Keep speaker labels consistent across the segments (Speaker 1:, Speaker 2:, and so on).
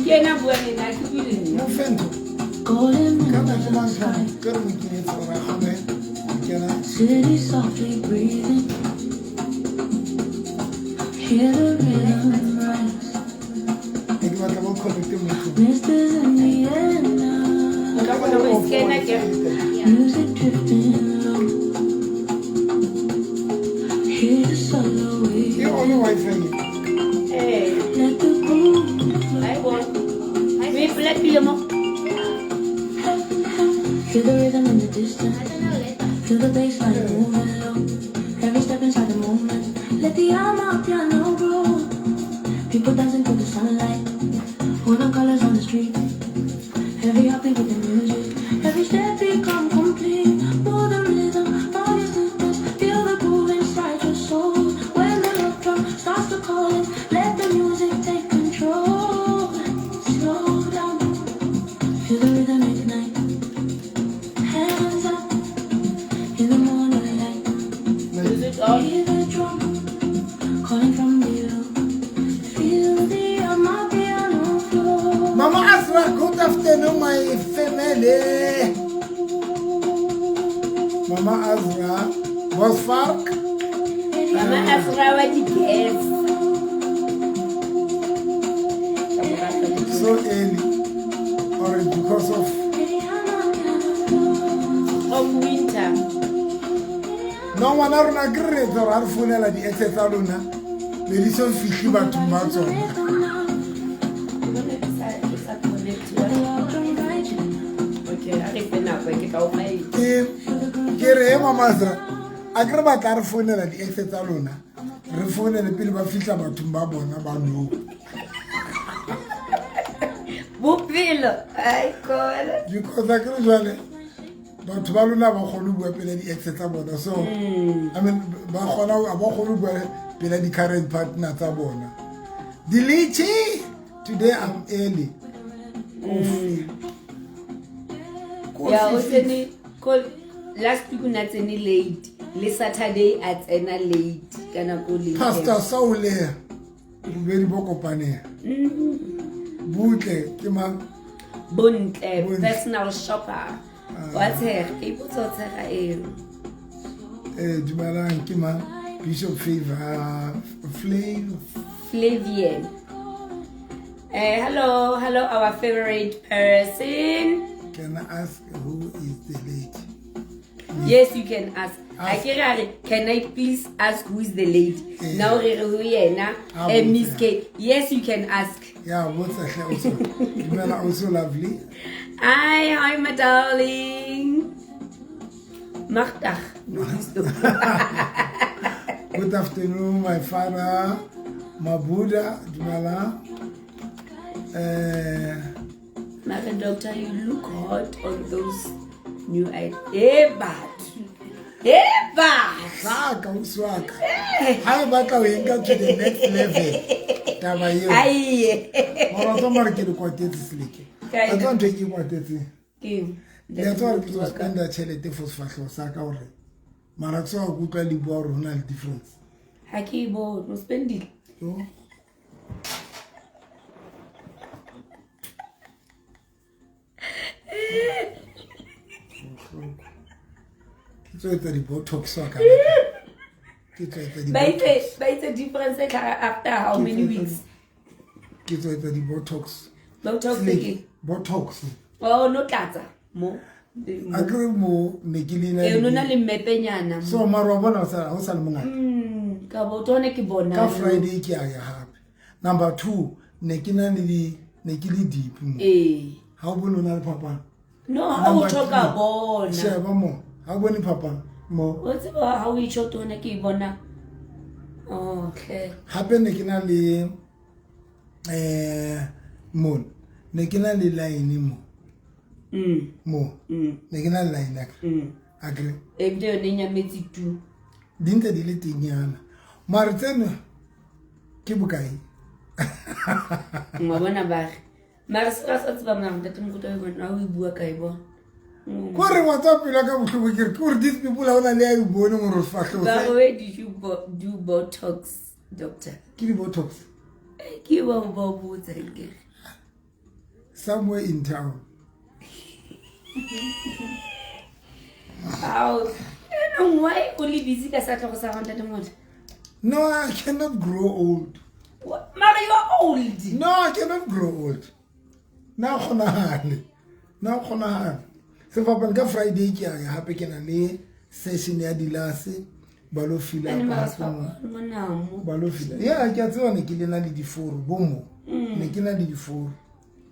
Speaker 1: Kena bua le nna ke bile nna.
Speaker 2: Mofento.
Speaker 3: City softly breathing. Hear the rhythm rise. Misters in the air now.
Speaker 1: Nka bona go skena ke.
Speaker 3: Music drifting low. Hear the solo wave.
Speaker 1: Eh,
Speaker 3: Let the groove flow.
Speaker 1: ai bon. We play pile mo.
Speaker 3: Feel the rhythm in the distance. Feel the bass line moving low. Every step inside the moment. Let the alma piano grow. People dancing to the sunlight. Hold on colors on the street. Every heartbeat with the music. Every step become complete. Know the rhythm of your steps. Feel the groove inside your soul. When the love drum starts to call it, let the music take control. Slow down. Feel the rhythm ignite. Hands up in the morning light.
Speaker 1: Music on.
Speaker 3: Hear the drum calling from below. Feel the piano flow.
Speaker 2: Mama Azra, good afternoon, my family. Mama Azra, was Fark?
Speaker 1: Mama Afra wa di gas.
Speaker 2: So early, or because of
Speaker 1: Of winter.
Speaker 2: no one are not great or are full of the Exetaluna. The reason fishy but too much on.
Speaker 1: Okay, I think na go ke ka o mai.
Speaker 2: Kere Mama Azra, a graba tar phone la di Exetaluna. Re phone le pele ba fihla batho ba bona ba no.
Speaker 1: Bopilo. Ai kola.
Speaker 2: Because I can jwale batho ba lona ba khone bua pele di Exeter bona. So I mean ba khona ba khone bua pele di current partner tsa bona. Dilichi, today I'm early.
Speaker 1: Ya o tsene call last week na tsene late. Le Saturday at tsena late kana ko late.
Speaker 2: Pastor Saule very bo kopane. Butle ke mang
Speaker 1: Bontle, personal shopper. What's her? People thought her
Speaker 2: dumalang ke mang Bishop Favor
Speaker 1: Flavian. Hello, our favorite person.
Speaker 2: Can I ask who is the lady?
Speaker 1: Yes, you can ask. Can I please ask who is the lady? Now, Miss K. Yes, you can ask.
Speaker 2: Yeah, what's that also? Dumela also lovely.
Speaker 1: Hi, my darling. Magdag.
Speaker 2: Good afternoon, my father, my Buddha, Dumela.
Speaker 1: Mother doctor, you look hot on those new ideas. Eba.
Speaker 2: Saka uswaka. Hai batla o enka to the next level. Taba yo.
Speaker 1: Aye.
Speaker 2: Mara to mara ke le kwatetse slike. A tlo ntwe ke kwatetse.
Speaker 1: Ke.
Speaker 2: Le tlo re tlo spenda chelete for sfahlo saka hore. Mara tso a kutla le bua hore hona le difference.
Speaker 1: Ha ke bo no spendile.
Speaker 2: Yo. So it's the Botox saka.
Speaker 1: But it's a difference after how many weeks?
Speaker 2: Ke tso etsa di Botox.
Speaker 1: Botox again.
Speaker 2: Botox.
Speaker 1: Oh, no tata. Mo.
Speaker 2: Agre mo nekilina.
Speaker 1: No na le mepenyana.
Speaker 2: So mara bona o sa le mongata.
Speaker 1: Ka botone ke bona.
Speaker 2: Ka Friday ke a ya hape. Number 2, nekina le nekili deep. Ha o bona na le papa.
Speaker 1: No, how o choka bona.
Speaker 2: Sheba mo. Ha o bone papa mo.
Speaker 1: What's about how we shot one ke bona? Okay.
Speaker 2: Hape nekina le mo. Nekina le line mo. Mo. Nekina le line ak. Agre.
Speaker 1: Ebde o nenya metsi tu.
Speaker 2: Dinte di le tinyana. Mara tseno ke bokae?
Speaker 1: Mabona ba. Mara sa tsaba mna ntate mkuto yo na o bua kae bo.
Speaker 2: Kore wa tsa pela ka botlhoko ke re kore these people ha ona le a bone mo re fahlo.
Speaker 1: Where did you do Botox, doctor?
Speaker 2: Ke di Botox.
Speaker 1: Ke ba botsa ke.
Speaker 2: somewhere in town.
Speaker 1: Why only busy ka sa tlogo sa gonta demot?
Speaker 2: No, I cannot grow old.
Speaker 1: What? Mara, you are old.
Speaker 2: No, I cannot grow old. Now khonahale. Se fapan ka Friday ke ya hape ke na le session ya dilase ba lo fila ba lo fila. Yeah, ke tsone ke le na le diforo bomo. Ne ke na le diforo.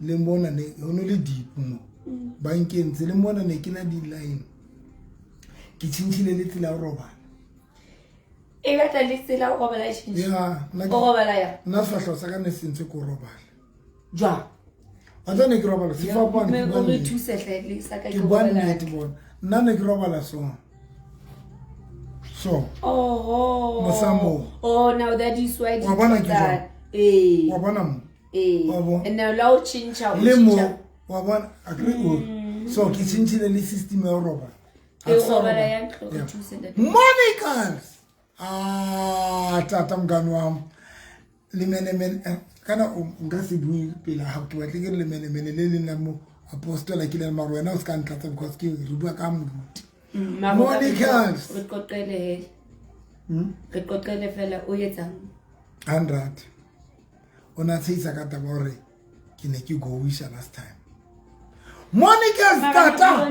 Speaker 2: Le mbona ne ono le deep mo. Ba nkentse le mbona ne ke na di line. Ke tshintshile le tsela roba.
Speaker 1: E ba tla le tsela go robala e tshintshi.
Speaker 2: Yeah,
Speaker 1: go robala ya.
Speaker 2: Na fahlo sa ka ne sentse ko robala.
Speaker 1: Jwa.
Speaker 2: Atone ke robala se fapana.
Speaker 1: Me go re thuse hle le sa ka
Speaker 2: ke
Speaker 1: go
Speaker 2: bona
Speaker 1: robala.
Speaker 2: ke bona. Nna ne ke robala so.
Speaker 1: Oh, now that is why
Speaker 2: Wa bona ke
Speaker 1: that.
Speaker 2: Wa bona mo. Wa bona.
Speaker 1: And now lao chincha.
Speaker 2: Le mo wa bona agree o. So ke tshintshile le system ya roba. Monicas. Tata mngani wami. Limene kana ngasi bui pela ha ke batle ke limene le nna mo apostola ke le maro wena o ska ntlatsa because ke re bua ka mmuti. Monicas.
Speaker 1: Re kotlele fela o yetsang
Speaker 2: 100. Ona tsitsa ka taba hore ke ne ke go wisha last time. Monicas tata.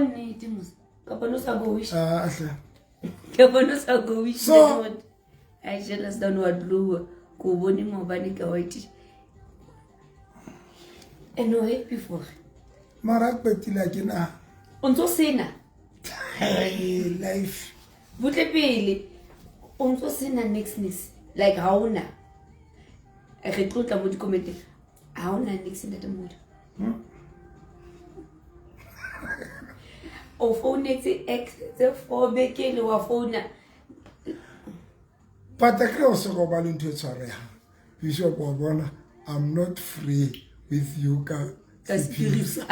Speaker 1: So I jealous don't what blue ko bone mo bane ka white. And no happy before.
Speaker 2: Mara petila ke na.
Speaker 1: Onto sena.
Speaker 2: Hey, life.
Speaker 1: Butle pele. Onto sena nextness. Like hauna. E re tlotla mo di comment. Hauna next in that mood. O phone etse ex the for bekele wa phone.
Speaker 2: Patakre o se go ba le ntho e tshwareha. Bishop wa bona I'm not free with you ka
Speaker 1: spirit.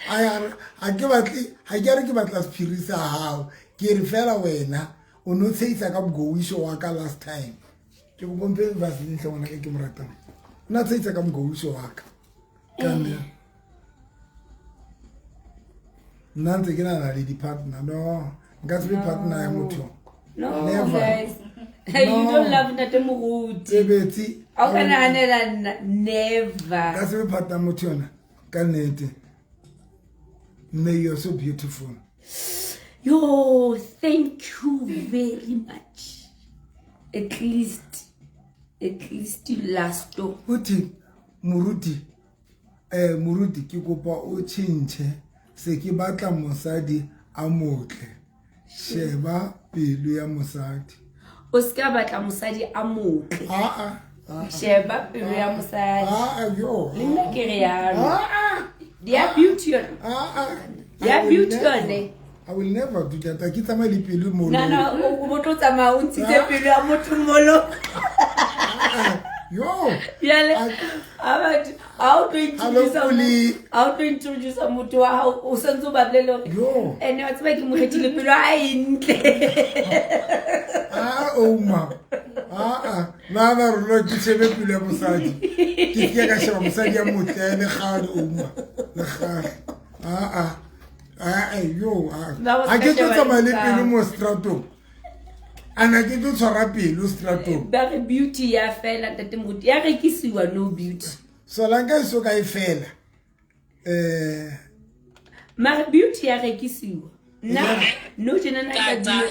Speaker 2: I ke batla spirit sa hao. Ke re fela wena o no tseisa ka mgowisho wa ka last time. Ke go bompe ba se ntle wona ke mo ratang. Na tseisa ka mgowisho wa ka. Kande. Nante ke na le di partner no. Ngasi be partner ya motho.
Speaker 1: No,
Speaker 2: never.
Speaker 1: Guys. You don't love Ntate Moruti.
Speaker 2: Ebeti.
Speaker 1: How can I never?
Speaker 2: Ngasi be partner motho yona. Ka nnete. May you're so beautiful.
Speaker 1: Yo, thank you very much. At least you last though.
Speaker 2: Uthi Moruti ki kopa o tshintse se ke batla mosadi a motle. Sheba pelo ya mosadi.
Speaker 1: O ska batla mosadi a motle. Sheba pelo ya mosadi.
Speaker 2: Yo.
Speaker 1: Le nna ke re yalo. Dia beauty yone. Dia beauty yone.
Speaker 2: I will never do that. I kitama le pelo mo.
Speaker 1: Na o botlo tsama o ntshitse pelo ya motho molo.
Speaker 2: Yo.
Speaker 1: Yale. How to introduce a motho wa hao o sentse ba blelo.
Speaker 2: Yo.
Speaker 1: Ene wa tseba ke mo khetile pelo a intle.
Speaker 2: Oma. Na rolo ke sebe pelo ya mosadi. Ke ke ka sheba mosadi ya motle le gane oma. Le gane. Yo. A ke tsa male pelo mo strato. Ana ke tlo tshwara pelo strato.
Speaker 1: Ba re beauty ya fela Ntate Moruti ya rekisiwa no beauty.
Speaker 2: So langa so ka ifela.
Speaker 1: Ma beauty ya rekisiwa. Na no jena na ka di.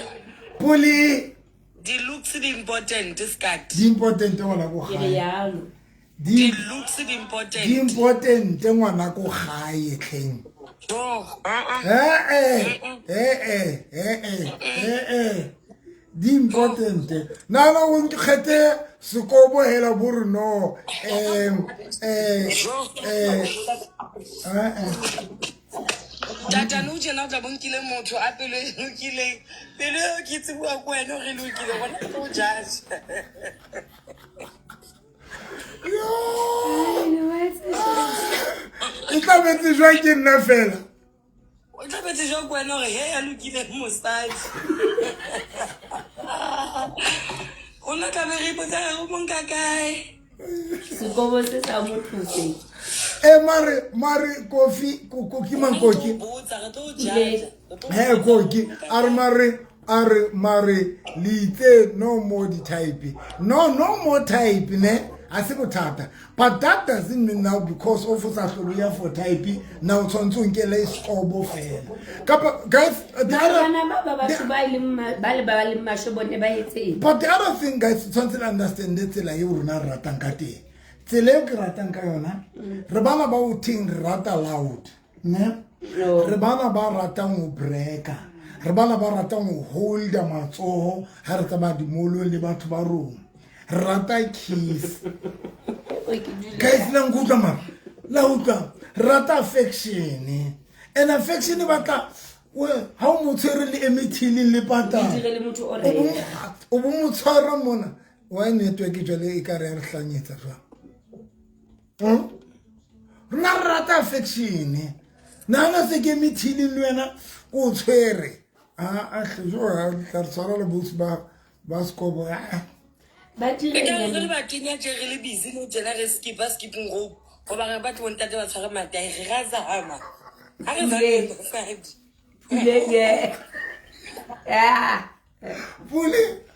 Speaker 2: Poli
Speaker 4: the looks is important this card.
Speaker 2: Di important ngwana go
Speaker 1: Ke
Speaker 2: gae.
Speaker 1: yalo.
Speaker 4: The looks is important.
Speaker 2: Di important ngwana go gae tlheng. Di important. Na o nkgete sekobo hela buru no.
Speaker 4: Tata no jena tla bonkile motho a pelo e lokile. Pelo ke tsebua go wena re lokile bona go judge.
Speaker 2: Yo. E tla betse jwa ke nna fela.
Speaker 4: O tla betse jwa go wena re he ya lokile mosadi. Ona ka be re botsa go monka kae.
Speaker 1: Sekobo se sa motho se.
Speaker 2: Mare kofi koki man koki.
Speaker 4: Botsa re tlo judge.
Speaker 2: Koki are mare lite no more the type. No more type ne. But that doesn't mean now because of us for type now something is obo fair. Guys, but the other thing, guys, something understand it like you not ratankati. Tele ratankayona. Rebana about thing rata loud. Ne? Rebana ba ratang breaker. Rebana ba ratang hold a matso, hartaba di molo le batho ba room. Rata kiss. Guys, languta ma. Lauta. Rata affection. And affection bata. Well, how much really emitting le pata? Obu mutsara mona. Why network jole ikare hlanyetsa jwa. Na rata affection. Nana se ke mithili lwena o tshwere. Jo ka tsara le bus ba skobo.
Speaker 4: But you really batinya jere le busy no jena re skipping rope. Go ba re batho ntate ba tshwara matai re gaza hama. Ha re
Speaker 1: Yeah.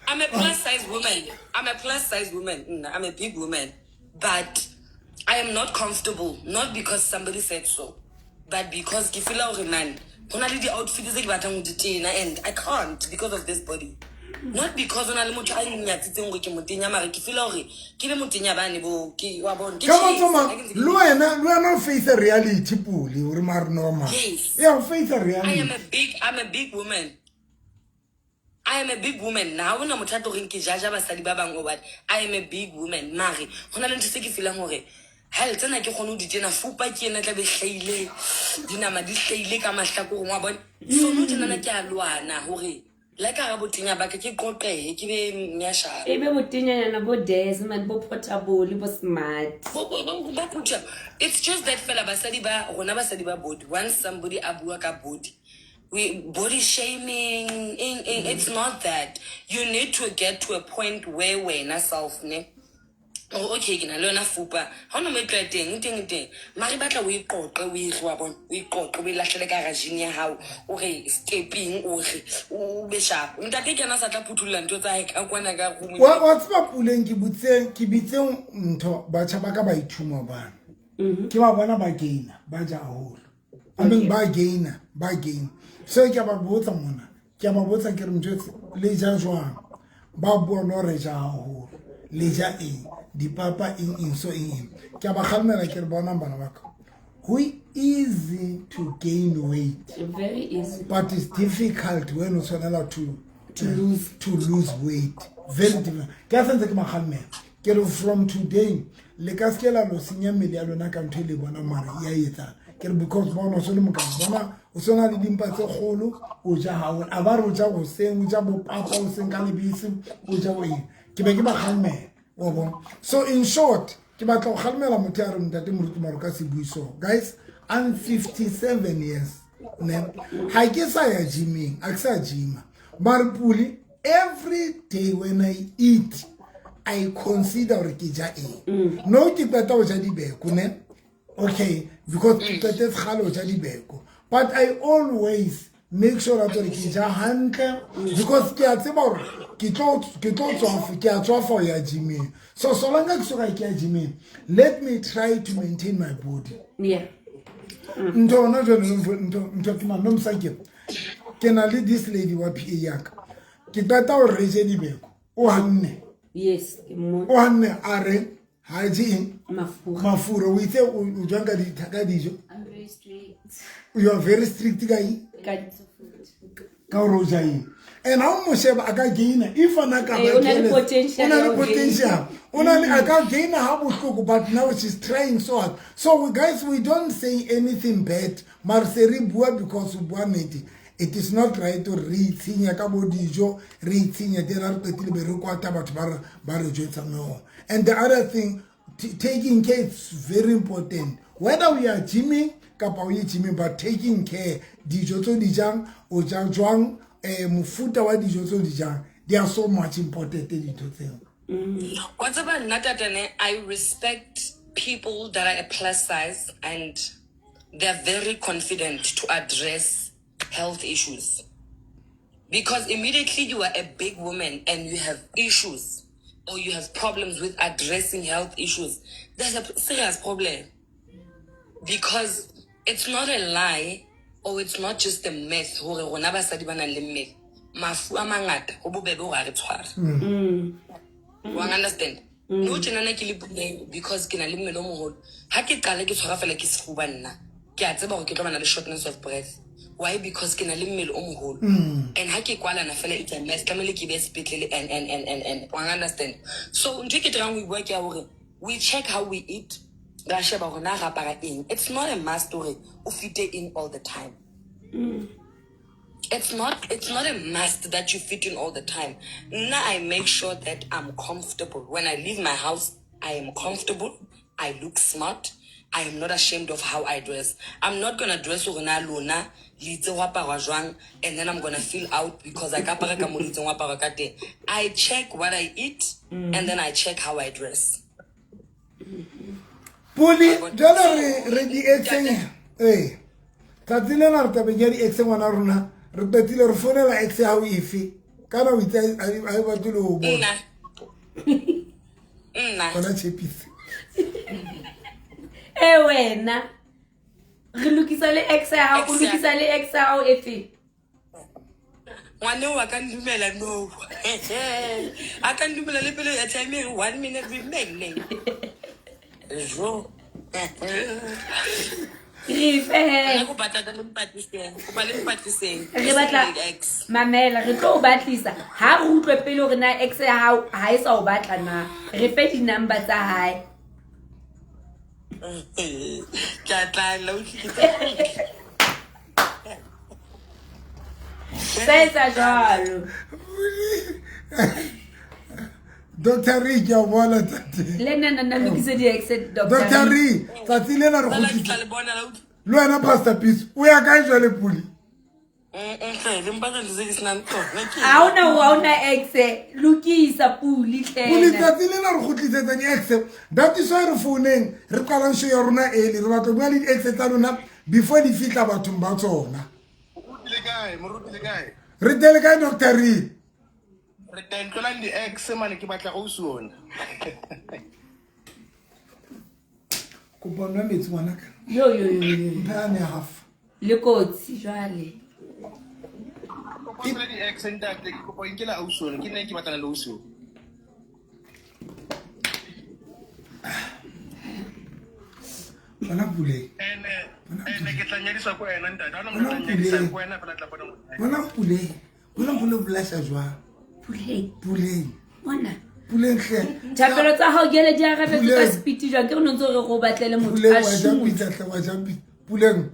Speaker 4: I'm a plus size woman. I'm a big woman. But I am not comfortable. Not because somebody said so. But because ke feel like man, hona le di outfits tse ke batlang go di tena and I can't because of this body. Not because ona le motho a nyatsitseng go ke motenya mara ke feel like ke le motenya bane bo ke wa bona ke
Speaker 2: Luana face a reality puli or mar normal.
Speaker 4: Yes.
Speaker 2: Yeah, face a reality.
Speaker 4: I'm a big woman. I am a big woman. Now when I'm trying to ring ke jaja basadi ba bang o what? I am a big woman. Mari, hona le ntse ke feelang hore hell tsena ke gone di tena fupa ke ena tla be hlaile dinama di hlaile ka mahlako ngwa bona. So no tena ke a lwana hore like a botenya ba ke qoqe ke be nyasha
Speaker 1: Ebe botenya na bo Desmond bo portable bo smart.
Speaker 4: It's just that fella basadi ba rona basadi ba body. Once somebody abua ka body, we body shaming. It's not that. You need to get to a point where we're not self ne. Oh, okay, ke na le yona fupa. Ha ona mo tla teng mari batla o iqoqe o irwa bona o iqoqe o ilahlele ka garage ya hao o re stepping o re o be sharp ntate ke na sa tla phuthulla ntwe tsa hae ka kwana ka go mo
Speaker 2: wa tsba puleng ke bitse ntho ba tshaba ka ba ithuma bana ke ba bona ba gaina ba ja holo I mean ba gaina so ke ba botsa mona ke ba botsa ke re ntse le ja jwang ba bona re ja holo le ja di papa in so in ke ba khalmela ke re bona bana ba ka who easy to gain weight,
Speaker 1: very easy,
Speaker 2: but it's difficult when it's allowed to lose weight. Very difficult. From today, le kaskela lo sinya mele ya lona ka ntele bona mara ya etsa ke because bona so le mokana bona o sona le dimpa tse kgolo o ja ha o aba ro ja go seng o ja bo papa o seng ka lebisi o ja go ke be ke ba khalme o bon. So in short ke batla go khalmela motho ya re ntate moruti maro ka se buiso. Guys, I'm 57 years ne ha ke sa ya gymming a ke sa gyma mara puli every day when I eat I consider kija no ke peta o ja dibeko ne okay because that is khalo ja dibeko but I always make sure that kija hantle because ke a tseba hore ke tlo tswa ke a tswa for ya gymming so long as ke ya gymming let me try to maintain my body.
Speaker 1: Yeah.
Speaker 2: Ndo ke ma nomsake ke na le this lady wa PA yaka ke peta o reje dibeko o hanne.
Speaker 1: Yes,
Speaker 2: o hanne are haji mafura we say o jwanga di thaka dijo.
Speaker 3: I'm very strict.
Speaker 2: You are very strict guy ka roja and how much aka gain if anaka potential only aka gain how much but now she's trying so hard. So guys, we don't say anything bad marseri bua because ubuaneti. It is not right to read senior cabo dijo, read senior dinner, no. And the other thing, taking care is very important. Whether we are gymming, but taking care, dijo to dijang, or jang, mufuta wa dijo to dijang, they are so much important dintho tseo.
Speaker 4: What's about Natatane? I respect people that are a plus size and they're very confident to address health issues. Because immediately you are a big woman and you have issues or you have problems with addressing health issues, there's a serious problem. Because it's not a lie or it's not just a myth. Mafu a mangata go bobebe go a re tshwara. You understand? No tjena ke le puleng because ke na le mmele o mogolo. Ha ke qala ke tshwara fela ke sefuba nna. Ke a tseba gore ke tlo bana le shortness of breath. Why? Because ke na le mmele o mogolo. And ha ke kwala na fela it's a mess. Tlamele ke be sepetlele and you understand? So ntwe ke dirang we work ya hore we check how we eat. Ra sheba gore na ra apara eng. It's not a must hore o fit in all the time. It's not a must that you fit in all the time. Now I make sure that I'm comfortable. When I leave my house, I am comfortable. I look smart. I am not ashamed of how I dress. I'm not gonna dress lona and then I'm gonna feel out because I check what I eat and then I check how I dress.
Speaker 2: Puli, jalo re di exeng. Eh. Tatsile na re tabenya di exeng wana rona. Re betile re fonela ex ya o ife. Kana o itse a ba tlo o bona. Bona chepisi.
Speaker 1: Wena re lokisa le ex ya hao, o lokisa le ex ya hao efe?
Speaker 4: Ngwane wa ka ndumela no. A ka ndumela le pele ya time 1 minute remaining. Jo.
Speaker 1: Mamela re tlo o batlisa ha re utlwe pele hore na ex ya hao ha e sa o batla na re fe di number tsa hae. Sesa jalo
Speaker 2: Dr. Ri ke a bona tate.
Speaker 1: Le nna lokise di ex
Speaker 2: Dr. Ri tsatsile na re go tlisa le wena Pastor Peace o ya ka jwa le Puli.
Speaker 1: Auna ex lokisa Puli
Speaker 2: Puli
Speaker 1: tlena
Speaker 2: tsatsile na re go tlisetsa di ex that is why re founeng re qala show ya rona eli re batlo bua le di ex tsa lona before di fitla bathong ba tsona. Re tele kae Dr. Ri?
Speaker 5: Re tentlolang di ex mane ke batla go suona.
Speaker 2: Ko bona metsi ngwana ka.
Speaker 1: yo
Speaker 2: Phane half.
Speaker 1: le kotsi jwale
Speaker 5: Ko bona di ex ntate ke go inkela au suona ke nne ke batla le uso.
Speaker 2: Bona Pule.
Speaker 5: Ene ke tla nyadiswa ko ena ntate. Ha no mo tla nyadiswa ko ena fela tla bona mo.
Speaker 2: Bona Pule. Bona Pule blessa jwa. Pule.
Speaker 1: Mona
Speaker 2: Pule hle.
Speaker 1: Thapelo tsa hao gele di arabe ka speed jwa ke re no ntse re go batlele motho a shumu.
Speaker 2: Puleng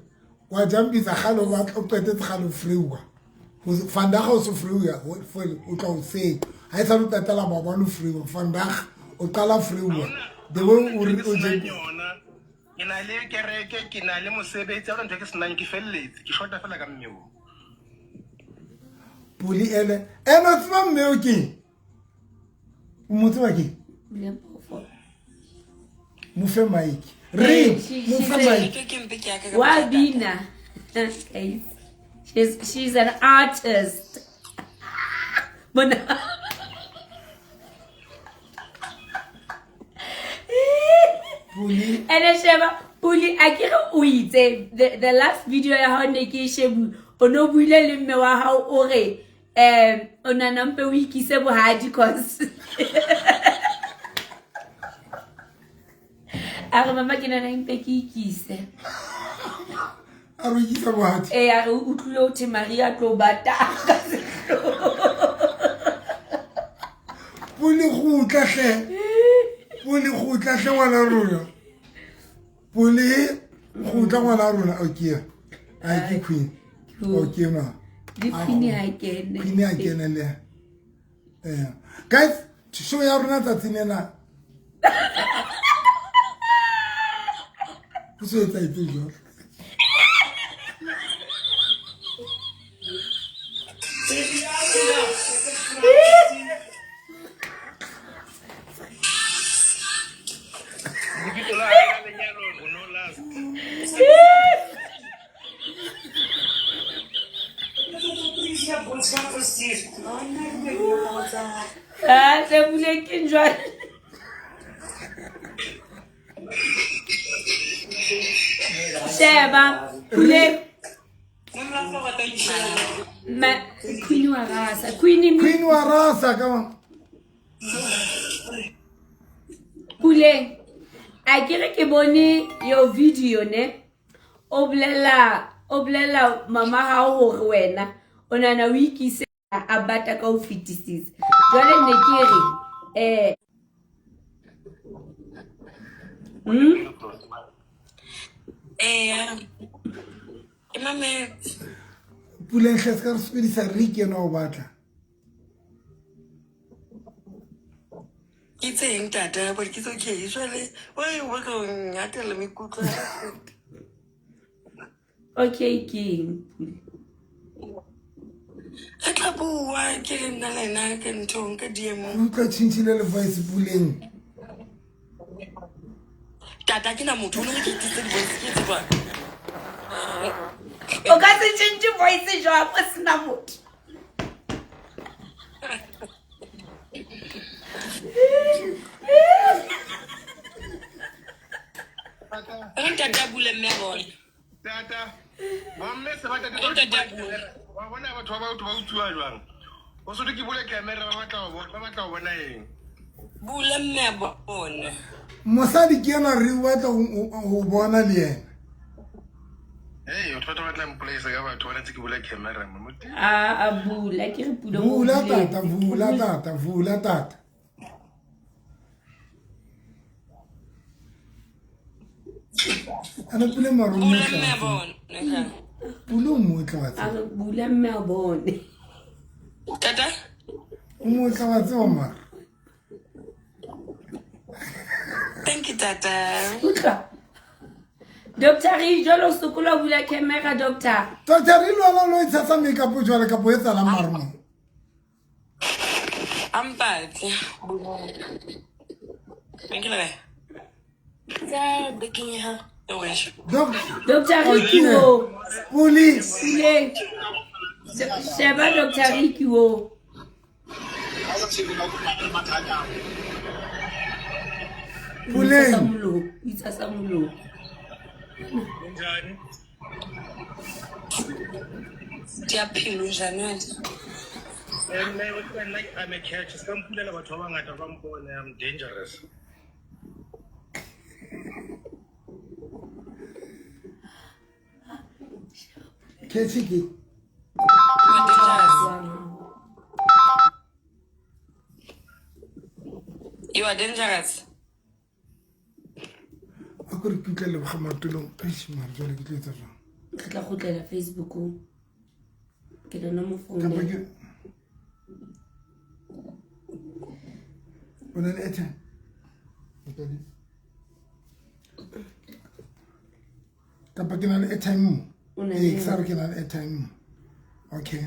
Speaker 2: wa jambisa galo ba o qetetse galo freewa go vandag o so freewa o tla o se ha e sa lo tatela ba ba lo freewa vandag o qala freewa the way o je
Speaker 5: ke na le kereke ke na le mosebetsi a ntse ke senang ke felletse ke shota fela ka mmeo.
Speaker 2: Puli ene eno tswa mmeo ke motho wa ke mo fe Mike Ri mo fe Mike
Speaker 1: Wabina she's an artist. Mona
Speaker 2: Puli
Speaker 1: ene sheba Puli akere o itse the last video ya hao ne ke shebu ono buile le mme wa hao o re ona nampe o ikise bohadi cause Are mama ke nana impe ke ikise
Speaker 2: a re ikisa bohadi
Speaker 1: a re utlo te Maria tlo bata
Speaker 2: Puli go tlahle ngwana rona Puli go tla ngwana rona okay a ke queen okay ma
Speaker 1: di queen ha kene
Speaker 2: le guys show ya rona tsa tsinena so etsa ite jo
Speaker 5: Lebitso la hae ka lenyalong, o no last.
Speaker 1: Ah, Tebule ke jwale. Sheba, Pule. Queen wa rasa.
Speaker 2: Queen wa rasa ka
Speaker 1: Pule. A kere ke bone yo video ne. Oblela mama ha hore wena ona na wiki se a bata ka o fetisisa. Jwale ne ke
Speaker 4: Mame.
Speaker 2: Puleng hle ska re spedisa Rick yena o batla.
Speaker 4: It's a tata, but it's okay. Usually, why you work on I tell me cook.
Speaker 1: okay king.
Speaker 4: I can't why getting the line I can tongue a dear mom.
Speaker 2: O ka chinchile le voice Puleng.
Speaker 4: Tata can I'm to look at this one.
Speaker 1: O ka se change voice jo a sina motho.
Speaker 4: I'm Tata Bule Mebon.
Speaker 5: Tata, mamme se batla ke wa bona batho ba utswa jwang. O se ke bule camera ba batla ho bona eng.
Speaker 4: Bule Mebon.
Speaker 2: Mosadi ke yena re batla go bona le yena.
Speaker 5: Hey, o tshwara batla mplace ka batho ba ntse ke bule camera mamuti.
Speaker 1: Bula ke re Pule.
Speaker 2: Vula tata. Ana Pule marumo.
Speaker 4: Bule Mebon.
Speaker 2: Pule mo tla
Speaker 1: A re Bula mme a bone.
Speaker 4: Tata?
Speaker 2: o mo tla tsoma.
Speaker 4: Thank you, Tata.
Speaker 1: Utlwa. Dr. Rijolo sukula bula camera doctor.
Speaker 2: Dr. Rilwana lo itsa makeup o jwale ka po etsa la marumo.
Speaker 4: I'm bad. Thank you.
Speaker 3: Dad, baking your hair.
Speaker 4: No wish.
Speaker 1: Dr. Rikiwo.
Speaker 2: Police.
Speaker 1: Pule. Sheba Dr. Rikiwo.
Speaker 2: Puleng.
Speaker 1: Itsa samulo.
Speaker 5: Njani?
Speaker 4: Diapilo January.
Speaker 5: I'm a catch. Ska mpulela batho ba bangata ba mpone I'm dangerous.
Speaker 2: Kechiki.
Speaker 4: You are dangerous.
Speaker 2: Akore kutlele ba gamatulong. Eish man jwale ke tletsa jwang.
Speaker 1: Ke tla gotlela Facebook o. Ke dona mo
Speaker 2: Ka
Speaker 1: phone.
Speaker 2: ke Bona le airtime. Ka ke na le airtime mo.
Speaker 1: O na le-
Speaker 2: Ke sa re ke na le airtime mo. Okay.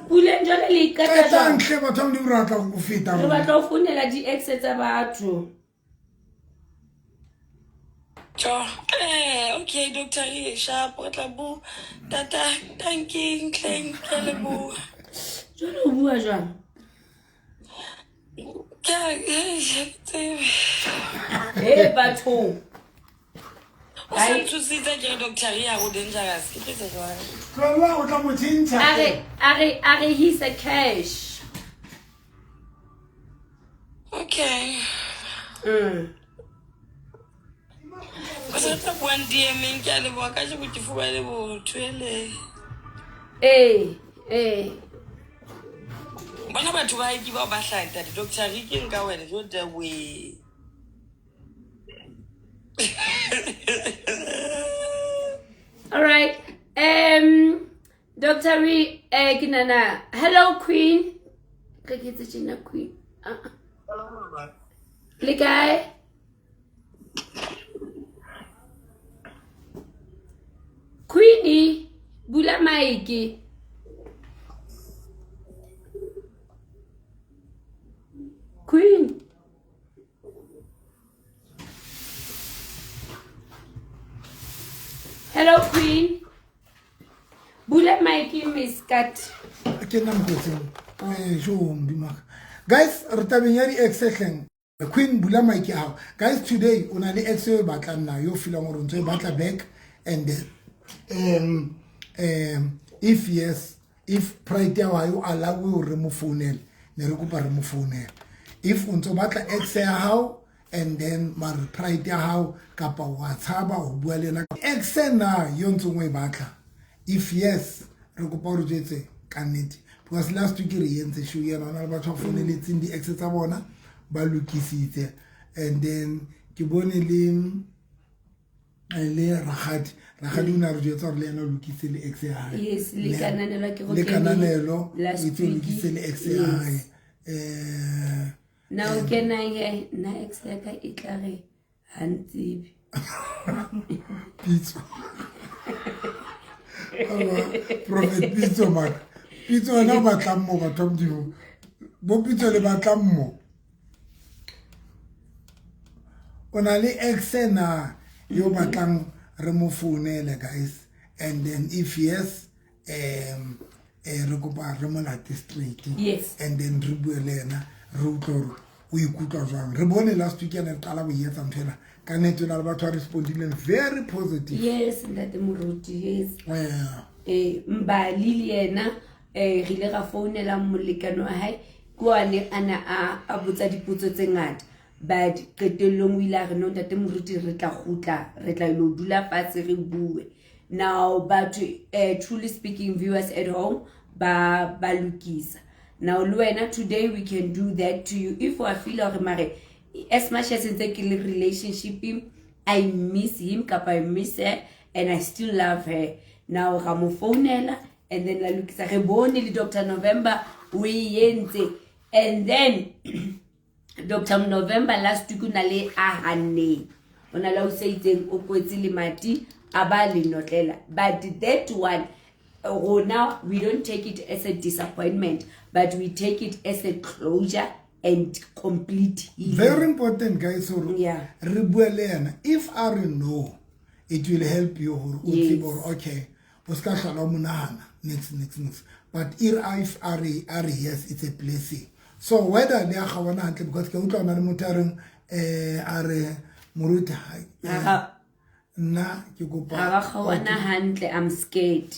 Speaker 1: Pule jwale le ikata
Speaker 2: Ka
Speaker 1: jwang.
Speaker 2: ntle batho ba di ratla go feta
Speaker 1: Re
Speaker 2: mo.
Speaker 1: batla o founela di-ex tsa batho.
Speaker 4: Okay, Dr. Sharp, Watabu, Tata, thanking, clang, Calabu.
Speaker 1: Jwale o bua jwang. Batho.
Speaker 4: I to see that Dr. Ria would dangerous. Keep it one.
Speaker 2: Tlola o tla mo tšhintšha.
Speaker 1: Are he's a cash.
Speaker 4: Okay. Because I have one DM in Calabu, I should put you for a little trailer. But about to I give up a side that Dr. Ricky and go and go the way.
Speaker 1: All right. Dr. Kinana. Hello, Queen. Queen. Le guy. Queenie. Bula Maiki. Queen. Hello, Queen. Bula Mikey Miss Cat.
Speaker 2: Ke nna mkotseng guys re tabeng ya di-exception Queen bula mic ya guys today una le ex yo batla nna yo feeling gore ntse batla back and if yes if pride ya wa yo allow you re mo phone ne re kopa re mo phone if untso batla ex ya hao and then mar pride ya hao kapa wa tshaba o bua lena ex na yo ntse ngwe batla if yes re kopa re jetse ka nnete because last week re yentse show ya na ba tshwa phone le tsindi ex tsa bona ba lokisitse and then ke bone le Ragadi una re jetsa re le ena lokise le ex ya hae
Speaker 1: Yes, le kananelo ke go
Speaker 2: le kananelo
Speaker 1: last
Speaker 2: itse lokise le ex ya hae
Speaker 1: now can I na ex ya ka e tla re hantsibi
Speaker 2: Pitso Prophet Pitso man Pitso na batla mo batho mdimo bo Pitso le batla mo ona le ex na yo batlang re mo founela guys and then if yes re kopa re mo late straight
Speaker 1: Yes.
Speaker 2: and then re bue le ena re utlwa o ikutlwa jwang re bone last weekend re qala bo yetsa mphela ka nete na le batho ba respondileng very positive
Speaker 1: yes ntate Moruti yes
Speaker 2: yeah
Speaker 1: mbali le yena re ile ga founela molekano wa hae kuane ana a botsa dipotso tse ngata but qetellong o ile a re no ntate Moruti re tla gutla re tla lo dula fatshe re bue now but truly speaking viewers at home ba lukisa now Luena today we can do that to you if we feel or mare as much as it's a relationship I miss him kapa I miss her and I still love her now ga mo founela and then la lukisa re bone le Dr. November we yentse and then Dr. November last week una le a hanne ona la o seitseng o kwetse le mati aba le notlela but that one now we don't take it as a disappointment but we take it as a closure and complete healing.
Speaker 2: Very important guys so
Speaker 1: Yeah.
Speaker 2: re bue le ena if I know it will help you or
Speaker 1: Yes.
Speaker 2: okay o ska hlala mo nahana next but if are yes it's a blessing so whether le ga bona hantle because ke utlwa na le motareng are Moruti na ke kopa
Speaker 1: Aga khawana hantle I'm scared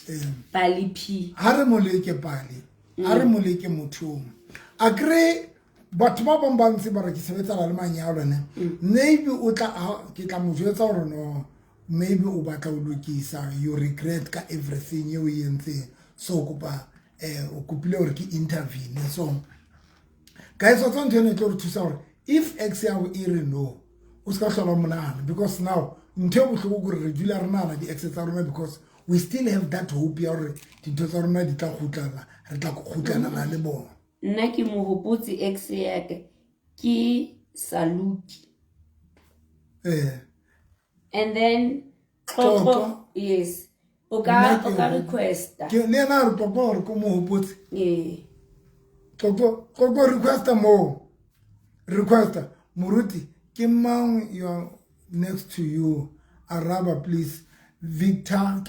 Speaker 1: bali p
Speaker 2: ha re moleke pale ha re moleke mothong agree batho ba bang ba ntse ba re ke sebetsa le manyalo ne maybe o tla ke tla mo jwetsa gore no maybe o batla o lokisa you regret ka everything you yentse so kopa o kopile gore ke intervene so guys what's on to tlo re thusa gore if ex ya o ire no o ska hlola monana because now ntho bohloko gore re dula re nana di ex tsa rona because we still have that hope ya gore dintho tsa rona di tla khutlana re tla khutlana le bona
Speaker 1: nna ke mo hopotse ex ya ke Saluki and then Toto yes oka requesta
Speaker 2: ke le na re papa re ko mo hopotse Toto requesta mo requesta Moruti ke mang your next to you Araba please Victor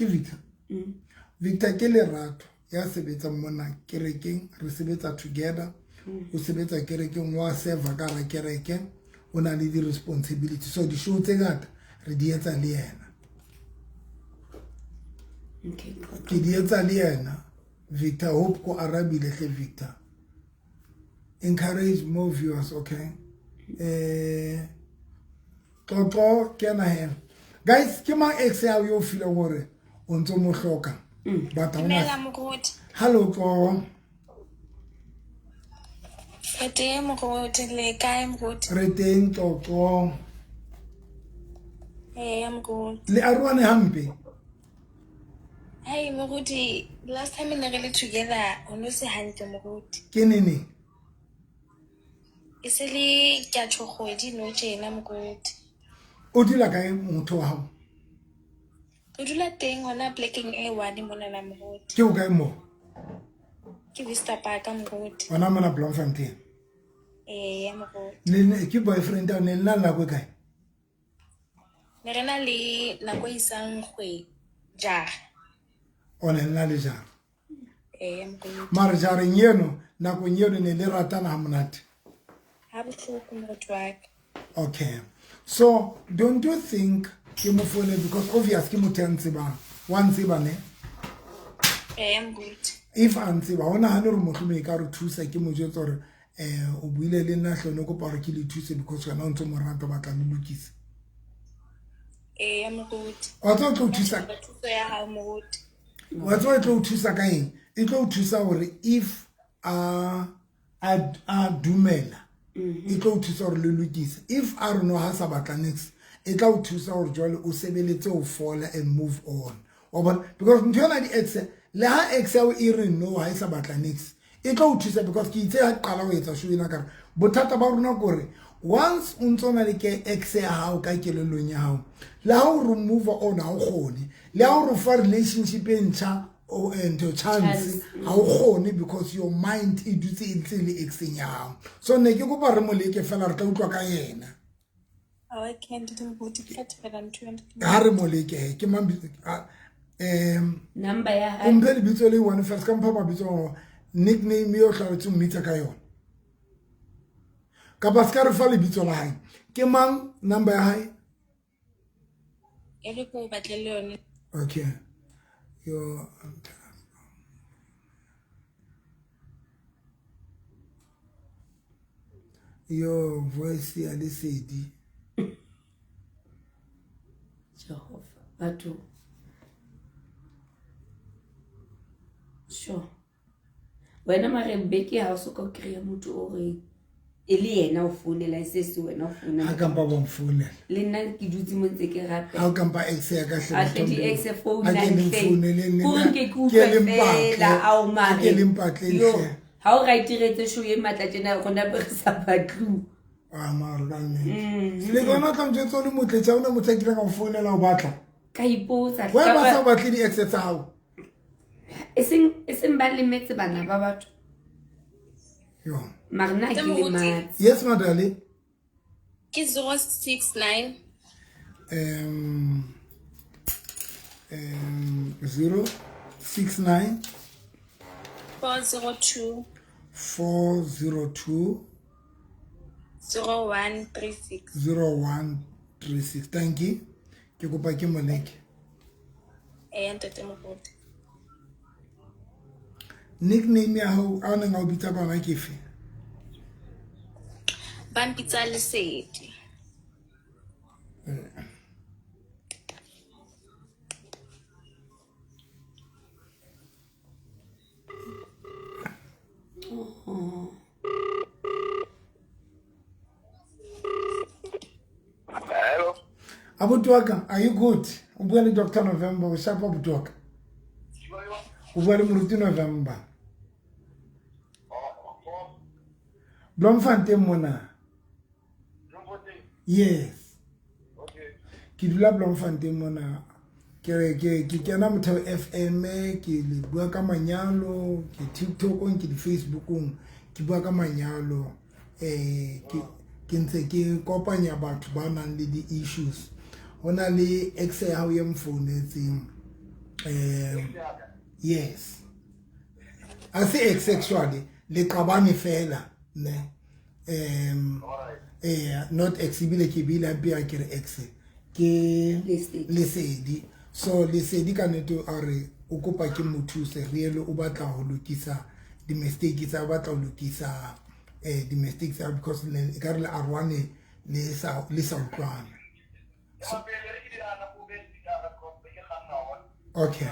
Speaker 2: Victor ke Lerato ya sebetsa mona kerekeng re sebetsa together o sebetsa kerekeng wa server ka ra kereke o na le di responsibility so di show tse ngata re di etsa le yena
Speaker 1: okay
Speaker 2: ke di etsa le yena Victor hope ko arabile hle Victor encourage more viewers okay Toto ke na he guys ke ma ex ya yo feel gore o ntse mo hloka but
Speaker 6: Mela Moruti.
Speaker 2: hello ko
Speaker 6: Ete Moruti le kae Moruti?
Speaker 2: re teng Toto
Speaker 6: Moruti.
Speaker 2: le arwane hampe
Speaker 6: Hey Moruti, last time we were together, ono se hantle Moruti.
Speaker 2: ke nene
Speaker 6: Iseli ke a tshogodi no tjena Moruti.
Speaker 2: o dila kae motho wa hao
Speaker 6: O dula teng ona Blacking A1 mona la Moruti.
Speaker 2: ke o kae mo
Speaker 6: Ke Vista Park Moruti.
Speaker 2: ona mona Bloemfontein
Speaker 6: ya moruti.
Speaker 2: ne ke boyfriend a ne nna la go kae
Speaker 6: Ne re na le nako e isang kgwe jara.
Speaker 2: o ne nna le jara
Speaker 6: Ya moruti.
Speaker 2: mara jareng eno nakong eno ne le ratana ha monate
Speaker 6: Ha bohloko moruti wa ka.
Speaker 2: okay so don't you think ke mo phone because obvious ke motho a ntsebang wa ntseba ne
Speaker 6: Ya moruti.
Speaker 2: if a ntseba ona ha ne re mohlome ka re thusa ke mo jwetsa gore o buile le nna hlone ko paro ke le thuse because kana o ntse mo rata batla le lokise
Speaker 6: Ya moruti.
Speaker 2: wa tlo tlo thusa
Speaker 6: Thuso ya hao moruti.
Speaker 2: wa tlo tlo thusa ka eng e tlo thusa gore if a dumela e tlo thusa gore le lokise if a re no ha sa batla next e tla o thusa gore jwale o sebeletse o fola and move on because ntho yona di ex le ha ex ya o e re no ha e sa batla next e tlo o thusa because ke itse ha qala o etsa show ena ka bothata ba rona gore once o ntsona le ke ex ya hao ka kelelong ya hao le ha o remove on ha o khone le ha o re fa relationship e ntšha o ento chance ha o khone because your mind e dutse e ntse le ex ya hao so ne ke go ba re moleke fela re tla utlwa ka yena
Speaker 6: I can't do moruti ka tshela ntho
Speaker 2: ha re moleke ke mambi
Speaker 1: number ya hae
Speaker 2: umbe le bitso le one first ka mpha ba bitso nickname yo hlalotswe mmitsa ka yona ka ba ska re fa le bitso la hae ke mang number ya hae
Speaker 6: e re ko batle le yone.
Speaker 2: okay yo voice ya lesedi
Speaker 1: Jehova batho sure wena mare beke ha o soka kry motho o re e le yena o founela se se wena o
Speaker 2: ha
Speaker 1: founela
Speaker 2: ka mpa ba mfounela
Speaker 1: le nna ke dutse mo ntse ke rape
Speaker 2: ha ka mpa ex ya ka
Speaker 1: a tle di ex phone
Speaker 2: ha
Speaker 1: na
Speaker 2: ke le
Speaker 1: hle
Speaker 2: mfounele
Speaker 1: ko ke kupela au mare
Speaker 2: ke le mpatle
Speaker 1: yo
Speaker 2: hle
Speaker 1: ha o ra itiretse show e matla tjena gona be re sa batlu
Speaker 2: mara ka nne le gona tla mjetso le motle tsa ona motse ke ka mfounela o batla
Speaker 1: ka ipotsa
Speaker 2: wa ba sa batle di ex tsa hao
Speaker 1: eseng ba lemetse bana ba batho
Speaker 2: yo
Speaker 1: mare nna ke le matsi
Speaker 2: yes madali
Speaker 6: Ke 069
Speaker 2: 069
Speaker 6: 402
Speaker 2: 402
Speaker 6: 0136.
Speaker 2: 0136 thank you ke kopa ke moleke
Speaker 6: Ntate moruti.
Speaker 2: nickname ya hao a neng a o bitsa bana ke fe
Speaker 6: Ba mpitsa Lesedi.
Speaker 5: Hello.
Speaker 2: abutwaka are you good o bua le Dr. November o shapa abutwaka o bua le moruti November Blomfontein mona yes ke dula Blomfontein mona ke kena Motheo FM ke le bua ka manyalo ke TikTok ke di Facebookong ke bua ka manyalo ke ntse ke kopanya batho ba nang le di issues hona le ex ya hao ya mfounetseng yes I say ex sexually le qabane fela ne not exhibile ke bila bia ke re ex ke Lesedi so Lesedi ka neto are o kopa ke mothuse reele o batla ho lokisa di mistakes tsa batla ho lokisa di mistakes because e ka re le arwane le sa utlwana okay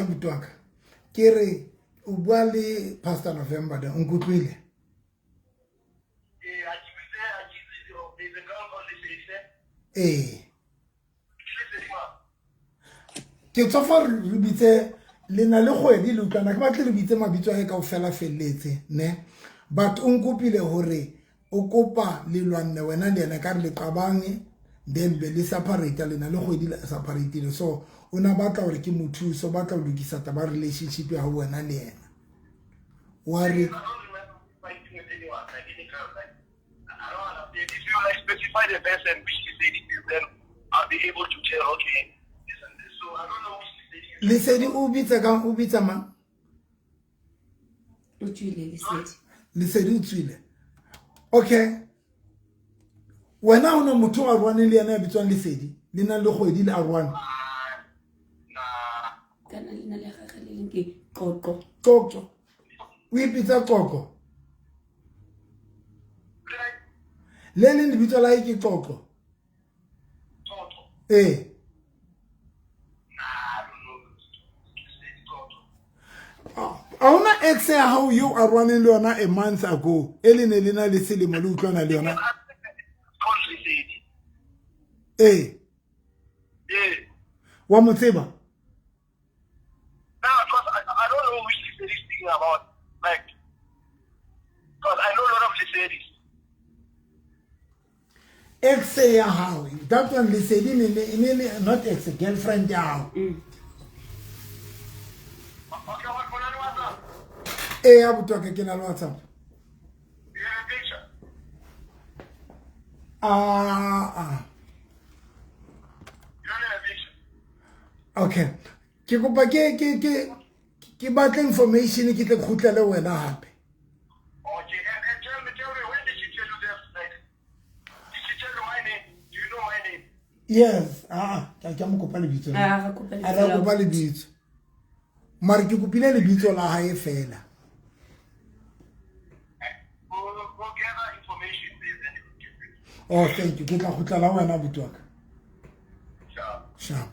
Speaker 2: abutwaka ke re o bua le Pastor November da nkutlwile ke tsofa re bitse le na le kgwedi le utlwana ke batle re bitse mabitso a ka o fela felletse ne but o nkopile hore o kopa le lwanne wena le yena ka re le qabane then be le separate lena le kgwedi le separate so una batla hore ke motho so batla ho lokisa taba relationship ya wena le yena wa re
Speaker 5: I don't remember fighting with anyone. I didn't have like, I don't want to, if you like specify the person which lady is, then I'll be able to tell, okay, this and this. So I don't know which lady is.
Speaker 2: Lesedi o bitsa mang
Speaker 1: o tswile Lesedi
Speaker 2: Lesedi o tswile okay wena una motho a rwane le yena bitswang Lesedi le na le kgwedi le a rwane
Speaker 1: kana lena le gagwe le leng ke Qoqo
Speaker 2: Qoqo o ipitsa Qoqo le le lebitso la ke Qoqo eh Auna ex ya hao yo a rwaneng le yona a month ago ele ne lena le selemo le utlwana le yona eh wa mo tseba
Speaker 5: Now, because I don't know which lady is speaking about, like, because I know a lot of ladies.
Speaker 2: ex ya hao that one Lesedi ne not ex girlfriend ya hao
Speaker 5: Okay, what on WhatsApp?
Speaker 2: eh abutoka ke na le WhatsApp
Speaker 5: You have a picture? You don't have a picture?
Speaker 2: okay ke kopa ke batla information ke tle khutla le wena hape
Speaker 5: Okay, and tell me, when did she tell you that? Like, did she tell you my name? Do you know my name?
Speaker 2: yes ke mo kopa le bitso
Speaker 1: ga kopa
Speaker 2: a ra kopa le bitso mara ke kopile le bitso la hae fela
Speaker 5: We'll gather information there, then you give it.
Speaker 2: oh thank you ke tla khutla la wena butwaka
Speaker 5: Sure.
Speaker 2: sharp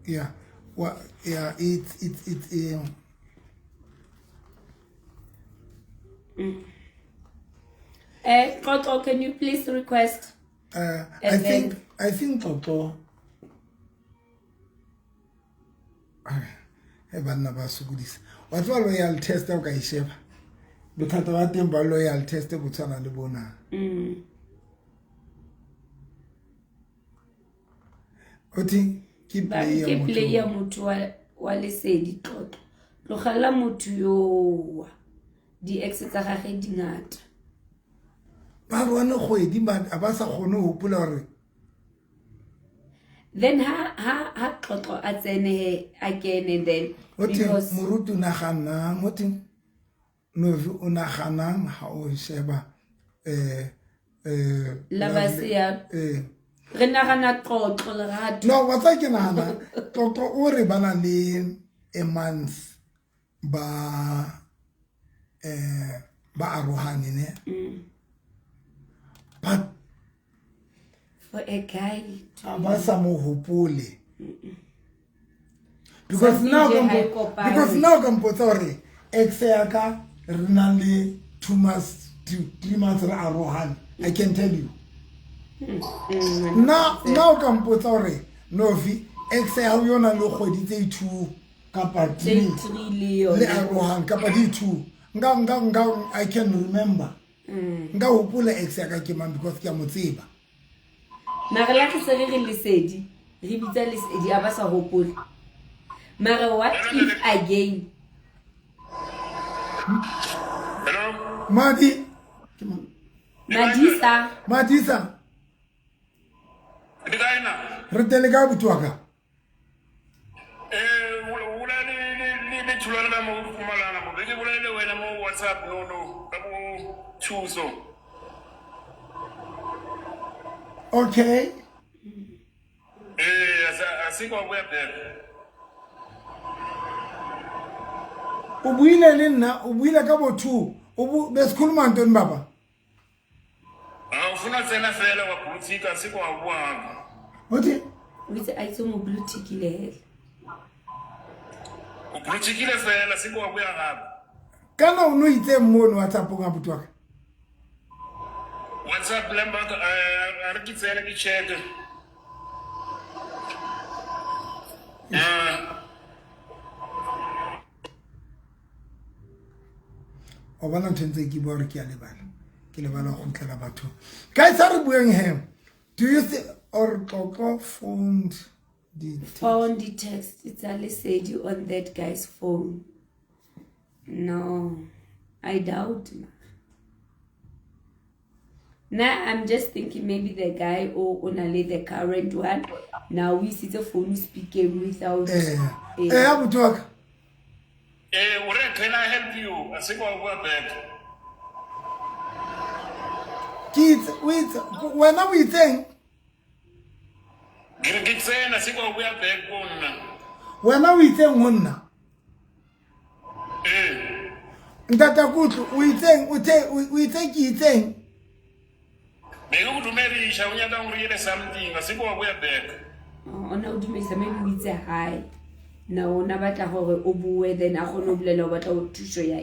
Speaker 2: yeah well yeah it's
Speaker 1: Qoqo, can you please request
Speaker 2: I think Toto banna ba sokodisa wa tswa loyal test o ka isheba bothata ba teng ba loyal test bo tshwana le bona othi ke
Speaker 1: play ya motho wa Lesedi Qoqo tlogela motho yo di ex tsa gagwe dingata
Speaker 2: ba rona kgwedi ba sa kgone ho hopola hore
Speaker 1: then ha Qoqo a tsene again and then because
Speaker 2: morutu nagana mothi novi o naganang ha o sheba
Speaker 1: la ba se ya re nagana Qoqo le rato
Speaker 2: no wa tsa ke nagana Qoqo o re bana le a month ba arohane ne but
Speaker 1: for a guy
Speaker 2: ba sa mo hopole because now come potore ex ya ka rena le 2 months to 3 months ra arohane I can tell you now come potore novi ex ya yona le kgwedi tse 2 kapa 3 le arohane kapa di 2 nga I can remember nga hopola ex ya ka ke mang because ke a mo tseba
Speaker 1: mara la ke se re Lesedi re bitsa Lesedi a ba sa hopole mara what if again
Speaker 5: Hello?
Speaker 2: Madisa re tele ka butwaka
Speaker 5: WhatsApp no chuzo.
Speaker 2: okay
Speaker 5: Asikwa web
Speaker 2: o buile le nna o buile ka botho o be schoolman ton baba
Speaker 5: ufuna tsena fela wa politika asikwa bua
Speaker 2: othi
Speaker 1: with I so mo blue tick le hele
Speaker 5: upolitikile fela sikwa bua ngabe
Speaker 2: kana o no itse mmono WhatsApp nga butwaka
Speaker 5: WhatsApp lamba a re kitsela ke check
Speaker 2: o bona ntse ke bua re ke a lebala ke le bala khutlela batho guys are bueng here do you think or Coco found
Speaker 1: the text it's a lesedi on that guy's phone no I doubt now I'm just thinking maybe the guy or only the current one now we see the phone speaking without
Speaker 2: abutoka
Speaker 5: Ure, can I help you? I think I'll go back.
Speaker 2: kids wait when are we saying
Speaker 5: Girgitsen, I think I'll go back on.
Speaker 2: when are we saying honna ndata kutu we take it saying
Speaker 5: Maybe to marry Shawnya down read something. I think I'll go back.
Speaker 1: ona o dumisa maybe we say hi na ona batla gore o bue then a gone o bolela o batla o thuso ya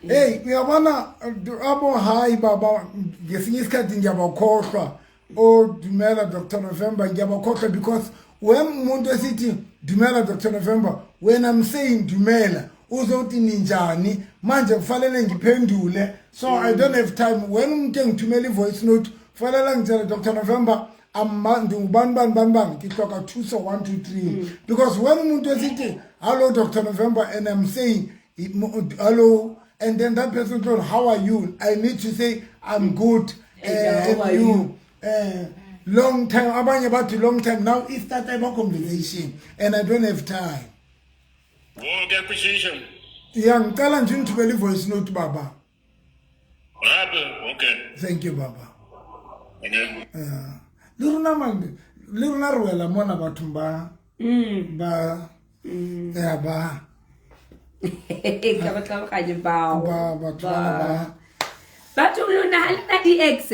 Speaker 2: hey uyabona abo hi baba ngesinye isikhathi ngiyabakhohlwa o dumela Dr. November ngiyabakhohlwa because when umuntu esithi dumela Dr. November when I'm saying dumela uzothi ninjani manje kufanele ngiphendule so I don't have time when umuntu engithumela ivoice note kufanele ngitshele Dr. November amandi ubani kithoka 2 so 1 2 3 because when umuntu esithi hello Dr. November and I'm saying hello and then that person told how are you I need to say I'm good
Speaker 1: how are you
Speaker 2: long time abanye bathi long time now it's that type of conversation and I don't have time
Speaker 5: Okay, appreciation.
Speaker 2: ngicela nje ngithumele voice note baba
Speaker 5: Okay.
Speaker 2: thank you baba
Speaker 5: Okay.
Speaker 2: le rona re wela mona batho ba ya ba
Speaker 1: ka batla ga je bao
Speaker 2: batho ba
Speaker 1: batho lona halina di ex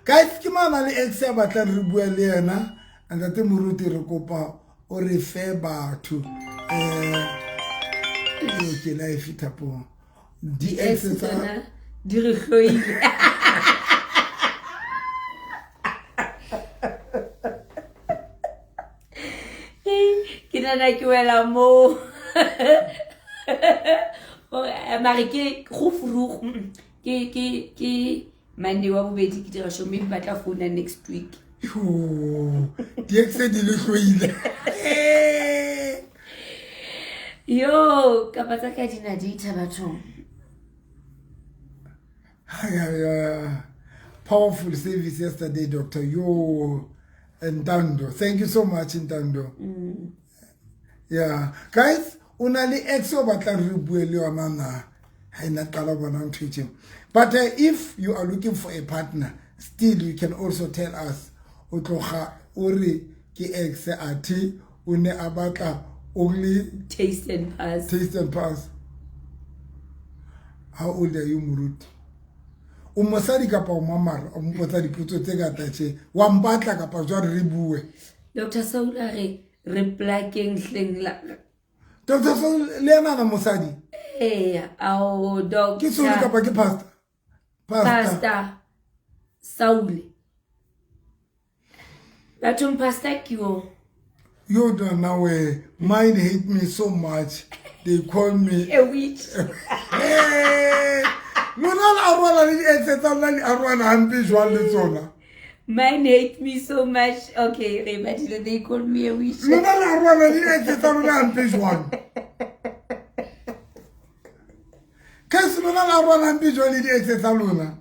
Speaker 2: guys ke mana le ex ya batla re bua le yena ntate moruti re kopa o re fe batho ke life tapo di ex
Speaker 1: tsona di re hloile ke nana ke wela mo mare ke go furu ke Monday wa bobedi ke dira show maybe batla phone next week
Speaker 2: di ex di le hloile
Speaker 1: yo ka batla ka dina data batho
Speaker 2: powerful service yesterday Dr. Yo Ntando thank you so much Ntando yeah guys unali ex o batla re bue le yona na haina qala bona ntwetše but if you are looking for a partner still you can also tell us o tloga o re ke ex ati o ne a batla only
Speaker 1: taste and pass
Speaker 2: how old are you Muruti o mosadi kapa o mamara o mpotsa dipotso tse gata tše wa mpatla kapa jwa re bue
Speaker 1: Dr. Saula re plakeng hleng la
Speaker 2: Dr. Saula le yena na mosadi
Speaker 1: ao doctor
Speaker 2: ke solo kapa ke
Speaker 1: pastor Saule batho pastor kyo
Speaker 2: you don't know where mine hate me so much they call me
Speaker 1: a witch
Speaker 2: lona la arwana le etsetsa la le arwana hampe jwa le tsona
Speaker 1: mine hate me so much okay they call me a witch
Speaker 2: lona la arwana le etsetsa lona hampe jwa kasi lona la arwana hampe jwa le etsetsa lona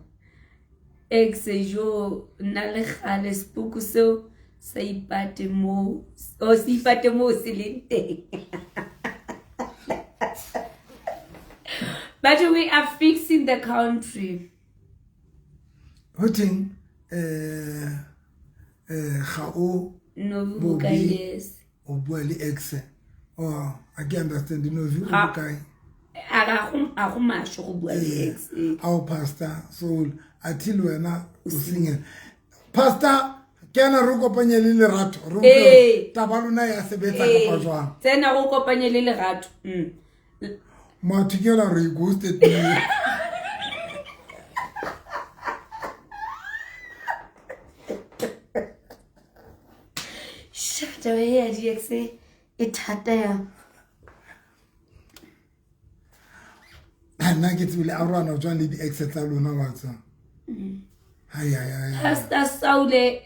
Speaker 1: exejo na le gale spook so sa ipate mo silente but we are fixing the country
Speaker 2: hooting ga o
Speaker 1: no buka yes
Speaker 2: o bua le ex oh I can understand no view buka
Speaker 1: a go masho go bua le ex
Speaker 2: our pastor so until wena o singe pastor kena re kopanye le lerato re taba lona ya sebetsa ka jwang
Speaker 1: tsena go kopanye le lerato
Speaker 2: mathikela re ghosted me
Speaker 1: shata ya DX e thata ya
Speaker 2: nna ke tsebile a rwana o tswang le di-ex tsa lona wa tsa
Speaker 1: Pastor Saule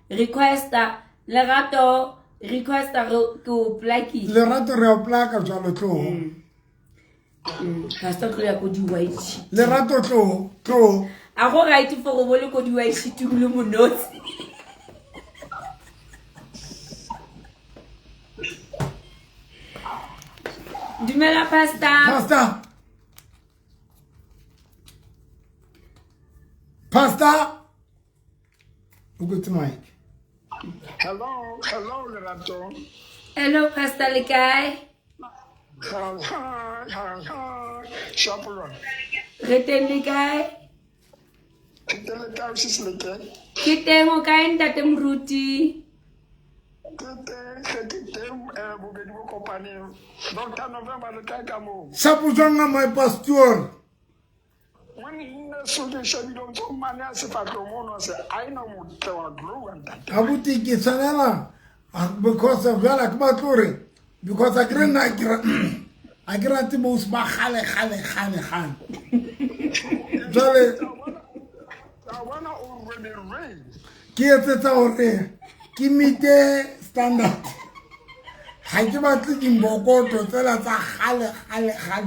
Speaker 1: requesta Lerato requesta go plaki
Speaker 2: lerato re a plaka jalo tlogo
Speaker 1: Pastor Tlo ya go di white sheet
Speaker 2: lerato tlogo
Speaker 1: a go right for go bole go di white sheet le monotsi Dumela Pastor
Speaker 2: Good Mike.
Speaker 7: Hello, Lerato.
Speaker 1: Hello Pastor le kae
Speaker 7: Chaperon.
Speaker 1: re teng le kae
Speaker 7: Kitele ka usisleke.
Speaker 1: ke teng o kae ntate moruti
Speaker 7: Kete bobedi bo kopaneng. Dr. November le kae ka moo.
Speaker 2: Sapuzanga my pastor.
Speaker 7: When so ke shabile ntse mane a sefatlo mono se aina motle wa grow and that.
Speaker 2: Abuti ke tsanela because of yala ke batlore because I grant mo usba khale. Jale
Speaker 7: I wanna already raise.
Speaker 2: ke etsetsa hore ke mite standard. Ha ke batle ke mbokoto tsela tsa khale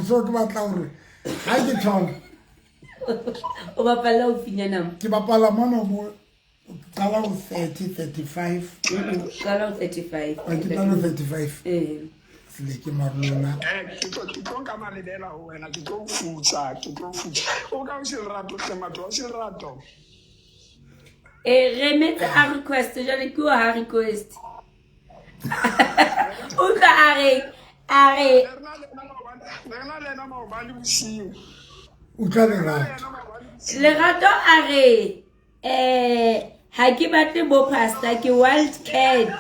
Speaker 2: so ke batla hore ha ke thola
Speaker 1: o bapala o finyana
Speaker 2: ke bapala mono mo tsala o 35
Speaker 1: kala 35
Speaker 2: ke tla 35 le ke marlona
Speaker 7: Ke tlo ka malebela ho wena ke tlo futsa o ka o se rato tlemato o se rato
Speaker 1: re metse a request jale ke o ha request o tla a re
Speaker 7: Rena lena maobane bosiu
Speaker 2: utlwa lerato
Speaker 1: Lerato a re ha ke batle bo pastor ke wildcat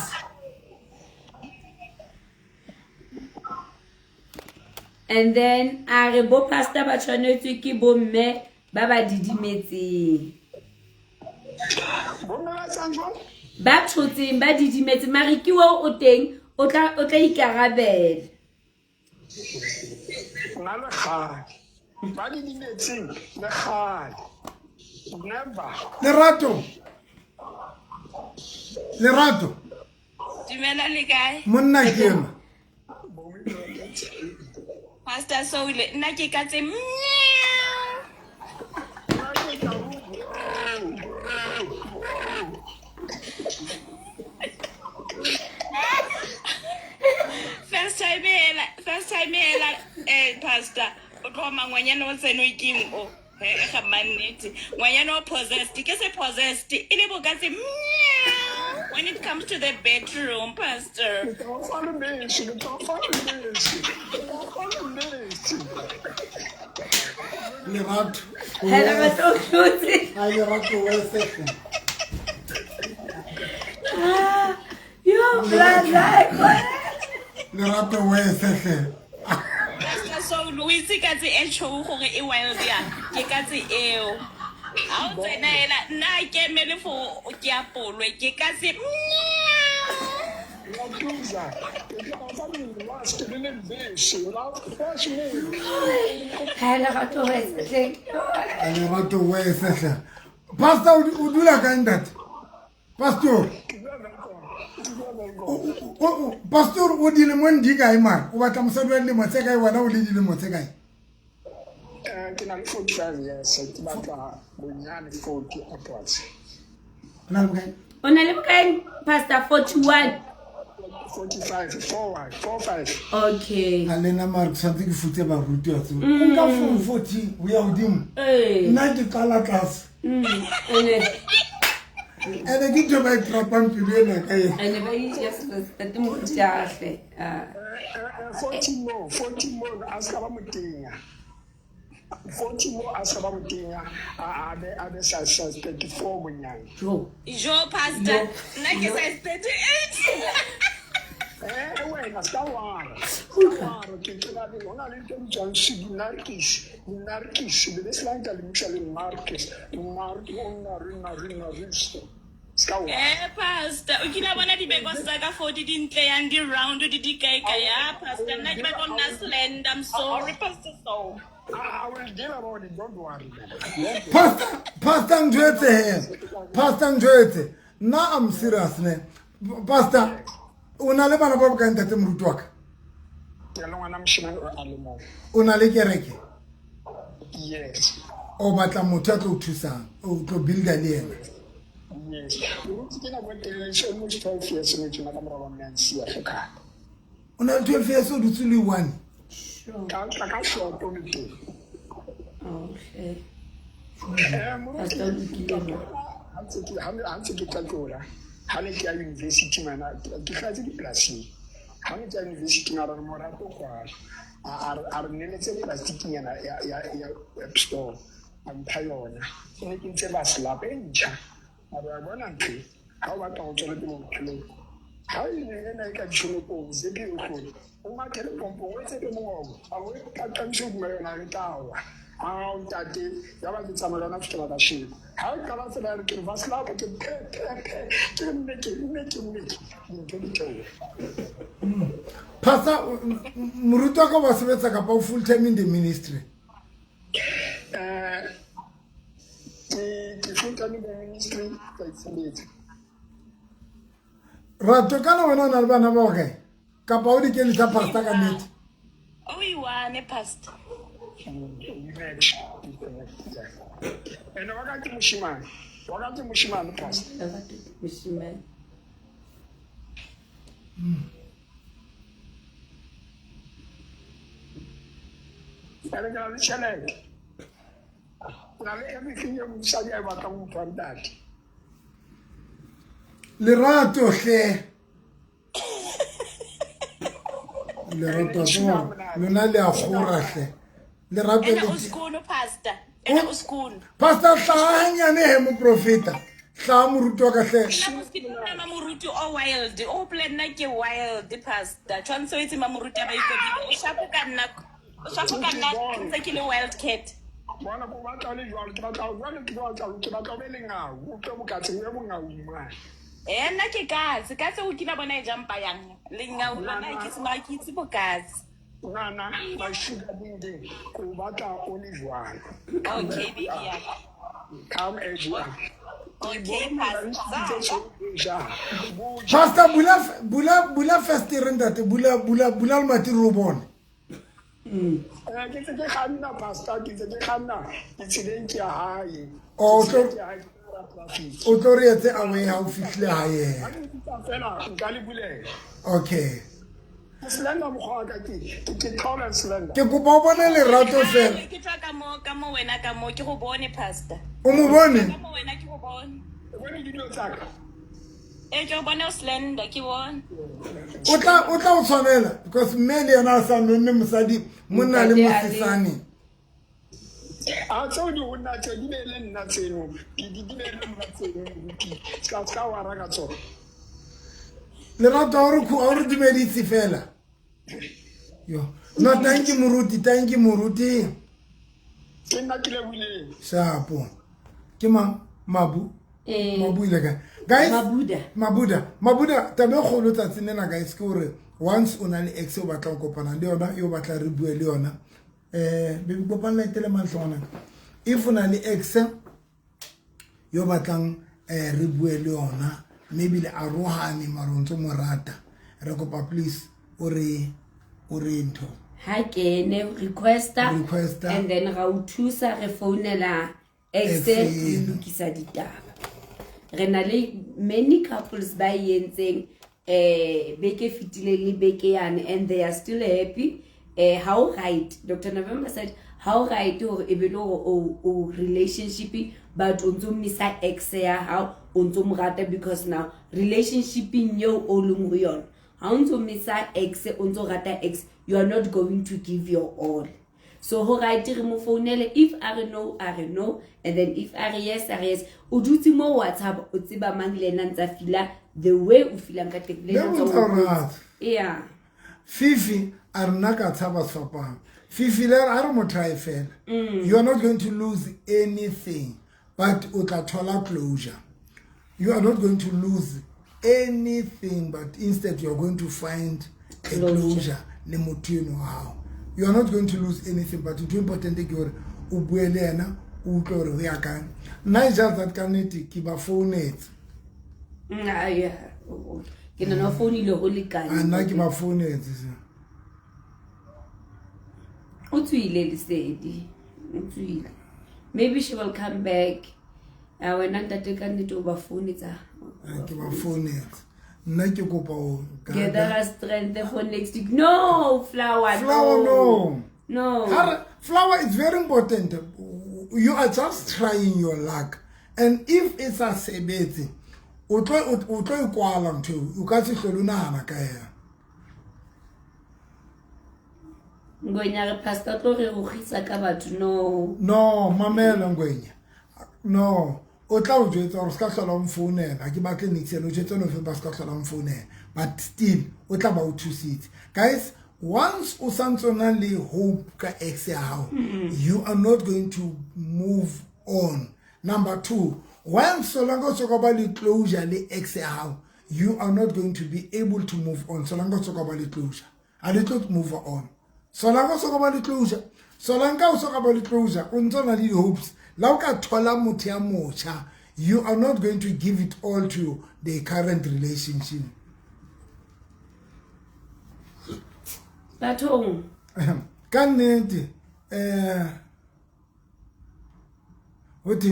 Speaker 1: and then a re bo pastor ba tshwanetse ke bo mme ba ba didimetseng ba tshotseng ba didimetseng mare ke wo o teng o tla ikarabela
Speaker 7: na le kgale ba di dimetseng le kgale never
Speaker 2: lerato
Speaker 6: Dumela le kae
Speaker 2: monna ke ema
Speaker 6: Pastor Saule nna ke ka tse first time pastor o tlhoma ngwanyana o tseno ikeng o ga mannete ngwanyana o possessed ke se possessed e le bokatse when it comes to the bedroom pastor
Speaker 2: lerato
Speaker 1: hela batokutsi
Speaker 2: lerato wa sefe
Speaker 1: yo brother
Speaker 2: lerato wa sefe
Speaker 6: Pastor Saul o itse ka tse e tshou gore e wild ya ke ka tse eo a o tsena ela nna ke emele fo ke apolwe ke ka tse
Speaker 1: hela gato wa sefe
Speaker 2: lerato wa sefe pastor o dula ka ntate pastor pastor o dile mo ndi kae man o batla mosadi wa dilemo tse kae wena o le dilemo tse kae
Speaker 7: ke na le 45 years ke batla bonyane 40 upwards
Speaker 2: na le kae
Speaker 1: o na le bokae pastor 41
Speaker 7: 45
Speaker 1: okay
Speaker 2: a lena mare santse ke futse baruti wa tsebo o nka 40 o ya godimo nna ke kala tlase ene ke tho ba itrapang pelo ena ka ena
Speaker 1: ene ba tate moruti a hle
Speaker 7: 40 more a ska ba motenya 40 more a ska ba motenya a be sa 34 bonyane
Speaker 1: jo
Speaker 6: pastor nna ke size 38
Speaker 7: wena ska wara ke tsena le ona le teng signarkis le beslanga le Michel Marquez ona rina risto
Speaker 6: Pastor, o kila bona dibeko tsa ka 40 di ntle yang di round di kaeka ya pastor nna ke batla nna slend. I'm sorry pastor so.
Speaker 7: I will deal about it, don't worry.
Speaker 2: Pastor Njwete, now I'm serious, ne. Pastor, una le bana ba ka ntate moruti wa ka.
Speaker 7: Ke lo ngwana moshimane o a le mo.
Speaker 2: Una le kereke.
Speaker 7: Yes.
Speaker 2: O batla motho a tlo thusang, o tlo builda le ena.
Speaker 7: Yes. Ke na bontele se mo 12 years no tsena ka mora bana nsi Africa.
Speaker 2: Una le 12 years o dutse le 1.
Speaker 7: Ka short o le teng.
Speaker 1: Okay.
Speaker 7: Pastor Antse ke tlatlola. Ha ne ke ya university mana ke gatse diplasing. Ha ne ke ya university ngara mo rato kwa. A re neletse plastic yana ya web store. Ampha yona. Ke ne ke ntse ba slap enja. A ba bona ntse. Ha ba tla go tswela pele bophelo. Ha ile ena ka tshono go se ke go. O ma ke le pompo o tse ke mo. A o ka tantse go yona le tawa. Ah, ntate ya ba ke tsamaya na fitela ka shebe. Ha o ka ba tsela re ke va slap ke
Speaker 2: Pastor, moruti wa ka wa sebetsa ka pa full time in the ministry.
Speaker 7: Ke full time in the ministry ka sebetsa.
Speaker 2: Rato kana wena na le bana ba kae? Ka pa o di ke tsa pastor ka nnete.
Speaker 6: O iwane pastor.
Speaker 7: And wakati mushimani pastor.
Speaker 1: Moshimane.
Speaker 7: Ele ga le cheleke. Na le everything you msadi ai batla go mfa ntate.
Speaker 2: Lerato hle. Lerato so lona le a gora hle. Lerato
Speaker 6: Ena
Speaker 2: le
Speaker 6: uskunu pastor. Ena uskunu.
Speaker 2: Pastor hlahanyane he mo profeta. Hla moruti wa ka hle.
Speaker 6: Na muskipuna mamuruti o wild. O plan na ke wild pastor. Tshwanetse o itse mamuruti ba ikobile. O shapuka nna. O shapuka nna ntse ke le wild cat.
Speaker 7: Bona go batla le jwalo ke batla go be le ngau. O ke bokatse o bo ngau mma.
Speaker 6: Nna ke katse. Katse o kila bona e jampa yang. Le ngau lona ke se ma ke itse bokatse.
Speaker 7: Nana ba sugar ding go batla o le jwalo.
Speaker 6: Okay baby ya.
Speaker 7: Come as you are.
Speaker 6: Okay pastor.
Speaker 2: Pastor bula first ntate bula le matiro bone.
Speaker 7: Ke tse khanna pastor ke tse khanna itseleng ke hae.
Speaker 2: O tlo re etse away ha o fihle hae.
Speaker 7: Ngali bulela.
Speaker 2: Okay.
Speaker 7: Slender mo ga ke call slender.
Speaker 2: Ke go bona lerato fela.
Speaker 6: Ke tla ka mo wena ka mo ke go bone pastor.
Speaker 2: O mo bone?
Speaker 6: Ka mo wena ke go bone.
Speaker 7: Bona video tsaka.
Speaker 6: Ke bona slender ke bone.
Speaker 2: O tla o tshwanela because mme le yena sa nonne mosadi monna le mosesane.
Speaker 7: A tsodi o nna tse di le nna tseno. Di le nna tseno. Ska wa ra ka tsona.
Speaker 2: Lerato a re dumeditse fela. Yo, no thank you moruti.
Speaker 7: Ke nna ke le bule.
Speaker 2: Shapo. Ke Mabu. Mabu ile ka. Guys, Mabuda, tabe kholo tsatsene guys ke hore once o na le ex o batla go kopana le yona yo batla re bue le yona. Be kopana le tele mantlwana. If o na le ex yo batlang re bue le yona. Maybe le arohane maronto morata re kopa please o re ntho
Speaker 1: Ha ke ne requesta and then ra o thusa re founela ex e lokisa ditaba. Re na le many couples ba yentseng beke fitile le beke yane and they are still happy. How right Dr. November said how right or ebelo o relationship but unzo misa ex ya how unzo mrata because now relationship yo olung yon how unzo misa ex unzo rata ex you are not going to give your all. So ho right re mo phonele if are no and then if are yes o dutse mo WhatsApp o tsiba mang le nna ntsa fila the way o feelang ka tekle. Yeah.
Speaker 2: Fifi arna ka tsaba sopang. Fifi le are mo try fela. You are not going to lose anything but o tla thola closure. you are not going to lose anything, but instead you are going to find a closure. You are not going to lose anything, but it's important that you are just that can keep a phone it.
Speaker 1: Yeah. Can no phone ile go lekane.
Speaker 2: Ana ke ba phone it.
Speaker 1: Utswile Lesedi. Utswile. Maybe she will come back. When ntate ka nnete o ba phone tsa.
Speaker 2: Ke ba phone it. Nna ke kopa o
Speaker 1: Gather strength for next week. No, Flower.
Speaker 2: Flower, no.
Speaker 1: No.
Speaker 2: Flower is very important. You are just trying your luck. And if it's a sebeti, o tlo ikwala ntho, o ka se hlolo nahana ka ena.
Speaker 1: Ngwenya re pastor tlo re go gisa ka batho no.
Speaker 2: No, mamela ngwenya. No. O tla o jwetsa gore ska hlola mfounela, ha ke batle nix ene o jwetsa no fe ba ska hlola mfounela. But still, o tla ba o thusitse. Guys, once o santsona le hope ka ex ya hao, you are not going to move on. Number 2, once so long as you go closure le ex ya hao, you are not going to be able to move on. So long as you go closure, and it not move on. So long as you go closure, so long as you go closure, untona le hopes. Lauka thola motho ya mocha, you are not going to give it all to the current relationship.
Speaker 1: Batong.
Speaker 2: Ka nnete What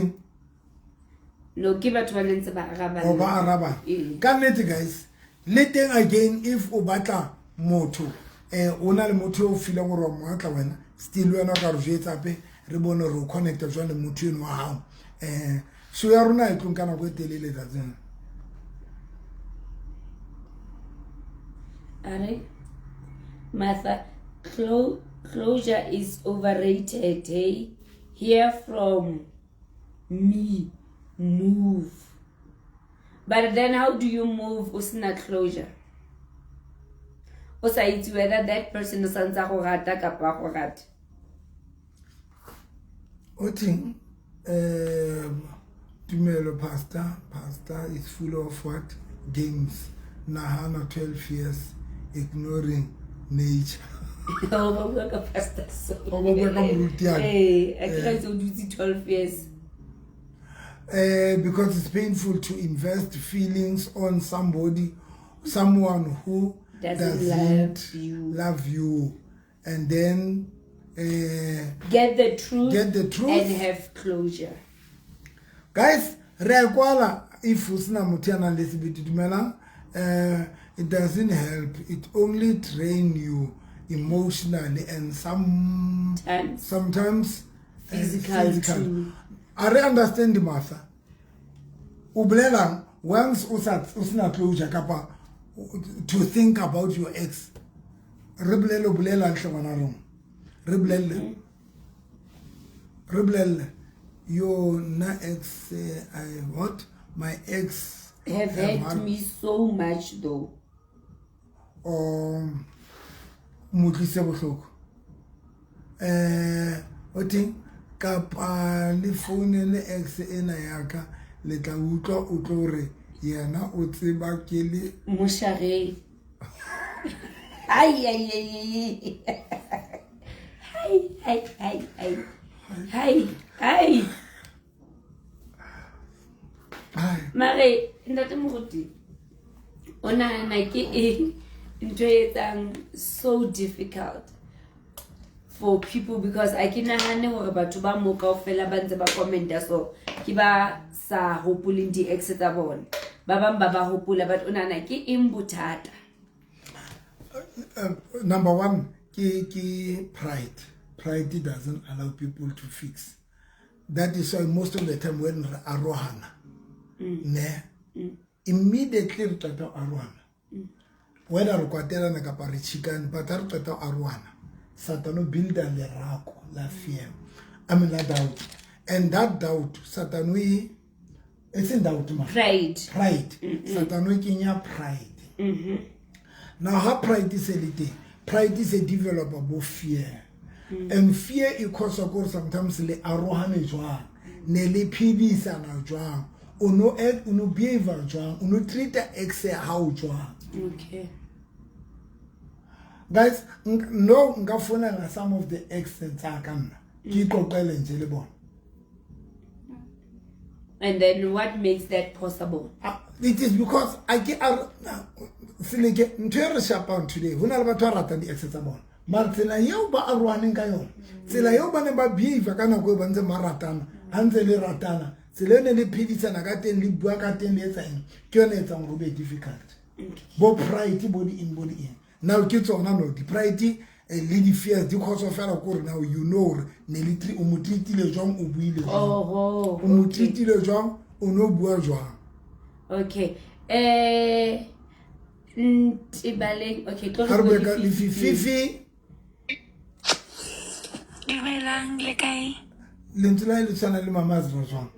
Speaker 1: No, ke batho ba lentse ba araba.
Speaker 2: o ba araba ka nnete guys, le teng again if o batla motho o na le motho o fila gore mo atla wena still wena ka re jetsa pe re bone re connecta jwa le motho eno wa hao so ya rona e tlonkana go telele tsa tsena.
Speaker 1: Are Martha, closure is overrated. Hey, hear from me, move. But then how do you move usina closure? Osa itse whether that person is santsa go rata kapa go rata.
Speaker 2: Oting Tumelo pastor is full of what? Games. Nahana 12 years ignoring nature.
Speaker 1: Oh, we go pastor so.
Speaker 2: Hey,
Speaker 1: I try to do 12 years.
Speaker 2: Because it's painful to invest feelings on someone who doesn't love you, and then
Speaker 1: get the truth
Speaker 2: and
Speaker 1: have closure.
Speaker 2: Guys, rekwala if usina mutiana lesibiti dumela, it doesn't help. It only drain you emotionally and sometimes physical. I understand Martha. Ublela once usina closure kapa to think about your ex. Rebelele bulela nhlangana rong. Rebelele your na ex what? My ex
Speaker 1: have hurt me so much though.
Speaker 2: Mutlise bohloko. Oting kapa le phone le ex ena yaka le tla utlwa o tlo re yena o tseba ke le
Speaker 1: moshare. Ai. Mare ndate moruti ona na ke into it's so difficult for people because I can nahane hore batho ba mo kaofela ba ntse ba commenta so ke ba sa hopuleng di ex tsa bona ba bang ba hopola but ona na ke eng bothata.
Speaker 2: Number 1 ki pride doesn't allow people to fix. That is why most of the time when arohana immediately re tata arohana whether re kwatela na kapa re chicken but re tata arohana Satan build a lerako la fear la doubt, and that doubt Satan it's in doubt
Speaker 1: pride
Speaker 2: Satan kenya pride. Now her pride is a developable fear. And fear it causes sometimes le arohane jwang ne le phidisa na jwang uno behavior jwang uno treat ex how jwang.
Speaker 1: Okay.
Speaker 2: Guys, no nka fonela some of the exes tsa ka nna ke ikoqele nje le bona.
Speaker 1: And then what makes that possible?
Speaker 2: It is because I get sileke ntwe re shapang today hona le batho ba ratang di exes tsa bona mara tsela yeo ba arwaneng ka yona tsela yeo ba ne ba behave ka nako e ba ntse maratana a ntse le ratana tsela ene le phedisana ka teng le bua ka teng le etsa eng ke yone e etsang go be difficult. Bo pride body in now ke tsona no di pride le di fears di khotso fela gore now you know ne le o mo treatile jwang o buile
Speaker 1: oh
Speaker 2: o mo treatile jwang o no bua jwang.
Speaker 1: Okay. Tibaleng. Okay, close
Speaker 2: to Fifi.
Speaker 6: Dumelang le kae?
Speaker 2: Le ntla le tsana le mama zwa jwang.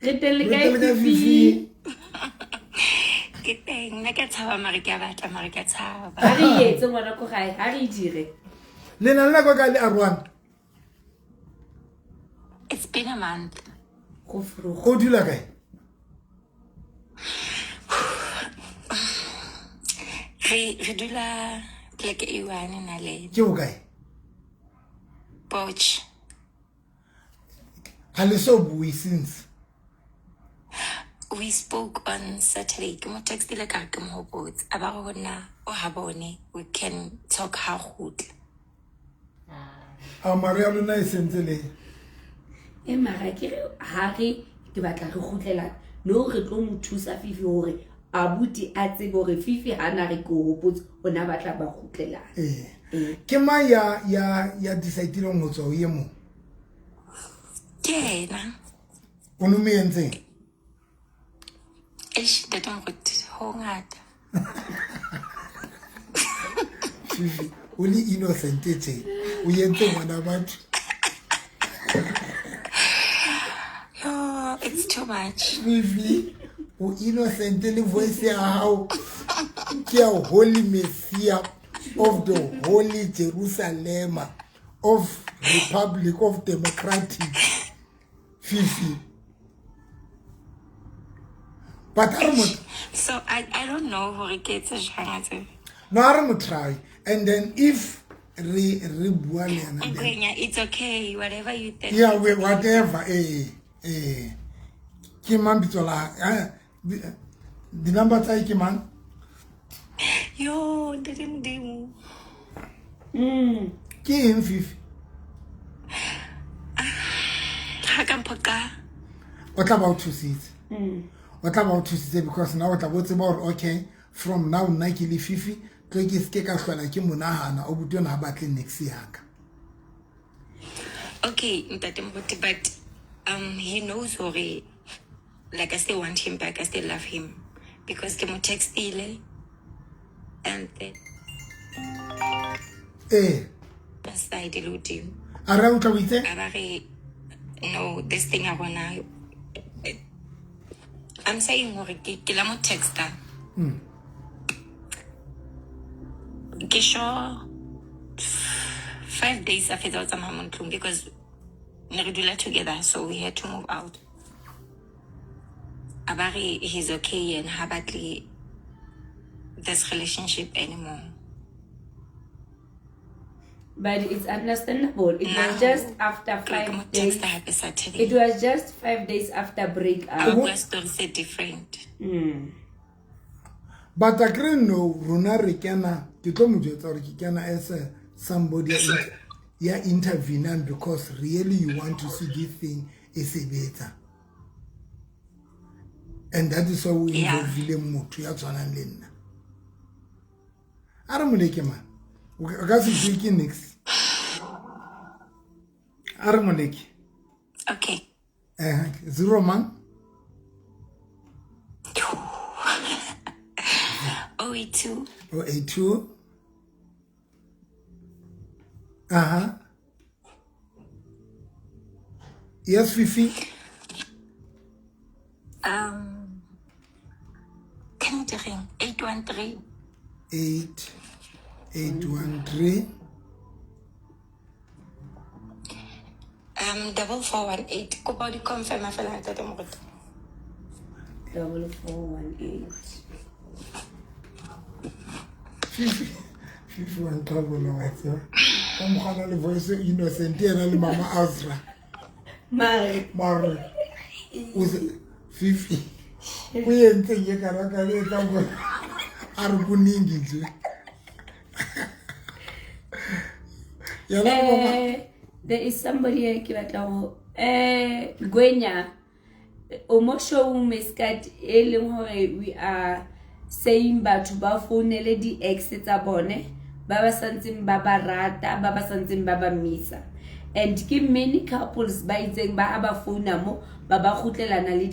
Speaker 1: Re tele kae Fifi?
Speaker 6: Ke teng nna ke tshaba mare ke a batla mare ke a tshaba.
Speaker 1: Ha re etse ngwana ko gae ha re dire.
Speaker 2: Le na nna go ka le arwana.
Speaker 6: It's been a month.
Speaker 2: Go dula kae?
Speaker 6: Re dula pleke e one na le.
Speaker 2: Ke o kae?
Speaker 6: Poch.
Speaker 2: Ha le so bui since.
Speaker 6: We spoke on Saturday. Ke mo textile ka ke mo hopotse. Aba go bona o ha bone we can talk ha good.
Speaker 2: Maria lona e sentse le.
Speaker 1: E mara ke ha re ke batla re khutlela no re tlo mo thusa Fifi hore abuti a tsebe hore Fifi hana re go hopotse ona batla ba khutlela.
Speaker 2: Ke ma ya decide lo ngotso o ye mo.
Speaker 6: Ke na.
Speaker 2: O no me entse.
Speaker 6: Eish that don't go ho ngata.
Speaker 2: Fifi only innocent tete o yentse ngwana batho.
Speaker 6: Oh, it's too much.
Speaker 2: Fifi o innocent le voice ya hao ke a holy messiah of the holy Jerusalem of Republic of Democratic Fifi. But
Speaker 6: so I don't know who gets a chance.
Speaker 2: No, I'm try. And then if
Speaker 6: it's okay, whatever you think.
Speaker 2: Yeah, whatever. Kiman bitola. The number tai Kiman.
Speaker 6: Yo, didn't do.
Speaker 2: Kim Fifi.
Speaker 6: Hakampoka.
Speaker 2: What about 2 seats? What about 2 seats? Because now what about okay, from now Nike li Fifi, to ke ske ka hlola ke monahana o butwe na batle next year.
Speaker 6: Okay, but he knows already. Like I still want him back, I still love him. Because ke mo textile and that's the ideal with you.
Speaker 2: Around with it?
Speaker 6: No, this thing I wanna. I'm saying ke la mo texta. Ke sure 5 days after that I'm because we do together, so we had to move out. Abari he's okay and happily this relationship anymore.
Speaker 1: But it's understandable. It was just after 5 days. It was just 5 days after breakup.
Speaker 6: Our story is different.
Speaker 2: But I can know Rona Rikana, you told me as somebody intervening because really you want to see this thing is a better. And that is how we involve to Yatsana Lena. I don't make man. I got to speak next. Armonik.
Speaker 6: Okay.
Speaker 2: 0 man.
Speaker 6: 082.
Speaker 2: 082. Yes, Fifi.
Speaker 6: Can you ring 813?
Speaker 2: 813.
Speaker 6: 4418. Go body confirm I feel like that.
Speaker 1: 4418.
Speaker 2: Fifi wa trouble wa tswa. Ka mogala le voice innocent yena le mama Azra. Mare. Fifi. Ku yentse ye karaka le tla go. Are kuningi nje.
Speaker 1: There is somebody here ke batla go Gwenya omo show meskat e leng hore we are saying batho ba founele di ex tsa bone ba ba santseng ba ba rata ba ba santseng ba ba misa and ke many couples ba itseng ba aba founa mo ba ba khutlelana le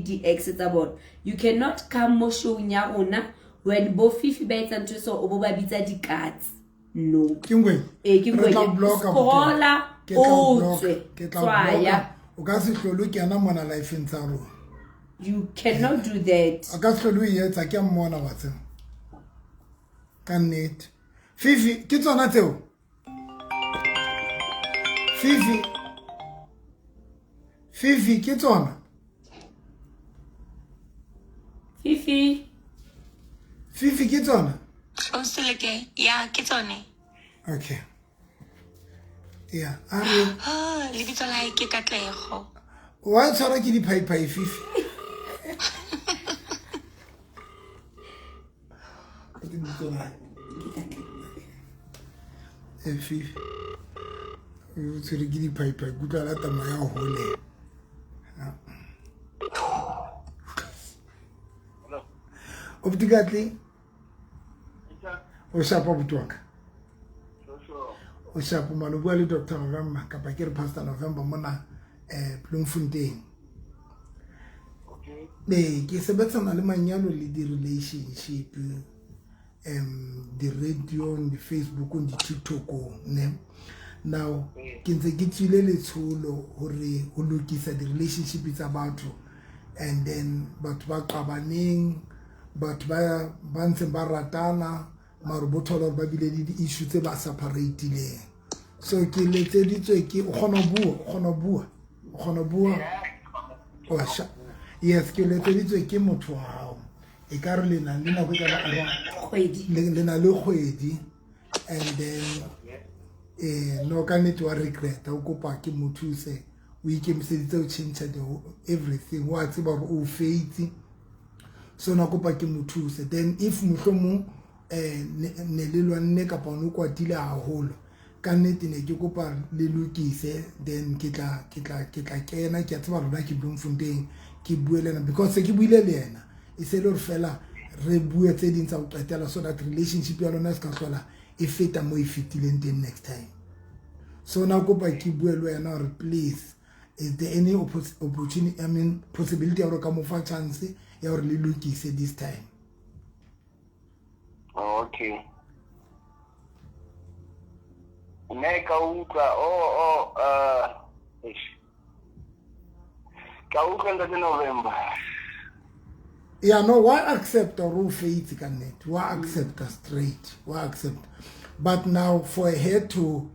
Speaker 1: di ex tsa bone. You cannot come mo show nya rona when bo Fifi ba itsa ntwe so o bo ba bitsa di cards. No.
Speaker 2: Kingwe.
Speaker 1: Skola otswe. Tswaya.
Speaker 2: O ka se tlolo ke ana mona life in tsa rona.
Speaker 1: You cannot do that.
Speaker 2: O ka se tlolo e etsa ke mmona wa tsena. Ka nnete. Fifi ke tsona tseo. Fifi ke tsona.
Speaker 1: Fifi
Speaker 2: ke tsona.
Speaker 3: O seleke ya ke tsone.
Speaker 2: Okay. Yeah, are
Speaker 3: Le bitso la hae ke Katlego.
Speaker 2: wa tshwara ke di pai Fifi. Fifi. O tsere ke di pai kutla la tama ya hole. Optikatli. O shapa butwaka. O shapa mano bua le Dr. November kapa ke re Pastor November mona Bloemfontein.
Speaker 5: Okay.
Speaker 2: Ke sebetsana le manyalo le di relationship di radio, di Facebook, di TikTok ne. Now ke ntse ke tsile le tsholo hore ho lokisa di relationship tsa batho and then batho ba qabaneng batho ba ntse ba ratana maro bothola ba bile le di issue tse ba separateileng. So ke letseditswe ke o kgona bua o sha yes ke letseditswe ke motho wa hao e ka re lena le nako ka ba
Speaker 1: kgwedi
Speaker 2: le na le kgwedi and then no ka nete wa regret o kopa ke mothuse o ikemiseditse o change everything wa tseba o faith so na kopa ke mothuse then if mohlomong ne le lwanne kapa no kwatile haholo ka nete ne ke kopa le lokise then ke tla kena ke tseba rona ke Bloemfontein ke buelena because ke buile le yena e se le fela re bue tse ding tsa o qetela so that relationship ya lona se ka hlola e feta mo e fitileng teng next time. So na kopa ke bue le yena or please is there any opportunity possibility ya re ka mo fa chance ya re le lokise this time.
Speaker 5: Okay. Neka uka ka uka ndate November.
Speaker 2: Yeah, no, why accept or faith can it? Why accept her straight? Why accept? But now for her to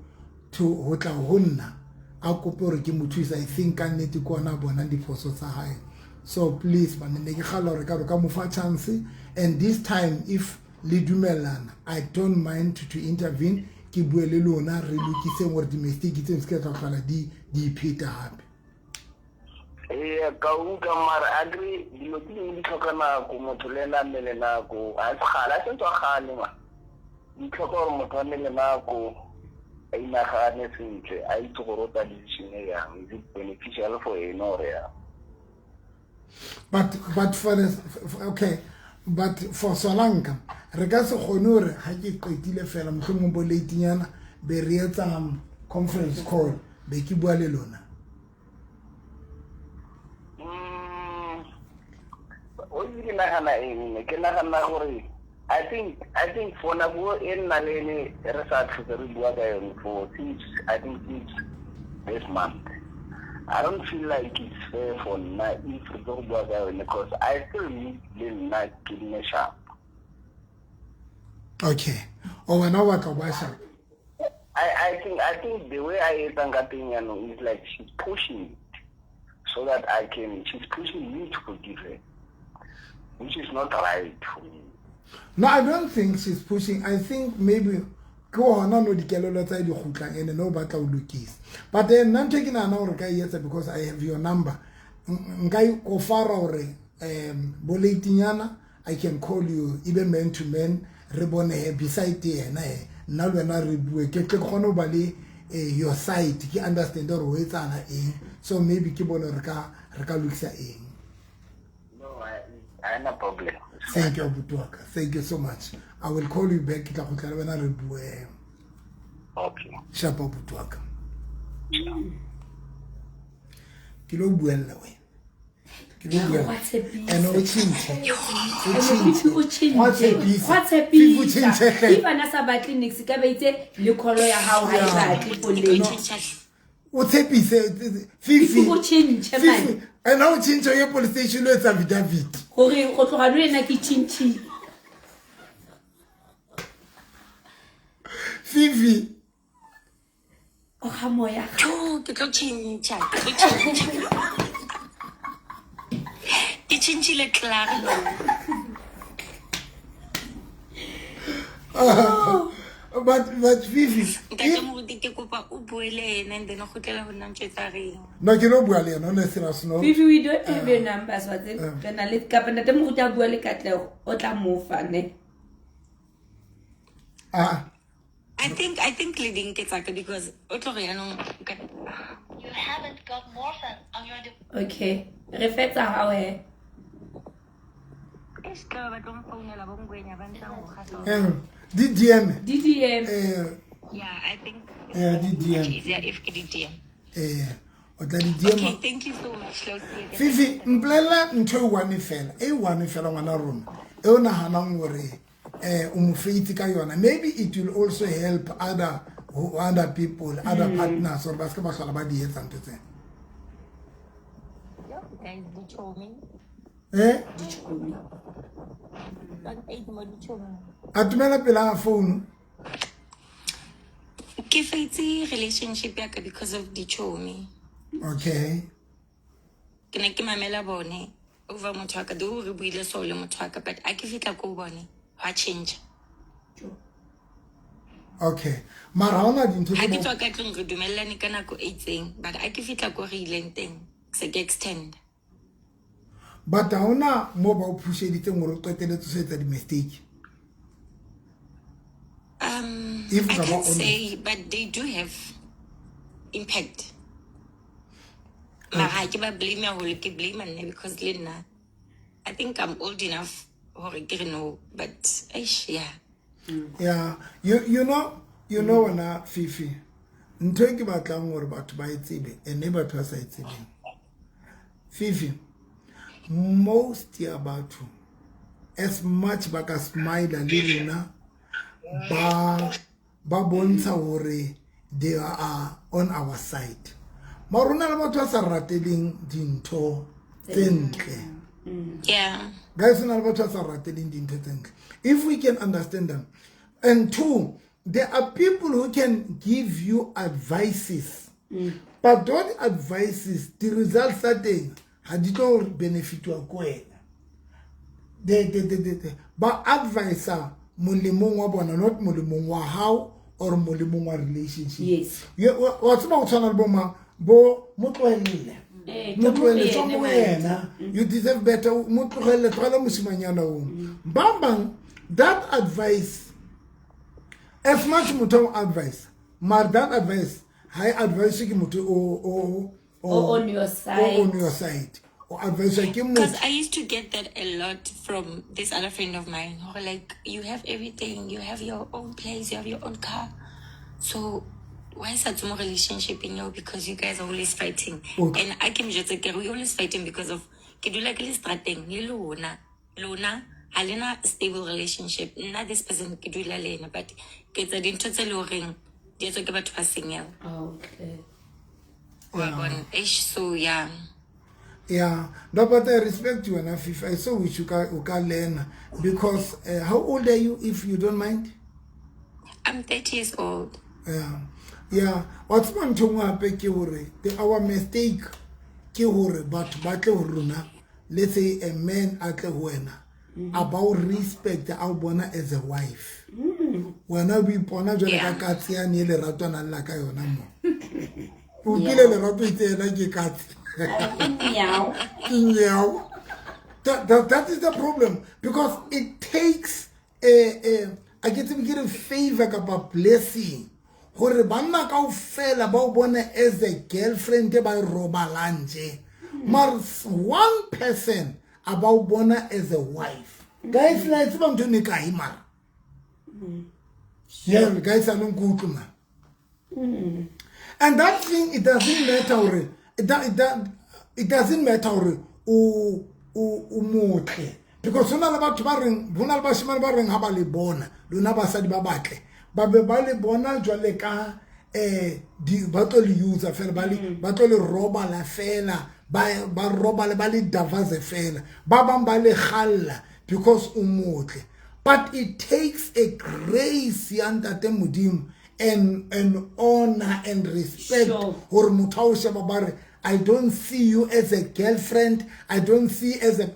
Speaker 2: hotla honna a kopore ke mothuisa I think can it go na bona diphoso tsa hae. So please ba ne ke gala re ka mo fa chance and this time if le dumelana I don't mind to intervene ke bue le lona re lokise gore di mistake tse se ka fala di pheta hape.
Speaker 5: Ka uka mara agree dilo ke di tlhokana go motho le na mele nako a tshala se ntwa gale ma di tlhoka gore motho le nako a inagane sentle a itse go rota decision yang is it beneficial for or ya.
Speaker 2: But for this, okay, but for Solanka re ka se gone hore ha ke qetile fela mohlomong bo late nyana be re etsa conference call be ke bua le lona.
Speaker 5: I think for now in Nalene for since this month. I don't feel like it's fair for now if we don't go there because I still need the night to be sharp.
Speaker 2: Okay. Oh, now what about
Speaker 5: I think the way I is like she's pushing it so that she's pushing me to forgive her. which is not right for me.
Speaker 2: No, I don't think she's pushing. I think maybe go on no dikelelo tsa di khutlang ene no batla o lokisa. But then I'm taking an hour because I have your number. Ngai go fara hore boletinyana I can call you even man to man re bone beside yena nna le wena re bue ke khono ba le your side ke understand gore o etsana eng so maybe ke bone re ka lokisa eng.
Speaker 5: No, I no problem.
Speaker 2: Thank you Butuaka. Thank you so much. I will call you back ke tla go tla wena re bue.
Speaker 5: Okay.
Speaker 2: Shapa Butuaka. Ke lo buella we.
Speaker 1: What's a piece?
Speaker 2: And o chinche.
Speaker 1: What's a piece? Even as a battle next cabate, you call your how high people
Speaker 2: O tshepise Fifi.
Speaker 1: change, man.
Speaker 2: And now change your police station let's have David.
Speaker 1: Hore go tloga re na ke chinchi.
Speaker 2: Fifi.
Speaker 1: O ga moya.
Speaker 6: Ke tlo change. Ke change Clara.
Speaker 2: But Fifi. No, you know Bualia, no necessarily no.
Speaker 1: Fifi, we don't have your numbers. What then? Then I let cap and the muta buale katle o tla mo fane.
Speaker 6: I think leading Ketaka because Otoriano.
Speaker 3: You haven't got morphine on your
Speaker 1: Okay. Refeta how he.
Speaker 2: DDM.
Speaker 6: Yeah, I think
Speaker 2: DDM.
Speaker 6: easier if DDM.
Speaker 2: Okay,
Speaker 6: thank you so much.
Speaker 2: Fifi, mplela ntho one fela. One fela ngwana rona. E o nahanang hore umufeiti ka yona. Maybe it will also help other people, other partners or baske ba hlola ba di etsa ntho tse.
Speaker 6: Guys, did you me?
Speaker 2: Atumela pela phone.
Speaker 6: Give it relationship because of the chomi.
Speaker 2: Okay.
Speaker 6: Can I give my mela bone over Mutaka do rebuild solo Mutaka, but I give it a go bone. I change.
Speaker 2: Okay. Marona dintho
Speaker 6: I get to a gatling to Dumela Nikanako 18, but I give it a go reeling thing. So extend.
Speaker 2: But hauna mo ba o push editse ngoro qetele tso setsa di mistake. If
Speaker 6: I can say, but they do have impact. I give a blame or blame and because Lena, I think I'm old enough or know, but yeah.
Speaker 2: Yeah, you know na Fifi. Ntwe ke batlang gore batho ba itsebe ene batho ba sa itsebe. Fifi, most ya batho as much ba ka smile le rena ba bontsha hore they are on our side. Maruna le batho ba sa rateleng dintho tsentle.
Speaker 6: Yeah.
Speaker 2: Guys, na le batho ba sa rateleng dintho tsentle. If we can understand them. And two, there are people who can give you advices. But those advices, the results are there. Had you don't benefit to a coin. But advisor, molimong wa bona, not molimong wa how or molimong wa relationship.
Speaker 1: Yes.
Speaker 2: What's about channel boma bo mutwelile. You deserve better. Mutwele twala musimanyana Bambang, that advice. As much muto advice, that advice, high advice ki muto
Speaker 1: on your side.
Speaker 2: On your side. Or advice
Speaker 6: because I used to get that a lot from this other friend of mine. Or like, you have everything, you have your own place, you have your own car. So why is that more relationship in you? Because you guys are always fighting. Okay. And I can just say we're always fighting because of Luna. Alena stable relationship. Not this person can do Lena, but get the total ring. There's a about to single. Okay. So yeah.
Speaker 2: Yeah. No, but I respect you enough if I saw which you can learn. Because how old are you, if you don't mind?
Speaker 6: I'm 30 years old.
Speaker 2: Yeah. Yeah. What's one to our mistake? But let's say a man at the winner. about respect a bona as a wife. Wena o ipona jwale ka katse ya ne le ratwana la ka yona mo. O kile le rato itela ke katse. That is the problem, because it takes I get a favor about blessing. Hore banna kaofela ba o bona as a girlfriend ba robalanje. Mar one person about bona as a wife. Guys, let's bang to nika himar. Yeah, guys, I don't go to. And that thing, it doesn't matter. It doesn't matter. Because hona le batho ba reng hona le bashimane ba reng ha ba le bona lona ba sa di ba batle ba be ba le bona jwale ka di ba tlo le user fela ba tlo le roba la fela ba roba le ba le divorce fela ba bang ba le khalla because o motle. But it takes a grace yanda te modimo and honor and respect hore motho o sheba bare I don't see you as a girlfriend. I don't see you as a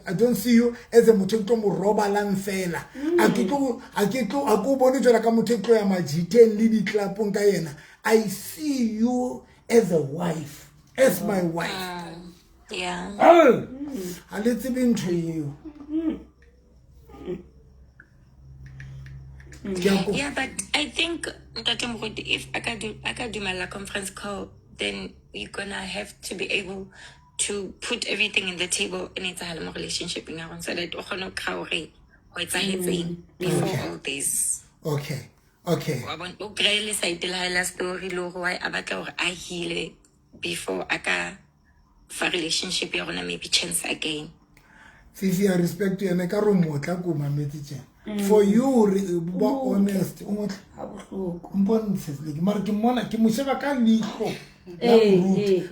Speaker 2: motho mo roba lang fela. A go bone jwala ka motho ya majiteng le ditlapong ka yena. I see you as a wife, as my wife.
Speaker 6: Yeah.
Speaker 2: Oh, a little bit to you.
Speaker 6: Yeah, but I think that if I can do my conference call, then you're gonna have to be able to put everything in the table in its relationship so that before all this.
Speaker 2: Okay.
Speaker 6: Before for relationship maybe chance again.
Speaker 2: Fifi, I respect you and for you, be honest.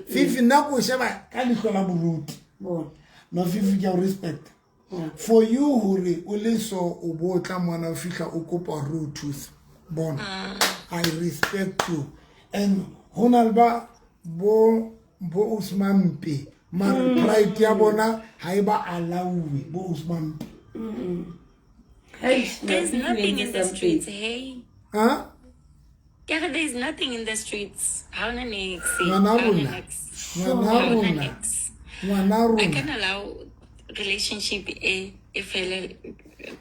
Speaker 2: Fifi, na sheba ka liko la buruti. No Fifi ke respect. For you hore o le so o botla mwana o fihla o kopa rutus. Bon. I respect you. And honalba bo Usman P. Man pride ya bona haiba alawi bo Usman P.
Speaker 6: There's nothing in the streets, hey.
Speaker 2: Huh?
Speaker 6: Yeah, there's nothing in the streets. How I can allow relationship if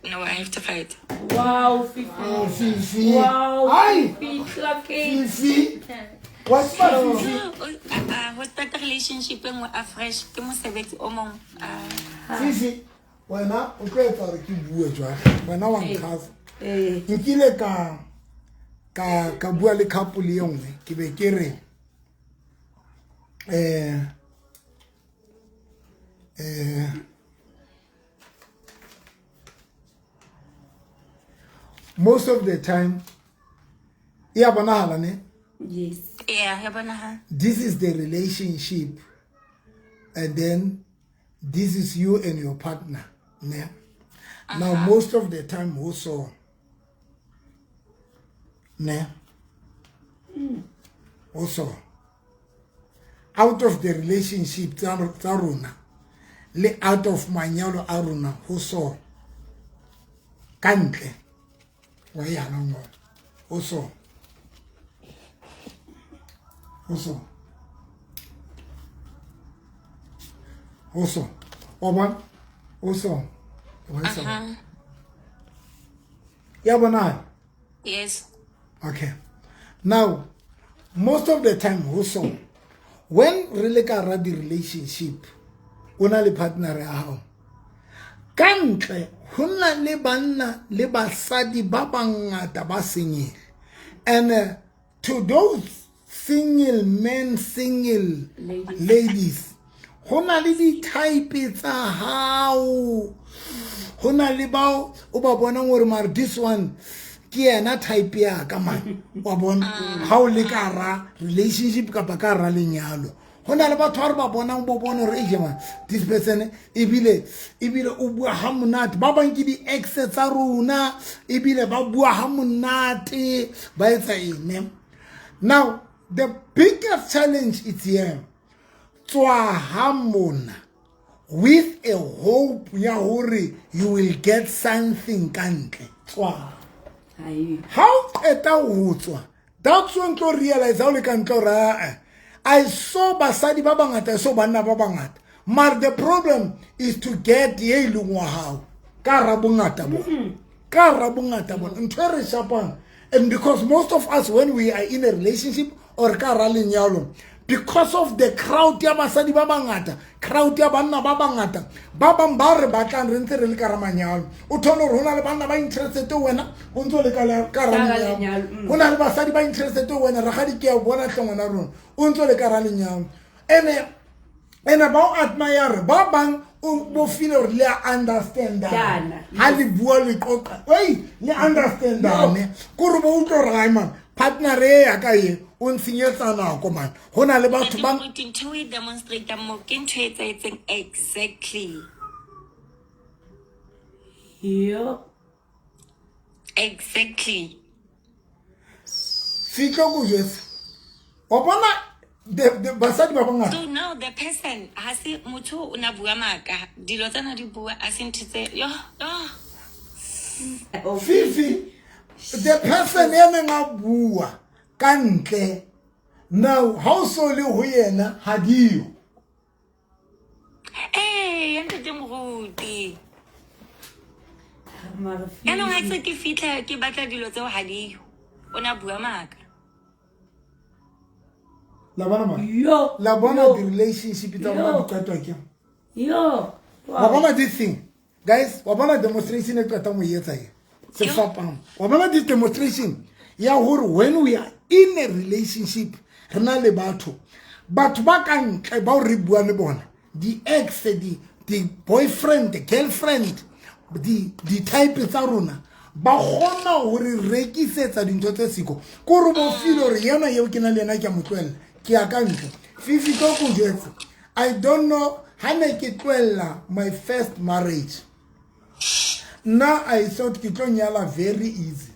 Speaker 6: no, I have to fight.
Speaker 1: Wow, Fifi.
Speaker 2: Oh, Fifi.
Speaker 1: Wow,
Speaker 2: Hi.
Speaker 1: Fifi.
Speaker 2: Fifi. What's that?
Speaker 6: What's that relationship with a fresh?
Speaker 2: Fifi. Wena o tlo etsa re ke bue jwa wena wa nkgaza nkile ka bua le couple e nngwe ke be ke re most of the time ya bonahala ne
Speaker 1: Yes.
Speaker 6: Yeah, ya bonahala.
Speaker 2: This is the relationship, and then this is you and your partner. Ne? Now, most of the time, also, also, out of the relationship, Taruna, out of Manyalo Aruna, also, Kantle, Wayana, also, Oban, also, Yabana.
Speaker 6: Yes.
Speaker 2: Okay. Now, most of the time also, when really ka the relationship, una le partner ya hao. Kantle, hona le banna le basadi ba bangata ba senyele. And to those single men, single ladies, hona le di type tsa hao. Hona le bao o ba bona ngore mar this one ke ena type ya ka man wa bona ha o le ka ra relationship ka ba ka ra lenyalo hona le batho ba bona bo bona re ejema this person ibile o bua ha monate ba bang ke di ex tsa rona ibile ba bua ha monate ba etsa ene. Now the biggest challenge is here tswa ha mona with a hope ya hore you will get something kantle tswa how qeta ho tswa that's when to realize how le kantle ra I saw basadi ba bangata so banna ba bangata but the problem is to get ye lungwa how ka ra bongata bo ntwe re shapang. And because most of us when we are in a relationship or ka ra lenyalo because of the crowd ya basadi ba bangata crowd ya banna ba bangata ba bang ba re batlang re ntse re le ka ra manyalo o thola re hona le banna ba interested wena o ntse le ka ra lenyalo hona le basadi ba interested wena ra ga di ke a bona tlongwana rona o ntse le ka ra lenyalo ene ba admire ba bang o feel or le understand ha le bua le qoqa le understand ane go re bo utlo ra man partner e ya ka ye o ntsinyetsa nako man hona le batho ba
Speaker 6: to demonstrate mo ke ntho e etseng exactly exactly
Speaker 2: fitlo go jesa o bona the basadi ba bangata
Speaker 6: so now the person has motho o na bua maka dilo tsana di bua a se ntse yo
Speaker 2: Fifi the person ene nga bua kantle now how so le ho yena ha dio
Speaker 6: ente te moruti eno ga tse ke fitla ke batla dilo tseo ha dio o na bua maka
Speaker 2: la bona the relationship is about to talk wa bona this thing guys wa bona demonstration e tsata mo yetsa ye se fapang wa bona this demonstration ya hore when we are in a relationship rena le batho ba kantle ba re bua le bona the ex the boyfriend the girlfriend the type tsa rona ba gona hore rekisetsa dintho tse siko ko re bo feel hore yena yeo ke na le yena ke motlwela ke akantle Fifi go go jetsa I don't know how ne ke tlwella my first marriage now I thought ke tlo nyala very easy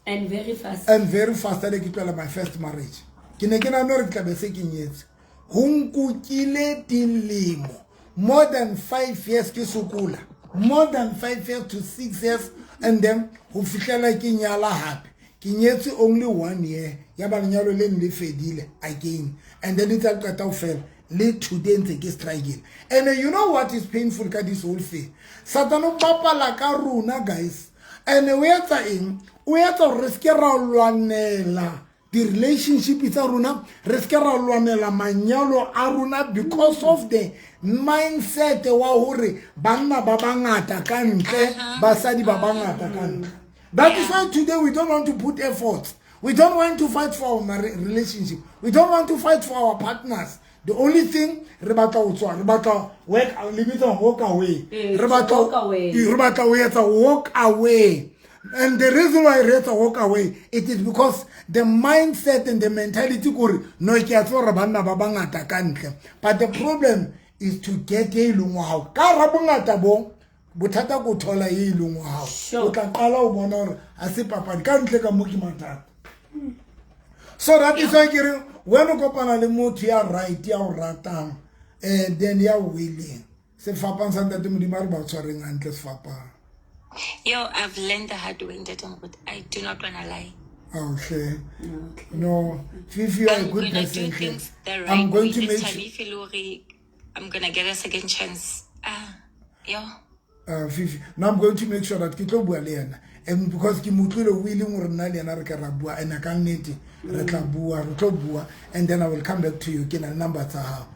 Speaker 1: and very fast
Speaker 2: ale ke tlwella my first marriage ke ne ke na no re tla be se ke nyetse ho nkukile dilemo more than 5 years ke sukula more than 5 years to 6 years and then ho fihlela ke nyala hape ke nyetse only 1 year ya ba lenyalo le nle fedile again and then it's qeta ho fela le today ntse ke struggle and you know what is painful ka this whole thing Satan o bapala ka runa guys and we etsa eng o etsa re ske ra lwanela the relationship tsa runa re ske ra lwanela manyalo a runa because of the mindset wa hore banna ba bangata ka ntle basadi ba bangata ka ntle. That is why today we don't want to put efforts. We don't want to fight for our relationship. We don't want to fight for our partners. The only thing, rebata walk away. Walk away. And the reason why Reta walk away, it is because the mindset and the mentality but the problem is to get a lungwa. Butata go thola ye lungwa hao o tla qala o bona hore a se papadi ka ntle ka mo ke matata so that is why when o kopana le motho ya right ya o ratang then ya willing se fapang sa ntate modimo re ba tshwareng antle se fapang
Speaker 6: I've learned the hard way that I do not want to lie.
Speaker 2: Okay. No, if you are a good person, I'm going to make sure.
Speaker 6: I'm gonna get a second chance.
Speaker 2: Fifi, now I'm going to make sure that kitlo bua le yena and because ke mutlile willing gore nna le yena re ka ra bua and I can need re tla bua re tlo bua and then I will come back to you ke na number tsa hao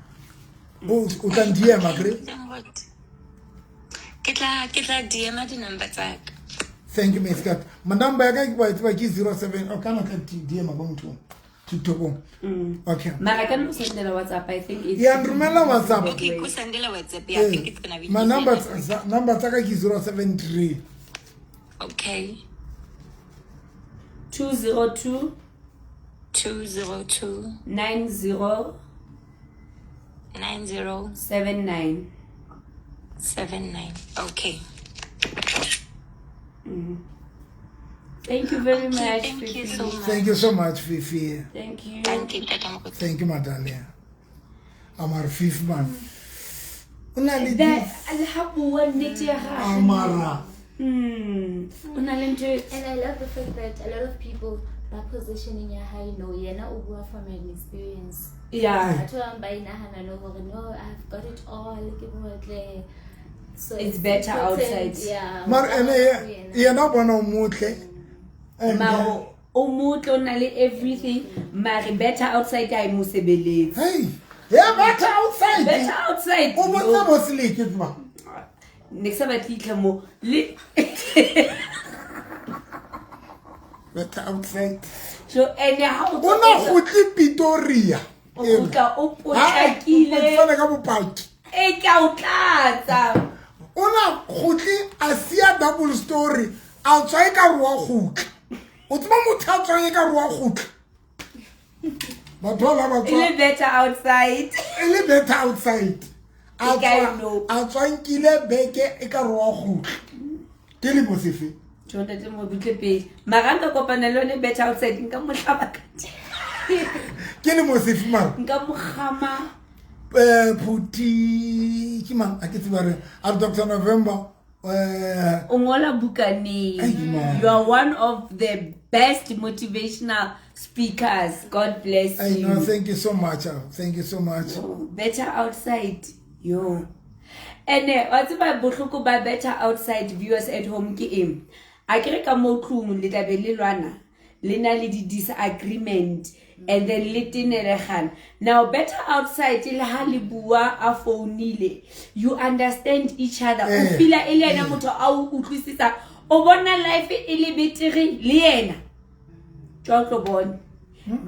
Speaker 2: o tla DM agree
Speaker 6: ke tla DM di number tsa ka.
Speaker 2: Thank you Miss Kat my number ya ka ke 07 o kana ka DM ba motho okay
Speaker 1: mara can you send the WhatsApp I think it's
Speaker 2: rumela WhatsApp
Speaker 6: okay ku sendela WhatsApp I think it's gonna be
Speaker 2: my number tsa ka ke 073
Speaker 6: okay
Speaker 1: 202 90
Speaker 6: 79 okay
Speaker 1: Thank you very much.
Speaker 6: Thank you so much.
Speaker 2: Thank you so much, Fifi.
Speaker 1: Thank you.
Speaker 6: Thank you,
Speaker 2: Thank you, Madalia. I'm our fifth man. Una le
Speaker 1: le ha bua nnete ya gagwe.
Speaker 2: Amara.
Speaker 1: O na le ntho
Speaker 8: And I love the fact that a lot of people are positioning ya high no yena o bua from an experience.
Speaker 1: yeah
Speaker 8: Batho ba ba inahana le hore no I've got it all ke botle. So
Speaker 1: It's better
Speaker 8: important,
Speaker 1: outside.
Speaker 8: Yeah.
Speaker 2: Mar ene yena bona o motle.
Speaker 1: maro o motle o na le everything mare better outside ha e mo sebeletse.
Speaker 2: Hey, yeah, better outside.
Speaker 1: Better outside.
Speaker 2: O botsa bosile ke tswa.
Speaker 1: Next time I tla mo le
Speaker 2: Better outside.
Speaker 1: so ene ha o
Speaker 2: Bona gotli Pretoria.
Speaker 1: o tla o
Speaker 2: Ha,
Speaker 1: potlakile
Speaker 2: fana ka bopaki.
Speaker 1: e ka o tlatsa.
Speaker 2: Ona gotli a sia double story. A tswa e ka roa gotla. O tsama motho a tswa e ka roa gotla. Bathola ba
Speaker 1: E
Speaker 2: tswa.
Speaker 1: le better outside.
Speaker 2: E le better outside. A
Speaker 1: E ka no.
Speaker 2: tswa nkile beke e ka roa gotla. Ke le mosefe.
Speaker 1: Jonda te mo butle pele. Maranga kopana le one better outside nka mo hlaba ka.
Speaker 2: Ke le mosefe mara.
Speaker 1: Nka mo khama.
Speaker 2: Phuti ke mang a ke tseba re a Dr. November
Speaker 1: Ungola Bukani.
Speaker 2: Ayi,
Speaker 1: You are one of the best motivational speakers. God bless
Speaker 2: I
Speaker 1: you.
Speaker 2: know, thank you so much. Thank you so much.
Speaker 1: Better outside. Yo. And what's about bohloko ba better outside viewers at home ki em. A kere ka mo tlung le tla be le lwana. Le na le di disagreement and then le tineregan. Now better outside le ha le bua a founile. You understand each other. O feel e le ena motho a o utlwisisa. O bona life e le betere le yena. Tlo bona.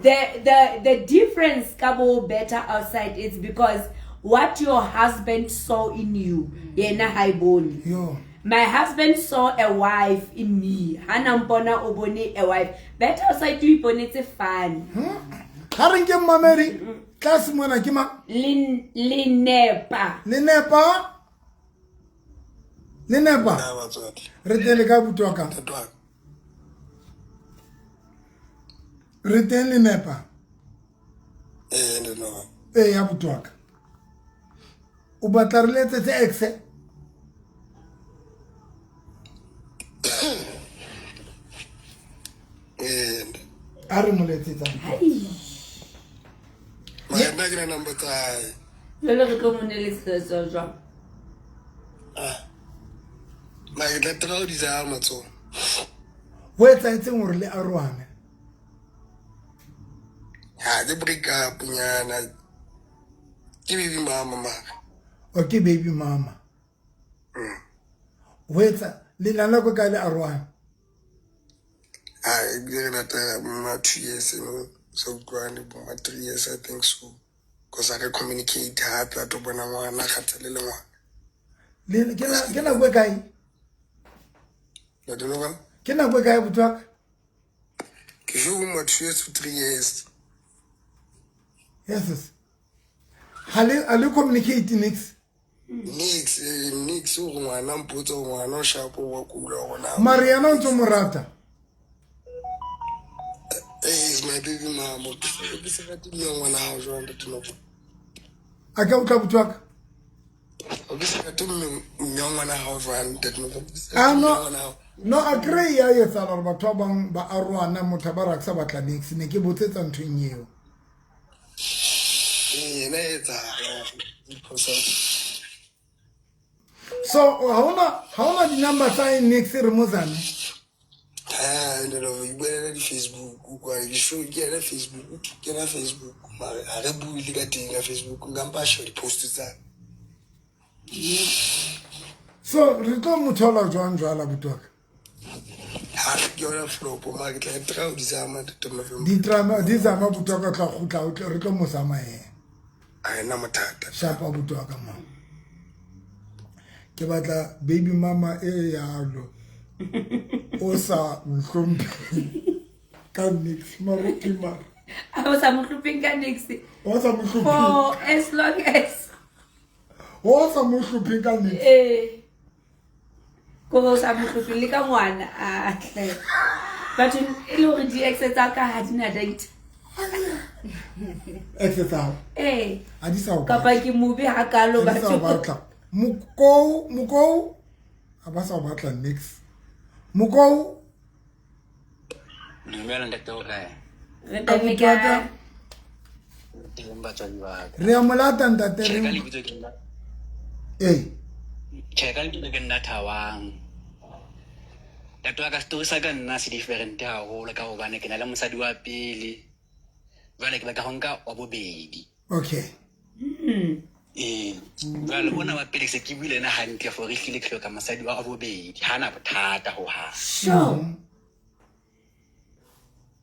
Speaker 1: The difference kabo better outside is because what your husband saw in you, yena haiboni.
Speaker 2: Yo.
Speaker 1: My husband saw a wife in me. Hana mpona obone a wife. Better outside you iponetse fun.
Speaker 2: Ha re nke mameri class mona ke ma
Speaker 1: Linepa.
Speaker 2: le nepa re tele ka butwa ka re tele nepa ya butwa ka o batla re letse tse exe a re mo letsetsa
Speaker 7: Maena ke na number tsa hae.
Speaker 1: Jole re tlo moneletse so jwa.
Speaker 7: Ma ke tla tla o di za matso.
Speaker 2: ho etsaetseng hore le arwane
Speaker 7: Ha ke break up nyana. Ke bibi mama mara.
Speaker 2: okay baby mama ho etsa le lana go ka le arwane
Speaker 7: I get that my 2 years so grand my 3 years I think so. Because I can communicate happy to bona ngwana khathalele ngwana.
Speaker 2: le ke na go kae
Speaker 7: I don't know what.
Speaker 2: ke na go kae butwa ka
Speaker 7: Ke jo my 2 years to 3 years.
Speaker 2: yes ale communicate next
Speaker 7: Nix o ngwana mpotso ngwana o shapo wa kula gona.
Speaker 2: Mariana o ntse mo rata
Speaker 7: Is my baby mama. Ke se rate le ngwana ha o jwa ntate no.
Speaker 2: a ka utla butwa ka
Speaker 7: Ke se rate ngwana ha o jwa ntate no.
Speaker 2: no a kry ya etsa gore batho ba bang ba arwana motho ba raksa batla next ne ke botsetsa nthong eo
Speaker 7: Na etsa.
Speaker 2: so ha ona di number tsa next re mozane
Speaker 7: No, you better di Facebook. You show get a Facebook. Get a Facebook. I re bui le ka teng ya Facebook. Ngampa show di post tsa.
Speaker 2: so re tlo mothola jwang jwala butwa ka
Speaker 7: Ha ke yona flop ma ke tla tra o di zama to November.
Speaker 2: di trama di zama butwa ka tla gutla o tlo re tlo mo sama
Speaker 7: Ai na mathata.
Speaker 2: shapa butwa ka mama ke batla baby mama e yalo o sa mhlompi ka next maruti mara
Speaker 1: I was a mhluping ka next.
Speaker 2: o sa mhlompi
Speaker 1: For as long as
Speaker 2: o sa mhlompi ka next
Speaker 1: go sa mhluping le ka ngwana a tle. But e le hore di exetsa ka ha dina date.
Speaker 2: exercise
Speaker 1: Eh.
Speaker 2: a di sa o
Speaker 1: Kapa ke movie ha kalo
Speaker 2: a di sa o
Speaker 1: batho.
Speaker 2: batla Mukou. Abasa batla next. Mukou.
Speaker 9: Dumela ntate o kae?
Speaker 1: Re tame ka
Speaker 9: Teng batswadi ba ka.
Speaker 2: Re a molata ntate
Speaker 9: Tjhe, ka
Speaker 2: re.
Speaker 9: lebitso ke nna.
Speaker 2: Tjhe,
Speaker 9: ka lebitso ke nna Thawang. Ntate wa ka story sa ka nna se different haholo ka hobane ke na le mosadi wa pele. Jwale ke batla ho nka wa bobedi.
Speaker 2: Okay.
Speaker 9: Jwale ona wa pele se ke buile ena hantle for ehlile ke hloka mosadi wa bobedi. Hana bothata ho ha.
Speaker 1: sure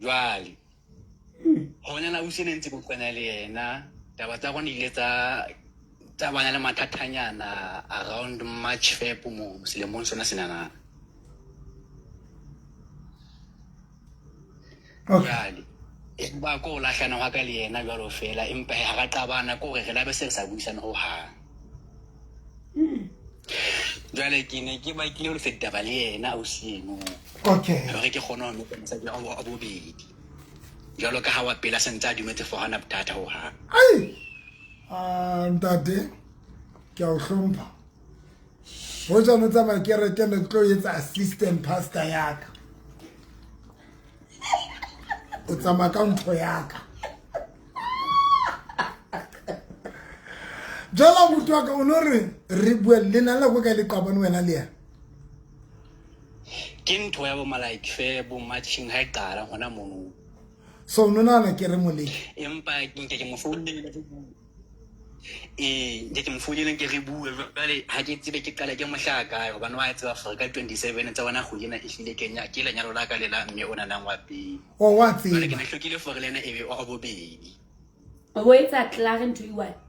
Speaker 9: Jwale hona na usene ntse go kwena le yena taba tsa gone ile tsa bana le mathatanyana around March Feb mo selemong sona senana.
Speaker 2: Okay.
Speaker 9: Jwale ba ko lahlana wa ka le yena jwalo fela empa ha ka qabana ko re re labe se sa buisana ho hang. Jwale ke ne ke ba ke le feta ba le yena ausieno
Speaker 2: Okay.
Speaker 9: hore ke kgona ho mo mosadi wa bobedi. Jalo ka ha wa pela sentse a dumetse for hana bothata ho hang.
Speaker 2: Ai. Ntate. Ke a o hlompha. Ho tsana tsa makereke ne tlo etsa assistant pastor yaka. O tsama ka ntho yaka. Jala butwa ka onore re bua le nna la go ka le qabane wena le yena.
Speaker 9: Ke ntho ya bo malaik fe bo matching ha qala hona mono.
Speaker 2: So nona na ke re moleki.
Speaker 9: Empa ke mo founile nke ke mo founile ke re bua jwale ha ke tsebe ke qala ke mohlaka hobane wa tseba Afrika 27 tsa bona go yena e hlile Kenya ke lenyalo la ka le la mme ona nang wa pele.
Speaker 2: O wa
Speaker 9: Jwale ke
Speaker 2: tseba.
Speaker 9: ne hlokile for lena ebe wa bobedi.
Speaker 1: o etsa Clarence to you what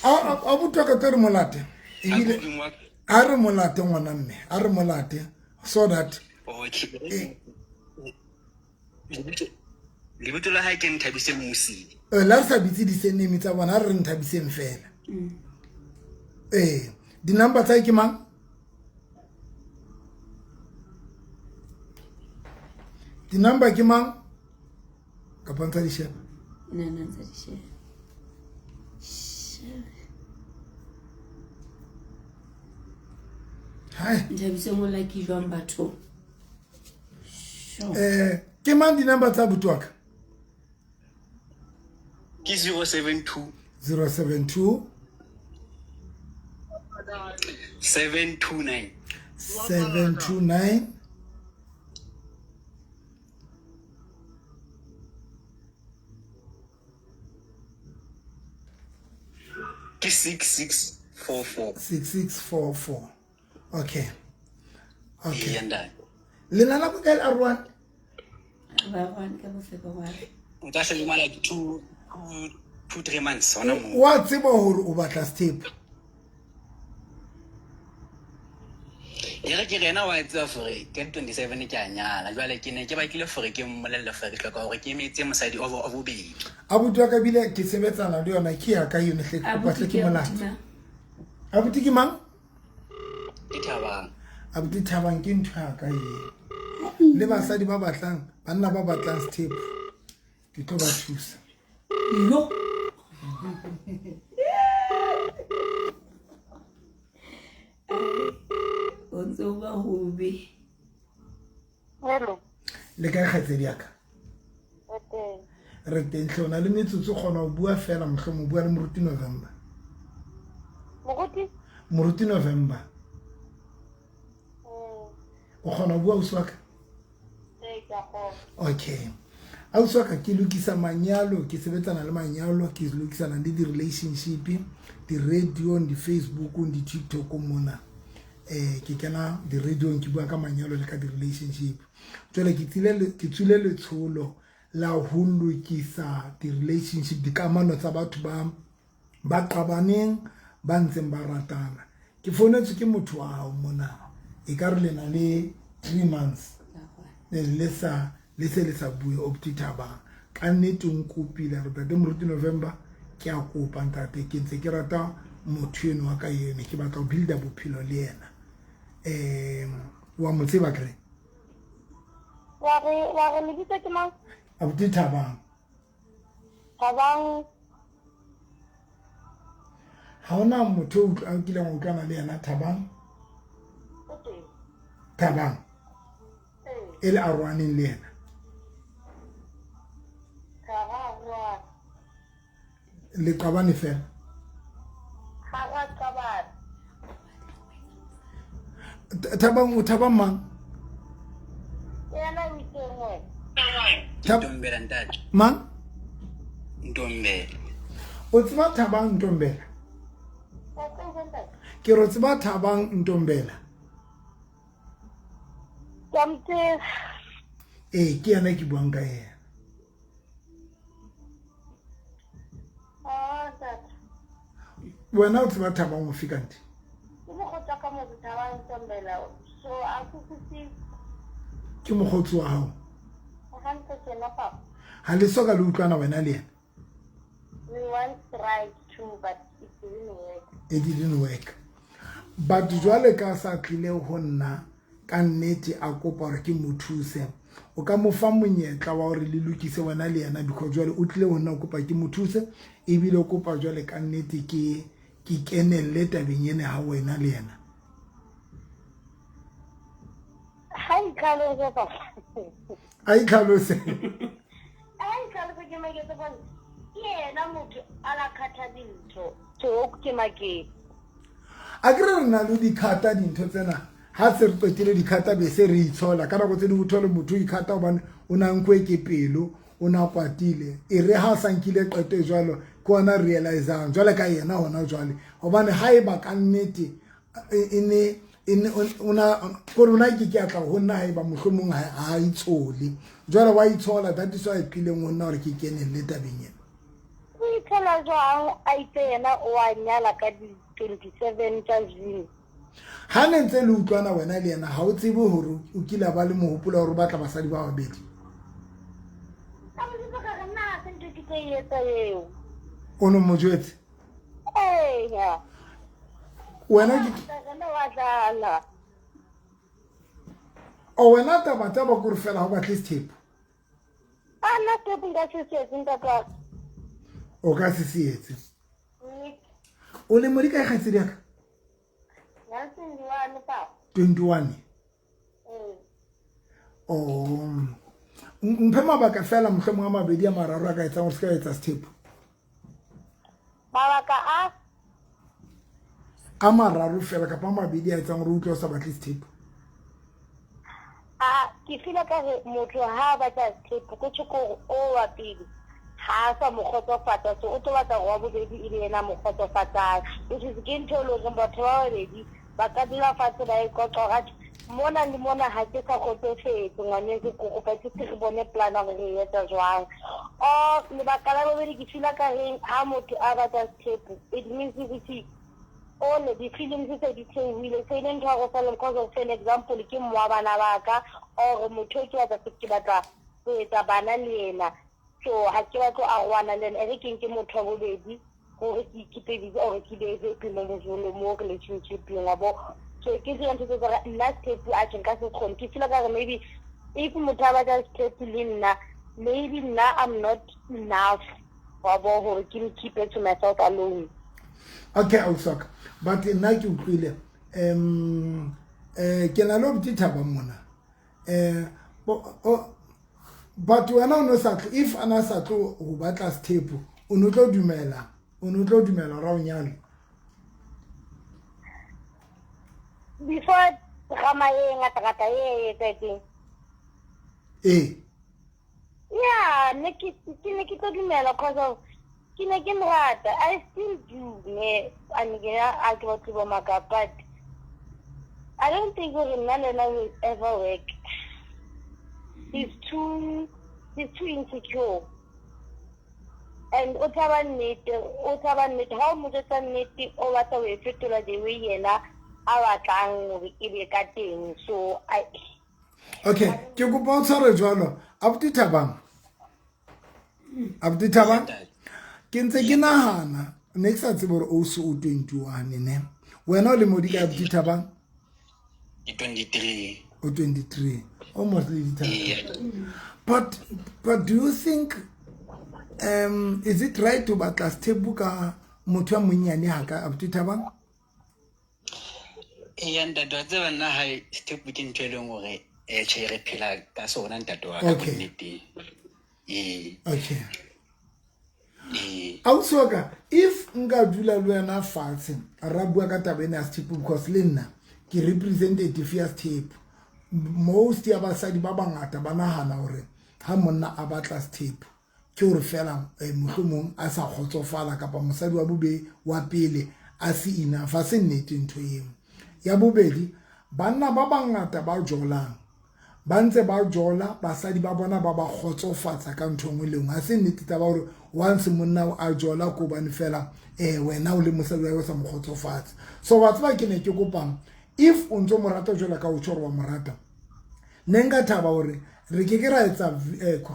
Speaker 2: A butwa ka tere molate. Ebile a re molate ngwana mme. A re molate so that
Speaker 9: lebitso la hae ke Nthabise Musi.
Speaker 2: la re sa bitse di senemi tsa bona a re nthabiseng fela. Di number tsa ke mang? Di number ke mang? Ka pantsa di sheba.
Speaker 1: no ntse di share
Speaker 2: Hai.
Speaker 1: Nthabise mo like jwang batho
Speaker 2: Ke mang di number tsa butwa ka?
Speaker 9: Ke 072
Speaker 2: 072
Speaker 9: 729
Speaker 2: 729
Speaker 9: ke 6644.
Speaker 2: 6644. Okay. Okay.
Speaker 9: Yanda.
Speaker 2: Lena la bokae a rwana?
Speaker 1: ba rwana ka bofeko wa
Speaker 9: Nka se le mala 2-3 months hona mo.
Speaker 2: Wa tseba hore o batla step.
Speaker 9: Ke rena wa etsa for ke 27 ke a nyala jwale ke ne ke bakile for ke mmolella for ke hloka hore ke emetse mosadi o bobedi.
Speaker 2: Abutwa ka bile ke sebetsana le yona ke ya ka yone hle ke batle ke molata. Abuti ke mang?
Speaker 9: Ke Thabang.
Speaker 2: Abuti Thabang ke ntho ya ka ye. Le basadi ba batlang banna ba batlang step. Ke tlo ba thusa.
Speaker 1: yo o ntse o ba hobe
Speaker 10: Hello.
Speaker 2: Le ka kgatsedi ya ka.
Speaker 10: Okay.
Speaker 2: Re teng hlona le metsotso kgona ho bua fela mohlomong bua le moruti November.
Speaker 10: Moruti?
Speaker 2: Moruti November. O kgona ho bua uswaka? Okay. Auswaka ke lokisa manyalo, ke sebetsana le manyalo, ke lokisana le di relationship, di radio, di Facebook, di TikTok mona. Ke kana di radio ke bua ka manyalo le ka di relationship. Tswela ke tsule le tsholo la ho lokisa di relationship di kamano tsa batho ba qabaneng ba ntseng ba ratana. Ke fonetse ke motho wa hao mona. E ka re lena le 3 months. Le sa bue opti Thabang ka nnete nkopile re tate moruti November ke a kopa ntate ke ntse ke rata motho eno wa ka yene ke batla go builda bophelo le yena wa mo tseba kre
Speaker 10: Wa re lebitso ke mang?
Speaker 2: Opti Thabang
Speaker 10: Thabang.
Speaker 2: Ha ona motho a kileng o kana le yena Thabang.
Speaker 10: Okay.
Speaker 2: Thabang. Ele arwaneng le yena.
Speaker 10: Thabang.
Speaker 2: Le qabane fela.
Speaker 10: Ha qabane.
Speaker 2: Thabang o thaba mang?
Speaker 10: Yena o itse
Speaker 9: Ntombela ntate.
Speaker 2: Mang?
Speaker 9: Ntombela.
Speaker 2: O tseba Thabang Ntombela? Ke ro tseba Thabang Ntombela.
Speaker 10: Kamte.
Speaker 2: Ke yana ke buang ka yena.
Speaker 10: That.
Speaker 2: Wena o tseba Thabang o fika nti?
Speaker 10: So I could see
Speaker 2: Ke mogotsi wa hao.
Speaker 10: 100% up.
Speaker 2: Ha le soka le utlwana wena le yena.
Speaker 10: We once tried to, but it didn't work.
Speaker 2: It didn't work. But jwale ka sa tlile ho nna ka nnete a kopa hore ke mo thuse. O ka mo fa monyetla wa hore le lokise wena le yena because jwale o tlile ho nna o kopa ke mo thuse e bile o kopa jwale ka nnete ke kenelle tabeng ene ha wena le yena.
Speaker 10: Hi, Carlos.
Speaker 2: Ai tlhalose.
Speaker 10: Hi, Carlos. Ke make it one. Yeah, na motho ala khatha dintho. So ke make.
Speaker 2: A ke re nna le dikhata dintho tsena. Ha se re qetile dikhata be se re itshola kana go tsene go thole motho ikhata hobane o na nkwe ke pelo o na kwatile e re ha sankile qete jwalo ko na realizang jwale ka yena hona jwale hobane ha e ba ka nnete ene una korona ke tla ho nna ha e ba mohlomong ha itshole jwale wa itshola that is why phileng o nna hore ke kenelle tabeng yena
Speaker 10: o ithola jwang a itena o a nyala ka di 27 tsa June.
Speaker 2: ha ne ntse le utlwana wena le yena ha o tsebe hore o kila ba le mohopolo hore ba tla basadi ba babedi. O no mo jwetse?
Speaker 10: Yeah.
Speaker 2: Wena ke o wena taba ko re fela ho batla step.
Speaker 10: Ana step nga se se nka ka.
Speaker 2: O ka se sietse. O le mori ka khatsedi ka? 21. Oh. Mphe mabaka fela mohlomong a mabedi a mararo a ka etsa gore se ka etsa step.
Speaker 10: Mabaka
Speaker 2: a mararo fela kapa mabedi a etsang gore o utlwe o sa batle step.
Speaker 10: Ke fila ka motho ha ba tsa step ko tshoko o wa pele ha sa mogotsofatsa so o tlo batla go wa bobedi ile yena mogotsofatsa which is again tholo go batho ba babedi ba ka dira fatshe ba e qoqa mona le mona ha ke sa gotsofetse ngwane ke go ka ke re bone plana re e etsa jwang le ba ka la bobedi ke fila ka reng ha motho a ba tsa step it means ukuthi all the feelings tse di tswile se le ntwa go fela because of an example ke mwa bana ba ka or motho ke batla ke batla go etsa bana le yena so ha ke batla a rwana le ene ke motho wa bobedi gore ke ipedi or ke be happy mo mo relationship nga bo so ke se ntse tse gore last step a tsenka se khone ke feel like maybe if motho ba tsa step le nna maybe now I'm not enough wa bo gore ke keep it to myself alone.
Speaker 2: Okay, Ausaka. But nna ke utlwile ke na lo botithaba mona but wena o no sa if ana sa tlo go batla step o no tlo dumela ra o nyalo
Speaker 10: before gama ye ngata ye tseteng yeah ne ke tlo dumela cause of kine ke mrata I still do me anigena a ke batho ba maka but I don't think Nalena will ever work. He's too insecure and utabanete how much nete o batla we fetola the way yena a batlang go be ka teng so I
Speaker 2: okay ke go bontshare jwalo Abuti Thabang ke ntse ke nahana next a tsebore o se o 21 ne wena o le modi ka Abuti Thabang
Speaker 9: 23
Speaker 2: o 23 almost le ditaba but do you think is it right to batla step ka motho a monyane haka Abuti Thabang?
Speaker 9: Ntate wa tseba nna ha step ke ntho e leng hore tjhe re phela ka sona ntate wa ka
Speaker 2: Okay.
Speaker 9: nnete.
Speaker 2: Okay. Ausoka, if nga dula le wena fatshe ra bua ka taba ena ya step because le nna ke representative ya step, most ya basadi ba bangata ba nahana hore ha monna a batla step ke hore fela mohlomong a sa kgotsofala kapa mosadi wa bobe wa pele a se ina fa se nnete ntho eo. Ya bobedi banna ba bangata ba jolang ba ntse ba jola basadi ba bona ba ba khotsofatsa ka ntho ngwe le ngwe a se nnete taba hore once monna a jola ko bane fela wena o le mosadi wa sa mo khotsofatsa. So batho ba ke ne ke kopang if o ntse mo rata jola ka o tshoro wa morata nenga thaba hore re ke ra etsa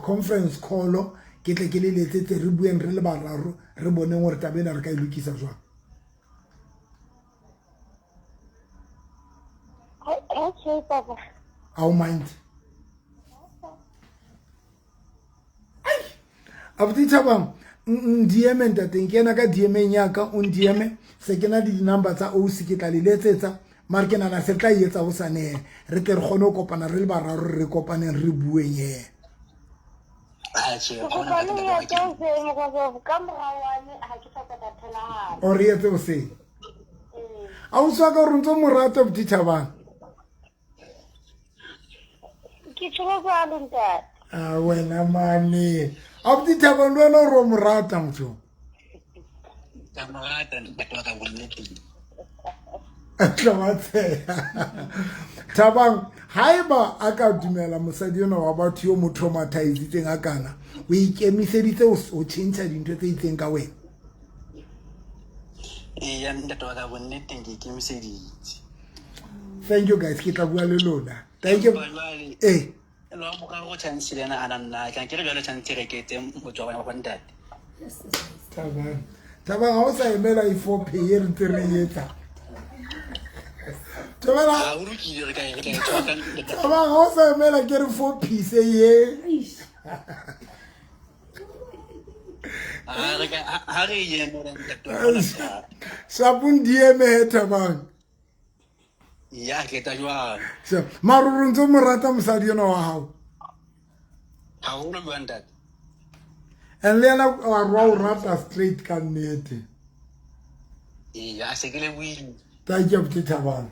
Speaker 2: conference call ke tle ke le letsetse re bueng re le bararo re bone hore tabena re ka ilukisa jwang.
Speaker 10: Okay, Papa.
Speaker 2: Our mind. Abuti Thabang, DM ntate nkena ka DM nyaka o DM se kena di number tsa OC ke tla le letsetsa mara ke nana se tla etsa ho sane re tle re gone go kopana re le bararo re kopane re bueng ye. O re etse o se. A o swa ka re ntse morato Abuti Thabang. Wena mane Abuti Thabang lo no ro morata motho
Speaker 9: Kamarata ntate wa ka bonnete.
Speaker 2: Thabang haiba aka dumela mosadi ona wa batho yo mo traumatizing akana o ikemiseditse o change dintho tse itseng ka wena.
Speaker 9: Ya ntate wa ka bonnete ke ikemiseditse.
Speaker 2: Thank you guys ke tla bua le lona. Thank you.
Speaker 9: Lo mo ka go chance le na nna ka ke re jalo chance re ke teng mo tswa wa ntate.
Speaker 2: Thabang ha o sa emela i4 pay re ntse Thabang ha o sa emela ke re 4 piece ye.
Speaker 9: Ha re ye mo ntate wa
Speaker 2: Sabun DM Thabang.
Speaker 9: Ya ke ta jwa.
Speaker 2: So marurunzo morata mosadi yona wa hao.
Speaker 9: Ha o re ntate.
Speaker 2: And lena wa rata straight ka nnete.
Speaker 9: Ya se ke le buile.
Speaker 2: Thank you Abuti Thabang.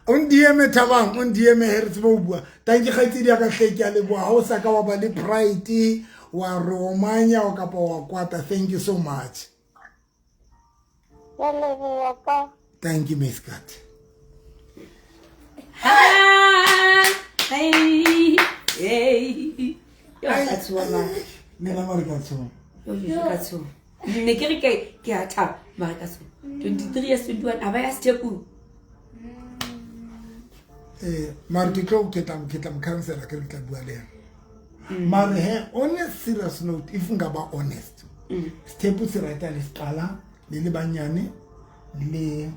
Speaker 2: On DM Thabang, on DM hertz bo bua. Thank you khaitsi dia ka hleke ya leboa ha o sa ka wa ba le pride wa romanya o kapa wa kwata. Thank you so much. Thank you Miss Kat.
Speaker 1: Hey. That's what
Speaker 2: Nena marikatso.
Speaker 1: Yo. Ne ke re ke a thaba marikatso. 23 years 21 abaya step.
Speaker 2: Martiko ketam cancer ke re tla bua le yena. Mare he on a serious note if ngaba honest. Step se rata le skala le banyane le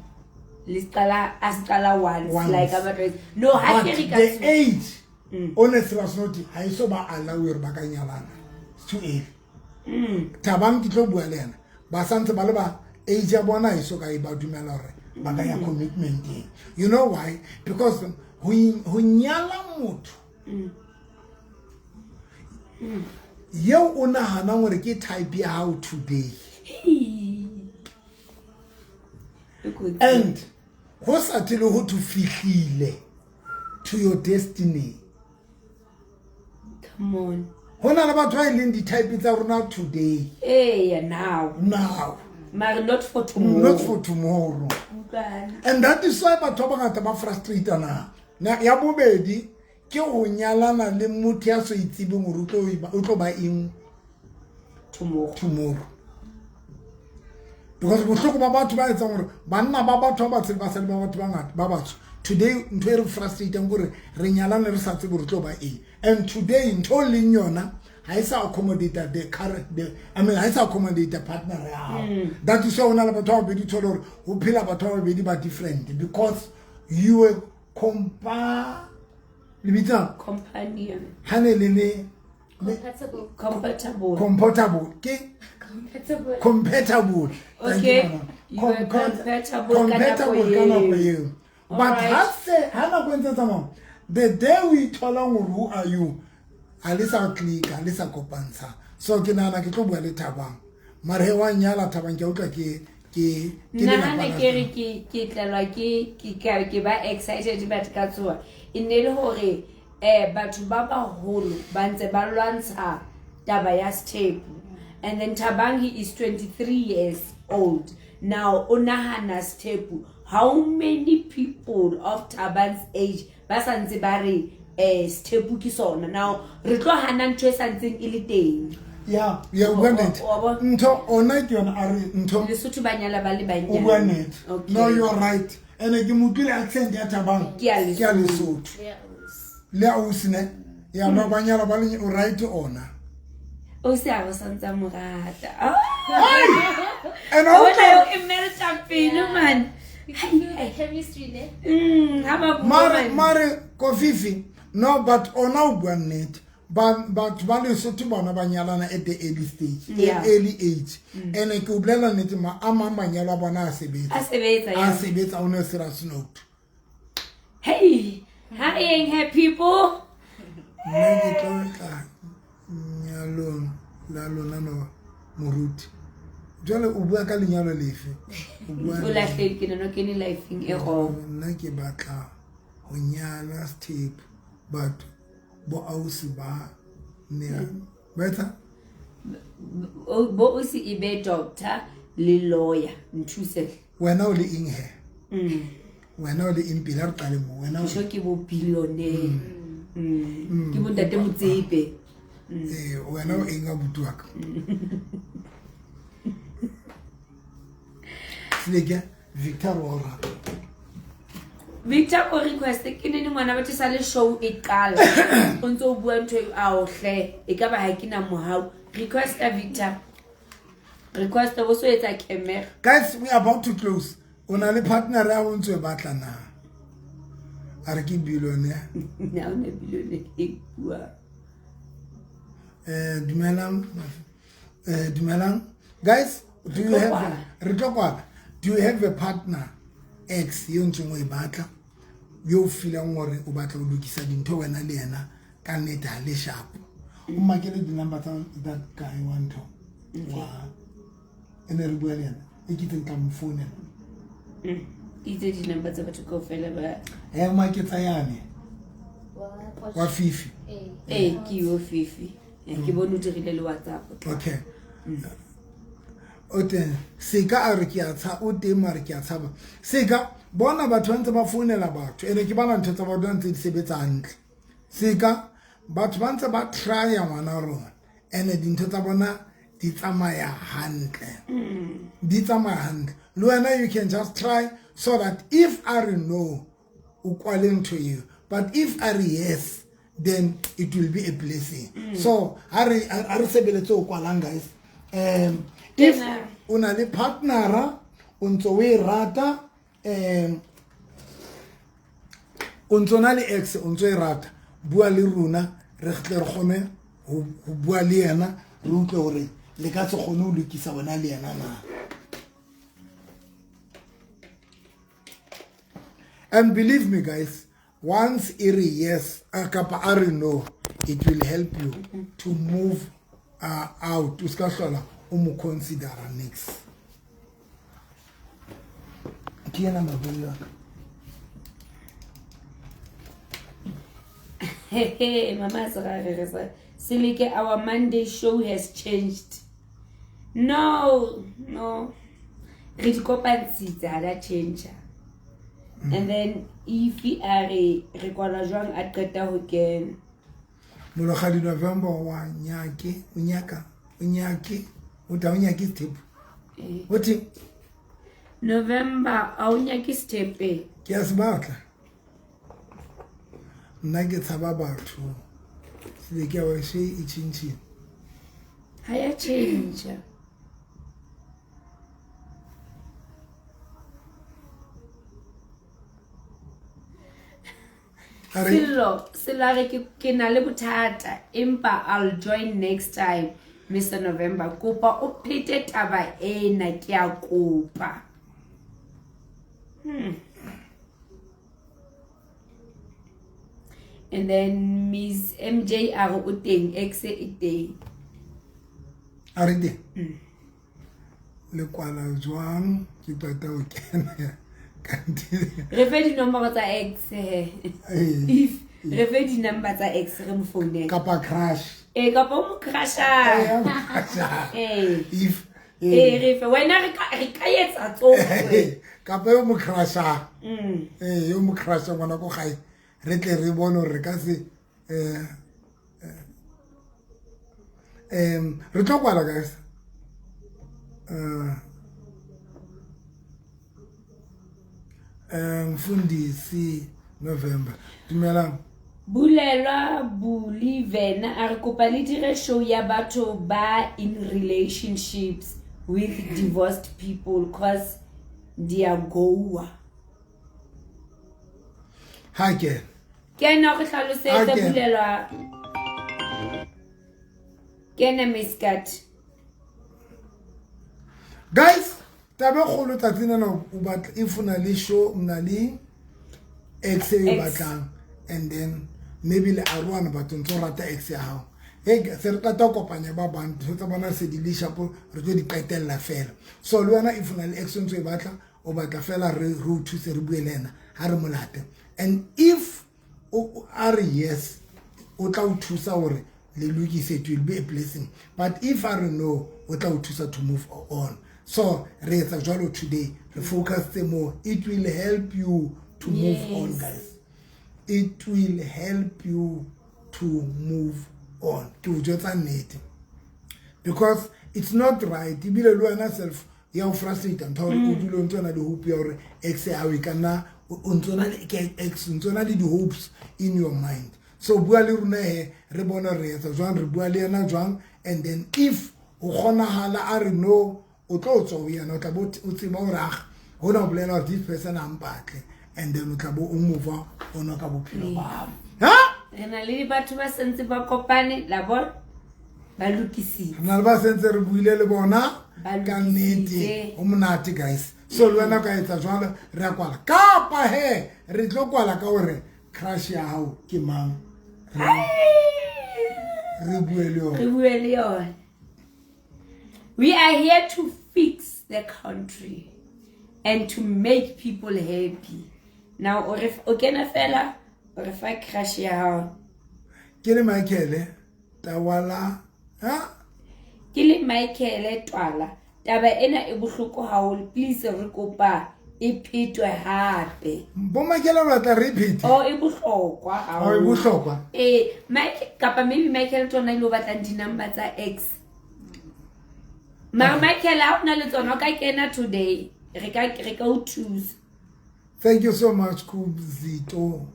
Speaker 1: Ascala once like about no
Speaker 2: but the age on a serious note ha iso ba allow re ba ka nyalana. It's too early. Thabang ke tlo bua le yena ba santse ba le ba age ya bona iso ka e ba dumela hore ba ka ya commitment. You know why? Because ho nyala motho yo ona hana hore ke type ya how today and ho sa tele ho to fihlile to your destiny.
Speaker 1: Come on.
Speaker 2: Hona la batho ba ileng di type tsa rona today.
Speaker 1: Now.
Speaker 2: But
Speaker 1: not for tomorrow.
Speaker 2: Not for tomorrow. And that is why batho ba ngata ba frustrated na ya bobedi ke ho nyalana le motho ya so itsibeng o tlo ba eng tomorrow. Because bohloko ba batho ba etsa gore banna ba batho ba tsela ba sele ba batho ba ngata ba batho today ntwe re frustrating gore re nyalana re sa tsebe re tlo ba eng. And today ntho le nyona ha isa accommodate the current ha isa accommodate the partner ya. That is why ona la batho ba di tsholo ho phela batho ba di ba different because you were companion.
Speaker 1: Hanelele
Speaker 2: compatible ke compatible.
Speaker 1: Okay, you are compatible ka nako eo.
Speaker 2: But hana kwentse tsamao. The day we thola ngore who are you? Alisa click, alisa kopantsha. So ke nana ke tlo bua le Thabang. Mare he wa nyala Thabang ke utlwa ke
Speaker 1: nahana ke re ke tlelwa ke ba excited but ka tsoa inele hore batho ba baholo ba ntse ba lwantsha taba ya step, and then Thabang, he is 23 years old now. Onahana step, how many people of Thabang's age ba santse ba re step ki sona now re tlo hana ntwe santseng ile teng.
Speaker 2: Yeah, when it. Nto ona ke yona are nto.
Speaker 1: Lesotho banyala ba le banyana.
Speaker 2: Okay. No, you're right. And ke mutile accent ya Thabang. Ke ya Lesotho. Le ausine. Ya no banyala ba le right ona.
Speaker 1: O se a santsa morata.
Speaker 2: And
Speaker 1: o emerita pele man.
Speaker 8: Chemistry ne.
Speaker 2: Mare Kofifi. No, but ona o bua net. But Lesotho bona ba nyalana at the early stage, early age. And ke o blela nete ma ama manyalo bona a sebetsa ona serious note.
Speaker 1: Hey, hi people.
Speaker 2: Nne tla nyalo la lona no moruti. Jwale o bua ka lenyalo lefe?
Speaker 1: O la hleke no ke ni lifeng e go.
Speaker 2: Nna ke batla ho nyala step but bo ausi ba ne beta
Speaker 1: bo usi ibe doctor le lawyer nthuse
Speaker 2: wena o le eng he wena o le impila re qale mo wena o
Speaker 1: ke bo billionaire ke bo ntate motsepe
Speaker 2: wena o eng a butu aka Slega Victor Ora
Speaker 1: Victor o request ke nene ngwana ba tsa le show e qala o ntse o bua ntwe a o hle e ka ba ha kina mohau request Victor request o so etsa camera.
Speaker 2: Guys, we are about to close. Ona le partner ya o ntse batla na are ke billionaire
Speaker 1: na ona billionaire e bua
Speaker 2: dumelang guys, do you have a partner ex yo ntse mo e batla yo feeling gore o batla o lokisa dintho wena le yena ka neta le sharp o makele di number tsa that guy one to ene re bua le yena e kiteng ka mfone
Speaker 1: ite di number tsa batho go fela ba
Speaker 2: maketsa yane wa Fifi
Speaker 1: ke yo Fifi ke bona o dirile le WhatsApp.
Speaker 2: Okay. Ote seka a re ke a tsa o te mare ke a tshaba seka bona batho ntse ba founela batho ene ke bana ntse ba bona ntse di sebetsa hantle seka batho ba ntse ba try ya ngwana rona ene dintho tsa bona di tsamaya hantle le wena you can just try so that if I know o kwaleng to you but if I yes then it will be a blessing. So are sebeletse o kwalang guys if una le partnera untso we rata untso na le ex untso e rata bua le runa re tle re gone ho bua le yena re utlwe hore le ka se gone o lokisa bona le yena na. And believe me guys, once it yes akapa are no, it will help you to move out uska hlola o consider next kiena mabelo
Speaker 1: hey mama Sararesa Silike, our Monday show has changed. No re di kopantsitse that change. And then if we are re kwala jwang a qeta ho kena
Speaker 2: mologadi November wa nyake o ta unyaki step what
Speaker 1: November a unyaki step
Speaker 2: ke a se batla nna ke tshaba batho se ke wa se e change
Speaker 1: ha ya change Sello ke na le bothata empa I'll join next time Mr. November kopa o phete taba ena ke a kopa. And then Miss MJ a re o teng ex e teng.
Speaker 2: Are di le kwala jwang ke tota o kena kanti
Speaker 1: Re fe di nomoro tsa ex if re fe di number tsa ex re mo phone
Speaker 2: kapa crash
Speaker 1: kapa mo crasha
Speaker 2: if
Speaker 1: re fe wena re ka etsa tsohle
Speaker 2: kapa yo mo crasha yo mo crasha ngwana go gae re tle re bone re ka se re tlo kwala guys Mfundisi November dumelang
Speaker 1: Bulelwa Bulivena a re kopa le dire show ya batho ba in relationships with divorced people cause they are goa.
Speaker 2: ha ke
Speaker 1: no go tlhalosetse Bulelwa kena miskat
Speaker 2: guys tabe kholo tatsina no o batla if una le show mna le ex e batlang and then maybe le arwana batho ntso rata ex ya hao se re tata kopanya ba band se tsabana se di lishapo re tlo di qetella fela so le wena if una le ex ntso e batla o batla fela re thuse re buelena ha re molate and if are yes o tla o thusa hore le lokise it will be a blessing but if are no o tla o thusa to move on. So, raise a jolly today. Focus more. It will help you to move on, guys. It will help you to move on. To just need because it's not right. You be alone yourself. You're frustrated. And how you do not the hope your ex we can now ex the hopes in your mind. So buali rune rebona raise Joan rebuali na Joan and then if ukona hala are no o tlo tswa o yana o tla bo o tsima o raga go na bolela this person am batle and then o tla bo o move on ka bophelo ba ha
Speaker 1: rena le batho ba sentse ba kopane la bona ba lokisitse
Speaker 2: rena le ba sentse re buile le bona ka nnete o monate guys so le wena ka etsa jwalo re a kwala kapa he re tlo kwala ka hore crush ya hao ke mang re buele
Speaker 1: yona. We are here to fix the country and to make people happy. Now, or if okena fella, or if I crash ya hao.
Speaker 2: Kile Michael tawala ha?
Speaker 1: Kile Michael twala. Taba ena e bohloko haholo. Please re kopa e phetwe hape.
Speaker 2: Bo Michael wa tla repeat.
Speaker 1: Oh, e bohlokwa haholo.
Speaker 2: Oh, e bohlokwa.
Speaker 1: Michael kapa maybe Michael tsona ile batla di number tsa ex. Michael out na le tsona ka kena today. Re ka o choose.
Speaker 2: Thank you so much kumzinto.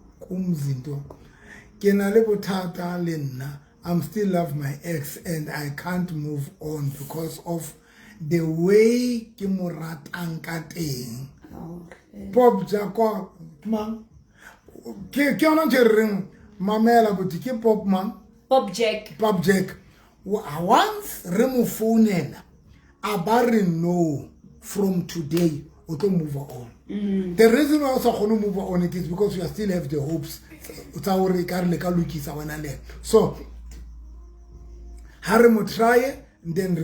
Speaker 2: Kena le bothata le nna. I'm still love my ex and I can't move on because of the way ke mo ratang ka teng. Pop Jacob man. Ke ona jereng mamela buti ke pop man.
Speaker 1: Pop Jack.
Speaker 2: Once re mo phonela abari no from today we can move on. The reason why we also move on it is because we still have the hopes. So Harry mo try then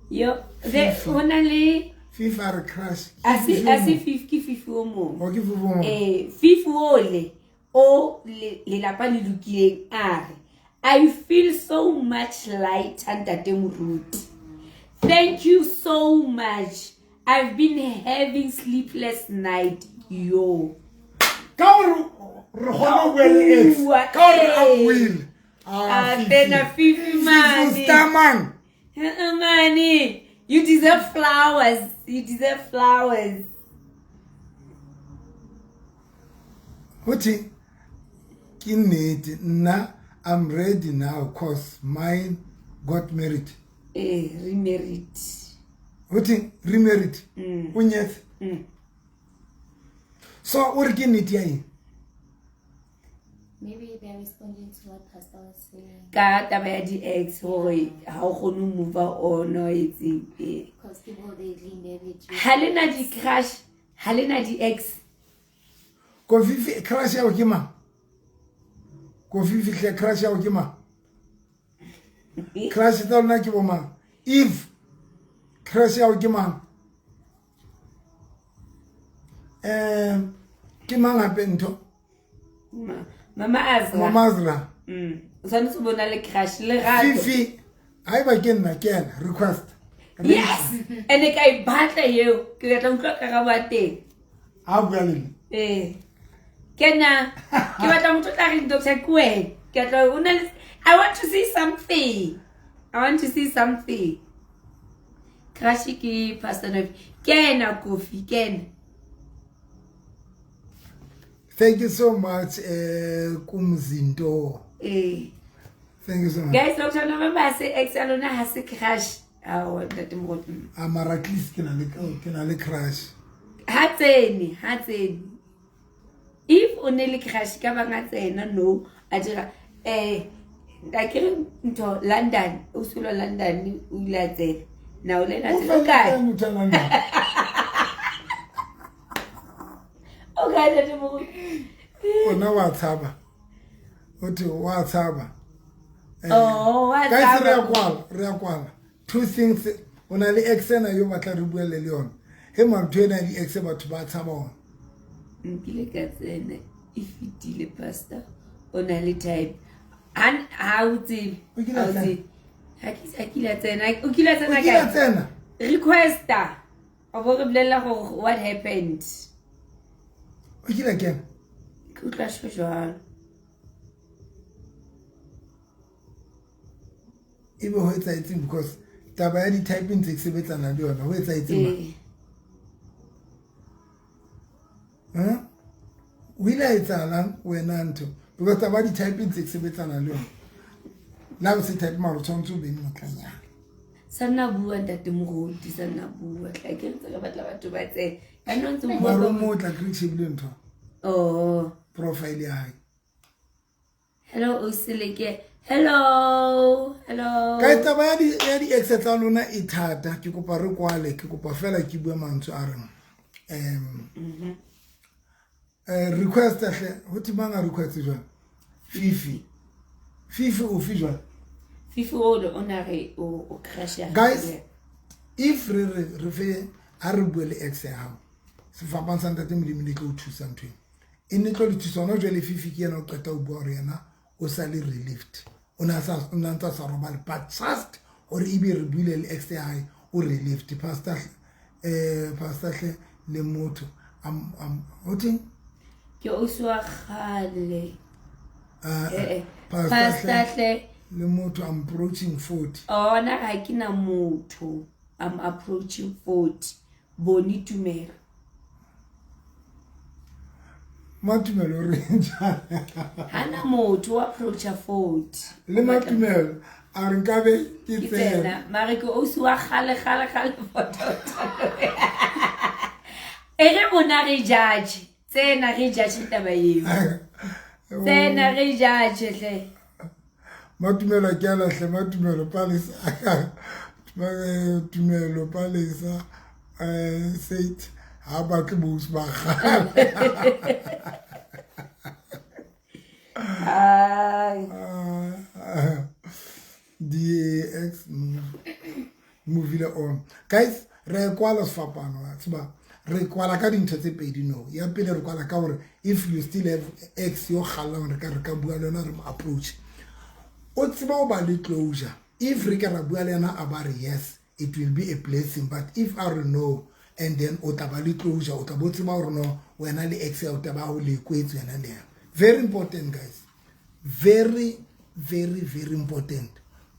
Speaker 1: yo the only
Speaker 2: FIFA crash
Speaker 1: asi 50 o mo
Speaker 2: o ke fufu mo
Speaker 1: fifu o le lapa le lokileng are I feel so much lighter Ntate Moruti. Thank you so much. I've been having sleepless night yo.
Speaker 2: Ka re gona well ex ka re will
Speaker 1: then fifi man money. You deserve flowers.
Speaker 2: What's Kinete na I'm ready now cause mine got married.
Speaker 1: Remarried.
Speaker 2: What remarried? Unyet. So what kinete yayi?
Speaker 8: Maybe they're responding to what Pastor was saying.
Speaker 1: Ka taba ya di-ex hore ha o kgone ho move on o etseng
Speaker 8: Because people, they lean there, they choose.
Speaker 1: ha lena di-crush ha lena di-ex
Speaker 2: Kofi crash ya o ke mang? Kofi fihle crash ya o ke mang? Crash tsa lona ke bo mang? If crash ya o ke mang? Ke mang hape ntho?
Speaker 1: Mama
Speaker 2: Azra.
Speaker 1: O tshwanetse ho bona le crush le rato.
Speaker 2: Fifi haeba ke nna ke ena request.
Speaker 1: Yes, ene ka e batla eo ke batla ho utlwa karabo ya teng.
Speaker 2: Ha bua le nna.
Speaker 1: Kena ke batla motho tla re Dr. Kwe ke batla o na le I want to see something. I want to see something. Crush ke Pastor Novi. Kena Kofi Kena.
Speaker 2: Thank you so much, Kumzinto. Thank you so much.
Speaker 1: Guys, Dr. November say ex alona has a crush. That
Speaker 2: Amara at least can I crash.
Speaker 1: Hatseni. If only crush ka banga tsena no a dira I can't into London, usulo London ulatse. Now let us okay, that
Speaker 2: Ona wa tshaba. Othi wa tshaba.
Speaker 1: Oh, wa
Speaker 2: guys,
Speaker 1: tshaba.
Speaker 2: re a kwala. Two things ona le ex na yo batla re buele le yona. He mantwena di ex batho ba tshaba ona.
Speaker 1: Nkile ka tsena if itile pastor ona le type. An how to Akila tsena requester. Abo re bolela gore what happened.
Speaker 2: Ukila again.
Speaker 1: Kutla shojalo.
Speaker 2: Ibe ho etsa etseng because taba ya di typing tse sebetsana le yona ho etsa etseng ma wila etsala wena ntho because taba di typing tse sebetsana le yona la se type maro tshwantsho be motlanya
Speaker 1: Sana bua ntate mogodi sana bua tla ke ntse ka batla batho ba tse a no ntse
Speaker 2: maro mo tla create ntho
Speaker 1: oh
Speaker 2: profile ya hae.
Speaker 1: Hello Osileke. Hello
Speaker 2: ka taba ya di ex tsa lona e thata ke kopa re kwale ke kopa fela ke bua mantso a reng request hle ho timanga request jwa Fifi o fijwa
Speaker 1: Fifi ona re o crash ya
Speaker 2: guys if re fe a re buele ex ya hao se fa ba santa te mdimile ke o thusa ntwe ene tlo le thusa no jwale Fifi ke yena o qeta o bua re yena o sa le relieved ona ntsa sa robale but just or ibe re buile le ex ya hae o relieved pastor le motho oting
Speaker 1: ke o swa khale
Speaker 2: pastor le motho I'm approaching 40
Speaker 1: oh na ga ke na motho I'm approaching 40 boni tumelo
Speaker 2: Matumelo renja
Speaker 1: hana motho wa approach 40
Speaker 2: le matumelo a re nkabe ke tsena
Speaker 1: mare ke o swa khale photo ere bona re judge tsena re judge taba eo tsena re judge hle
Speaker 2: matumelo ke ala hle matumelo palesa tumelo palesa said ha ba ke bos ba the ex movie le on guys re kwala sfapano tsba re kwala ka dintho tse pedi no ya pele re kwala ka hore if you still have ex yo khalla re ka bua le yona re approach o tsba o ba le closure if re ka ra bua le yona about yes it will be a blessing but if I don't know and then o taba le closure o taba tsba hore no wena le ex o taba ho le kwetso yena le very important guys very important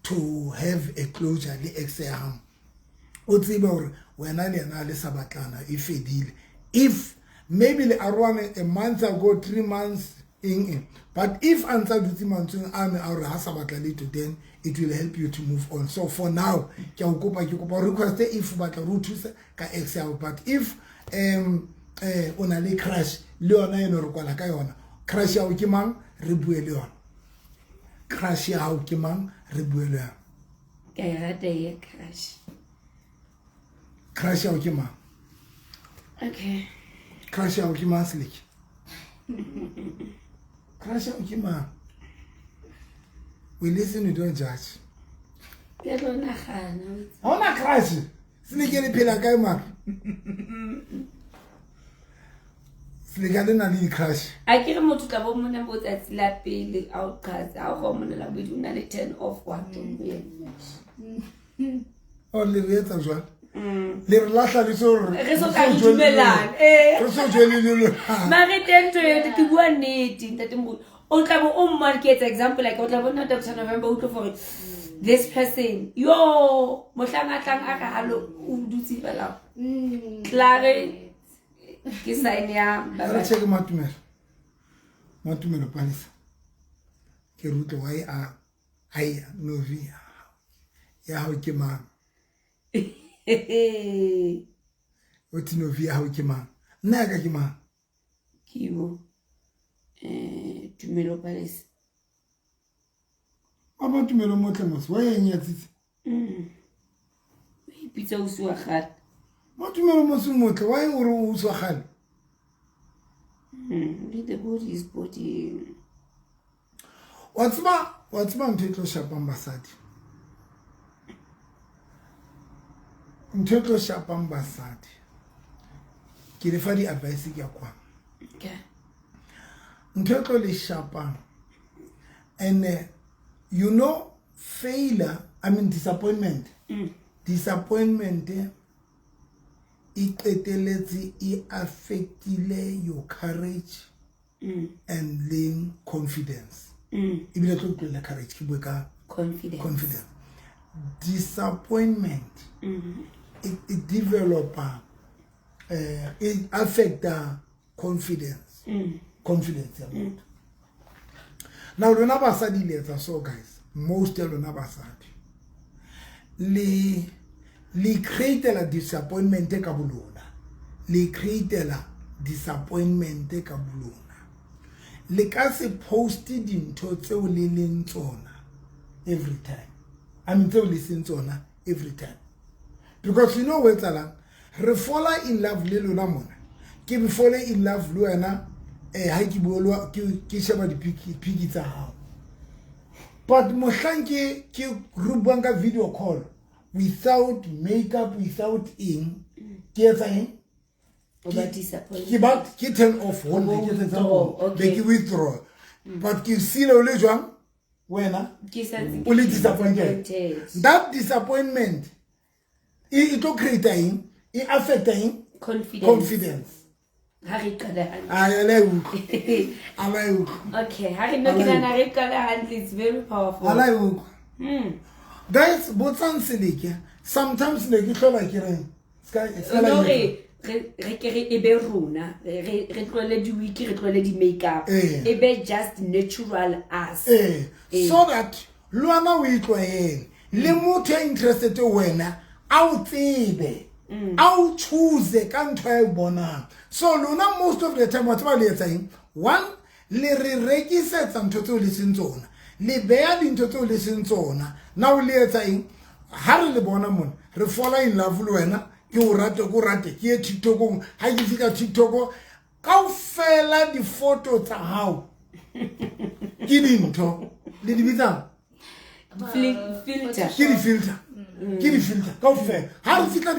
Speaker 2: to have a closure le ex ya hao o tseba hore wena le yena le sabatlana e fedile if maybe le arwane a month ago 3 months in but if answer dutse mantsweng a me a hore ha sabatla le to then it will help you to move on so for now ke a kopa request if batla ro thusa ka ex ya but if ona le crash le yona eno re kwala ka yona crash ya o ke mang re bue le yona. Crush ya hao ke mang re bue le yona.
Speaker 1: Ke rata ye crush.
Speaker 2: Crush ya hao ke mang?
Speaker 1: Okay.
Speaker 2: Crush ya hao ke mang Slick? Crush ya hao ke mang? We listen, we don't judge.
Speaker 1: Pero nagana.
Speaker 2: How na crush? Slick le phela kae mang? Slick le na le crush.
Speaker 1: A ke re motho tla bo mona mo tsatsi la pele a o qhatsa a go mona la bodi una le turn off wa tong yena.
Speaker 2: O le retsa jwa. Le re lahla le so re.
Speaker 1: Re so ka dumelana.
Speaker 2: Re so jwele le.
Speaker 1: Mare tento yo ke bua nnete ntate mo. O tla bo o market example like o tla bona Dr. November o tlo for this person. Yo, mohlanga tlang a ka halo o dutse bala. Clare ke sign ya ba
Speaker 2: Re check Matumelo. Matumelo Palisa. Ke ruto why ai novi. Ya hao ke mang? O ti novi ya hao ke mang? Nna ka ke mang?
Speaker 1: Kiwo. Tumelo Palisa.
Speaker 2: Aba Tumelo motle mos. Why eng ya tsitsi?
Speaker 1: Pizza o swa khat.
Speaker 2: Matumelo mos motle. Why o re o swa gale?
Speaker 1: The body is body.
Speaker 2: What's ntho e tlo shapang basadi? Ntho e tlo shapang basadi. Ke le fa di advice ke ya kwa.
Speaker 1: Okay.
Speaker 2: Ntho e tlo le shapang. And you know failure, I mean disappointment. Disappointment it qeteletse e affectile your courage and laying confidence. Ibile tlo tlola courage ke bua ka confidence. Disappointment it develop it affect confidence. Confidence ya motho. Now lona basadi letsa so guys, most of lona basadi le create la disappointment ka bolona. Le create la disappointment ka bolona. Le ka se post dintho tseo le leng tsona every time. I mean tseo le seng tsona every time. Because you know what's ala re fall in love le lona mona. Ke be fall in love le wena ha ke bolwa ke sheba di piki tsa hao. But mohlanke ke rubang ka video call without makeup, without in ke etsa eng? Ke turn off one day ke etsa okay. Ke withdraw. But ke sile le jwang wena o le disappointed. That disappointment it to create eng? It affect eng? Confidence.
Speaker 1: Hari kada okay, hari no kina hari kada hand is very powerful.
Speaker 2: Guys, botsan seleke. Sometimes le ke hlola ke reng.
Speaker 1: No re ebe runa. Re tlole di wiki, re tlole di makeup. Ebe just natural as.
Speaker 2: So that luana we tlwaele. Le motho interested wena a o tsebe. A o choose ka ntho e bonang. So luna most of the time what ba le etsang? One, le re rekisetsa ntho tseo le seng tsona. Le beya dintho tseo le seng tsona. Now le etsang? Ha re le bona mona, re fall in love le wena, ke o rate, ke TikTokong, ha ke fika TikTok, kaofela di photo tsa hao. Ke dintho le di bitsang
Speaker 1: filter.
Speaker 2: Ke di filter. Ke di filter kaofela. Ha re fika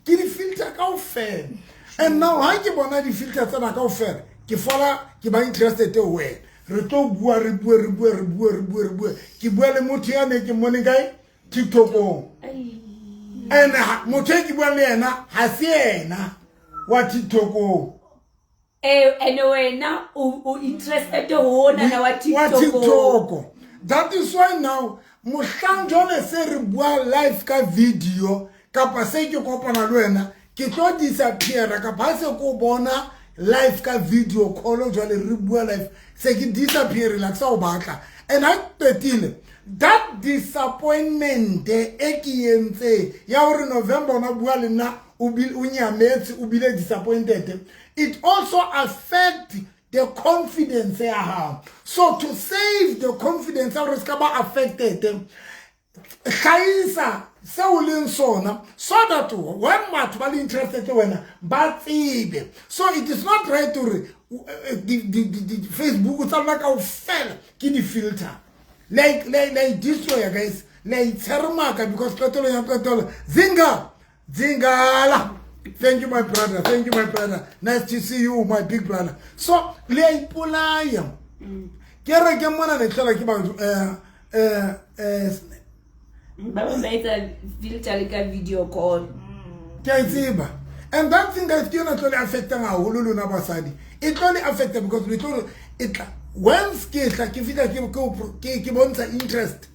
Speaker 2: ke di filter kaofela. And now ha ke bona di filter tsena kaofela, ke fola ke ba interested te wena. Re tlo bua re bua. Ke bua le motho ya ne ke mone kae TikTokong. And motho ke bua le yena ha se yena wa TikTokong.
Speaker 1: Anyway now o interested ho na wa
Speaker 2: TikTok. That is why now mohlang jole se re bua live ka video kapa se ke kopana le wena ke tlo disappear kapa se ko bona live ka video call jole re bua live se ke disappear like sa o batla. And I petile that disappointment e ke yentse ya hore November na bua le nna o nyametse o bile disappointed. It also affect the confidence ya hao. So to save the confidence ya risk about affected hlahisa se o leng sona so that when batho ba le interested wena ba tsebe. So it is not right to the Facebook tsa la ka o fela ke di filter like destroy guys like tsermaka because petolo ya petolo zingala. Thank you my brother, thank you my brother, nice to see you my big brother. So le ipolaya kere ke mona le tla ke ba
Speaker 1: Baba mbaita filter like a video call.
Speaker 2: And that thing that you not only affecting our hululu na basadi. It only affected because we told it when skills like if it bonta interest.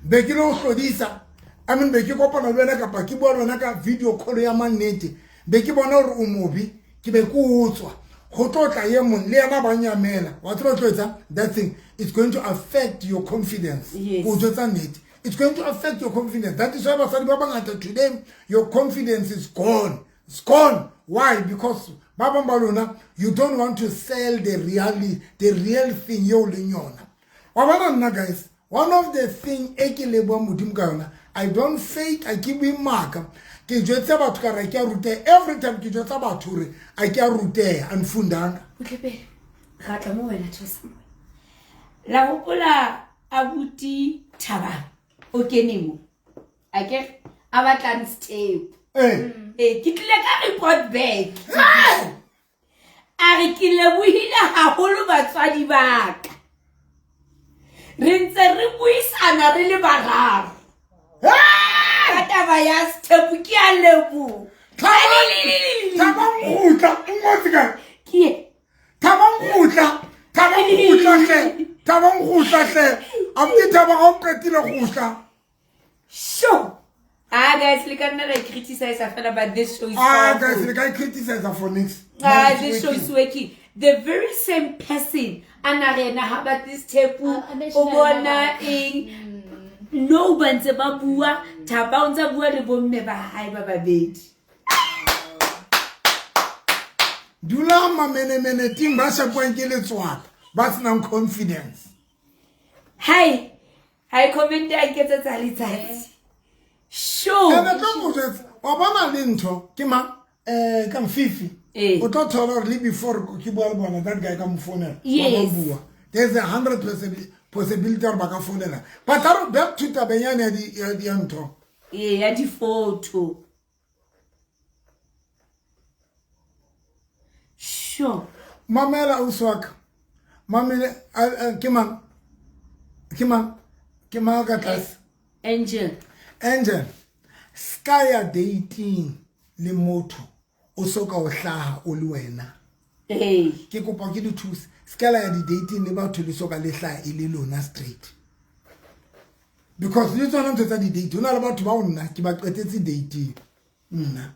Speaker 2: Bekilo producer. I mean beki kopa na lwena kapa ki bua lona ka video call ya manete. Beki bona hore o mobi ki be ku utswa. Go tlotla ye mon le yana ba nyamela. Wa tlo tlotsa that thing is going to affect your confidence. Go jotsa net. It's going to affect your confidence. That is why basadi ba bangata today your confidence is gone. It's gone. Why? Because Baba Malona, you don't want to sell the real thing you linyona. Wabana guys, one of the thing I don't fake, I keep in mark. Every time ki jotsa batho I can rute and fundanga.
Speaker 1: Okay, gata mo wena tsosa. La hopola abuti Thaba. Okay nemo. Ake abatlan step. Ke tle ka report back. Are ke lebohile haholo batswadi ba ka. Re ntse re buisana re le bararo. Ka taba ya step ke a lebo.
Speaker 2: Thaba ngutla ngotsika.
Speaker 1: Ke
Speaker 2: Thaba ngutla hle. Amti Thaba ga o qetile go hla.
Speaker 1: Sure. Guys, look at I criticize about this show is
Speaker 2: guys, look, I criticize her for next.
Speaker 1: This show is working. The very same person, Anarena, how about this tape? Obona in no one's a babua, Tabounza word won't never hide Baba bed.
Speaker 2: Dulama mene team Basha Poinkele swap. But now confidence.
Speaker 1: Hi, I comment I get a talitite. Sure.
Speaker 2: And the problem Obama Linto, Kima, come Fifi. O total before Kibalbana, that guy come phone.
Speaker 1: Yes.
Speaker 2: There's 100% possibility of baka phone. But I don't back to Tabayana the Anto.
Speaker 1: Yeah, the photo. Sure.
Speaker 2: Mamela Uswak. Mamela Kima Gatas. Angel, Skya dating le motho o soka o hlaha o le wena. Ke kopa ke di thusa. Skya ya di dating le batho le soka le hlaha ile lona straight. Because le tsona ntse tsa di date ona le batho ba ona ke ba qetetse dating. Nna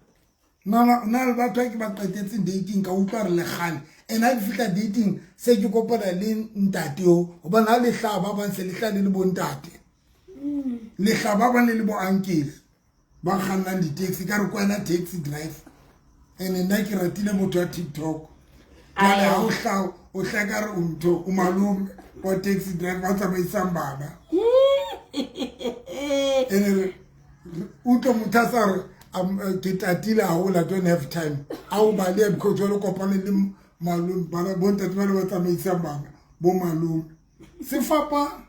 Speaker 2: le batho ke ba qetetse dating ka utlwa re le gale. And I feel dating se ke kopana le ntate o ba na le hlaha ba ba ntse le hlaha le bontate. Le hlaba ba le bo uncle ba khanna di taxi ka re kwena taxi drive ene nna ke ratile motho wa TikTok ka le ha o hlaka re untho o malum wa taxi drive ba tsamaisang baba ene uto mutasar ke tatile ha o la don't have time a o ba le because o kopane le malum ba bontate ba le tsamaisang baba bo malum se fapa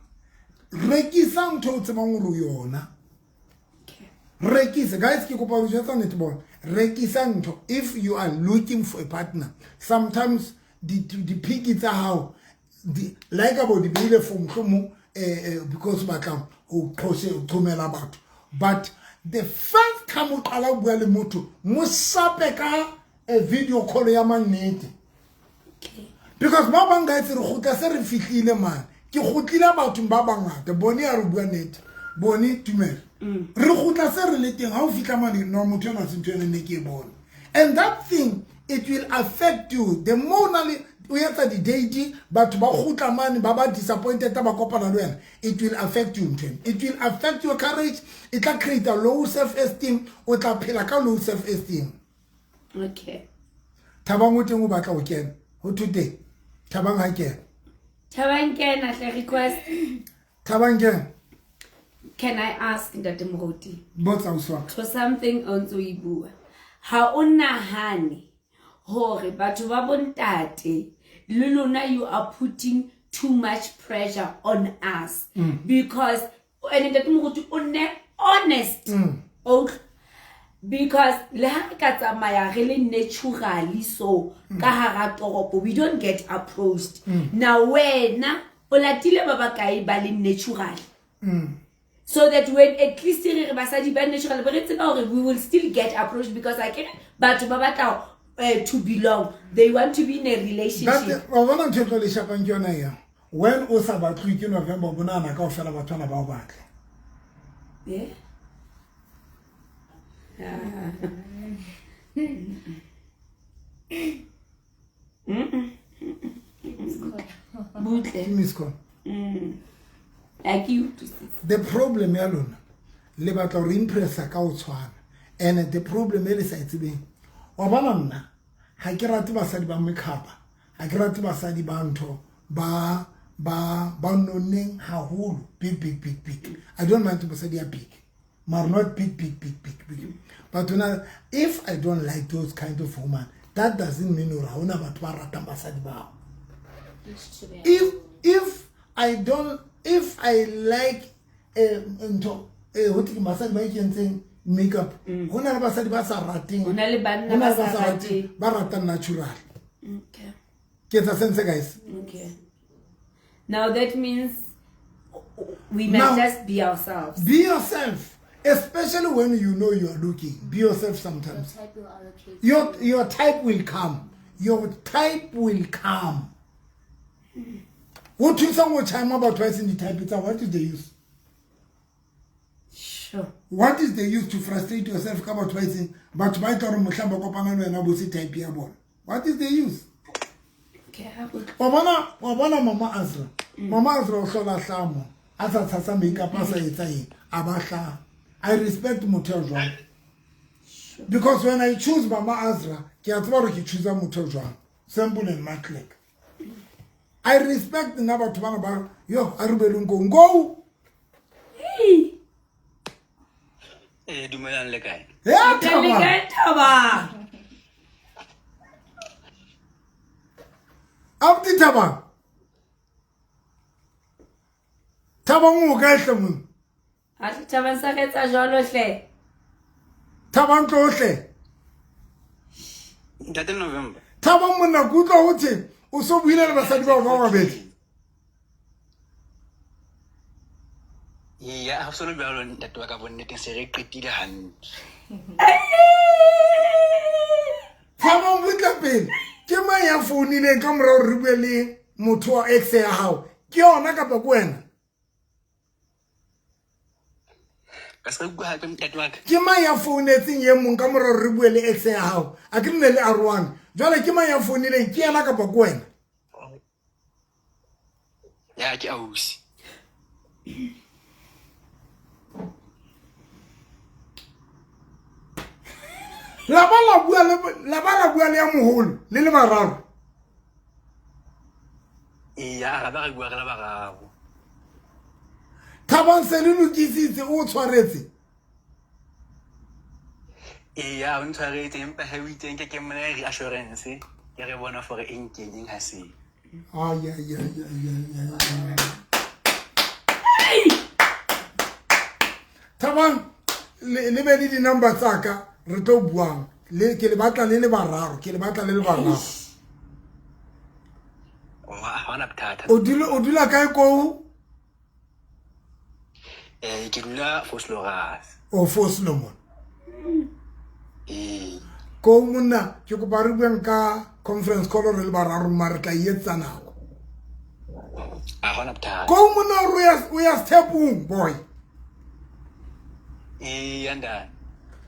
Speaker 2: Rekisa ntho tsebang ro yona. Rekisa guys ke kopa go jwetsa netball. Rekisa ntho if you are looking for a partner. Sometimes the picky tsa how the like about the bile from home because ba tla o close o thomela batho. But the first time o qala bua le motho mo sape ka a video call ya manete. Because ba bang guys re gotla se re fihlile man. Ki khotila batho ba bangata boni a re bua net boni tumela re khotla se re le teng ha o fitla mane no motho na se ntwene ne ke bona. And that thing it will affect you the more we have the date batho ba khotla mane ba ba disappointed ba kopana le wena it will affect you ntwene it will affect your courage it will create a low self esteem o tla phela ka low self esteem.
Speaker 1: Okay.
Speaker 2: Thaba moteng o batla o kena ho today Thabang ha ke.
Speaker 1: Thabang ke na hle request.
Speaker 2: Thabang ke.
Speaker 1: Can I ask Ntate Moruti?
Speaker 2: Botsa uswa.
Speaker 1: For something on to ibua. Ha o nahane hore batho ba bontate le lona you are putting too much pressure on us because and Ntate Moruti o ne honest. Okay. Because le ha ka tsamaya re le naturally so ka hara toropo we don't get approached. Now wena o latile ba bakae ba le natural. So that when at least re basadi ba natural ba re tseba hore we will still get approached because I can batho ba batla to belong, they want to be in a relationship.
Speaker 2: Wa bona ntho le shapang ke yona ya. When o sa batlwe ke November bona na ka o fela batho na ba o batla.
Speaker 1: Yeah.
Speaker 2: The problem ya lona le batla re impressa ka o tshwana and the problem e le sa itsebeng wa bona nna ha ke rate basadi ba mekapa ha ke rate basadi ba ntho ba noneng haholo big. I don't mind to basadi ya big, but not big. But if I don't like those kind of women, that doesn't mean ora hona batho ba ratang basadi ba. If I like what basadi ba ikentseng makeup, hona le basadi ba sa rating,
Speaker 1: hona le banna ba sa rating,
Speaker 2: ba ratang natural.
Speaker 1: Okay.
Speaker 2: Get a sense, guys.
Speaker 1: Okay. Now that means we must just be ourselves.
Speaker 2: Be yourself, especially when you know you are looking. Be yourself sometimes. Your type will come. Your type will come. What you say what time about twice in the type? What is the use?
Speaker 1: Sure.
Speaker 2: What is the use to frustrate yourself about twice in? But my type here. What is the use? Wabona Mama Azra. Mama Azra osola hlamo. Asa tsatsa makeup asa etsa eng abahla. I respect Motheo Jwang. Because when I choose Mama Azra, ke a tsaba ke choose Motheo Jwang. Simple and Maclek. I respect the number to one about yo arubelung go.
Speaker 1: Hey.
Speaker 9: Dumelang le kae?
Speaker 2: Yeah,
Speaker 1: Thaba.
Speaker 2: Abdi Thaba. Thaba mo ka hlomong.
Speaker 1: A Thaba sa ke tsa jwalo hle.
Speaker 2: Thaba ntlohle.
Speaker 9: Ntate November.
Speaker 2: Thaba monna kutlo uthi o so buile le basadi ba ba babedi.
Speaker 9: Ya ha so le bjalo ntate wa ka bonneteng se re qetile hantle.
Speaker 2: Thaba butla pele. Ke ma ya founile ka mora re bue le motho wa ex ya hao. Ke yona ka pa kwena.
Speaker 9: Ka se go ha ke ntate wa ka.
Speaker 2: Ke ma ya founetseng ye mong ka mora re bue le ex ya hao. A ke nne le R1. Jwale ke ma ya founile ke yana ka pa kwena.
Speaker 9: Ya ke ausi.
Speaker 2: La bala bua le ya moholo le le bararo.
Speaker 9: Ya ga ba re bua re la bararo.
Speaker 2: Thabang se le lokisitse o tshwaretse.
Speaker 9: Ya o ntshwaretse empa ha o itseng ke mona reassurance ke re bona for eng kenyeng ha se.
Speaker 2: Ya. Thabang le be di number tsaka re tlo buang le ke le batla le bararo
Speaker 9: Wa hona bothata.
Speaker 2: O dula kae ko?
Speaker 9: Ke dula Fosloras.
Speaker 2: O Foslomon. Ko monna ke go ba re buang ka conference call re le bararo mara tla yetsa nako.
Speaker 9: A hona bothata.
Speaker 2: Ko monna o ya stepung boy.
Speaker 9: Yanda.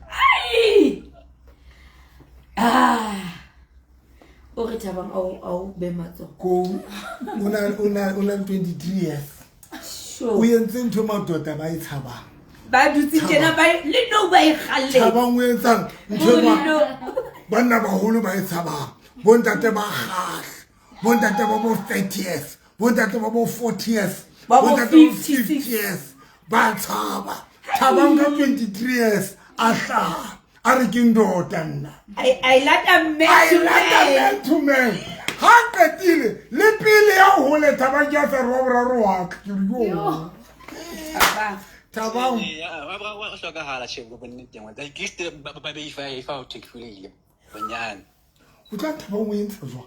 Speaker 1: Hey. O re Thabang au be matso.
Speaker 2: Ko una 23 years.
Speaker 1: Sure.
Speaker 2: O yentse ntho matota ba itshaba.
Speaker 1: Ba dutse tjena ba le no ba ikgalle.
Speaker 2: Thabang o etsang ntho ba banna ba holo ba itshaba. Bontate ba kgahle. bontate ba bo 30 years bontate ba bo 40 years
Speaker 1: Ba bo
Speaker 2: bontate ba
Speaker 1: 56
Speaker 2: 50 years ba tshaba Thabang ka 23 years a hlaha a re ke ndoda nna
Speaker 1: I like a man
Speaker 2: to man ha qetile le pele ya ho le Thabang ya sa ro boraro wa ka ke yo Thabang
Speaker 9: wa hlokahala shebo bonneteng wa ke ste ba be o tekfulile bonyane
Speaker 2: o tla Thabang o entse jwa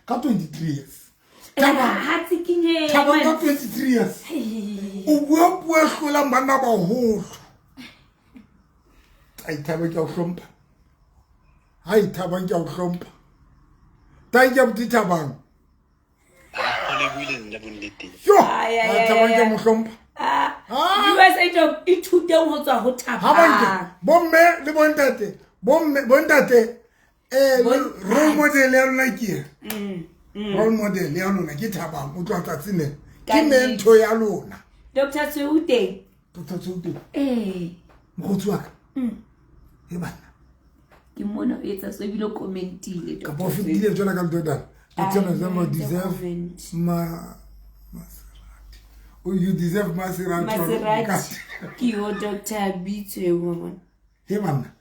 Speaker 2: ka 23 years
Speaker 1: ha tsikinye
Speaker 2: Thabang ka 23 years o bua hlola manna ba ho ai Thabang ke o hlompha hai Thabang ke o hlompha tai ke mti Thabang
Speaker 9: Hollywood le bonneteng
Speaker 2: yo Thabang ke mo hlompha
Speaker 1: USA job ithuteng ho tswa ho
Speaker 2: ha
Speaker 1: Thabang
Speaker 2: bante bomme le bontate role model ya lona ke role model ya lona ke Thabang o tla tsine ke mentor ya lona
Speaker 1: Dr. Tswute
Speaker 2: Dr. Tswute
Speaker 1: mo
Speaker 2: ka e bana
Speaker 1: ke mona o etsa so bile commentile
Speaker 2: ka bo fitile jona ka ntoda tsena za mo deserve you deserve Maserati
Speaker 1: ki o Dr. Bitse woman
Speaker 2: he bana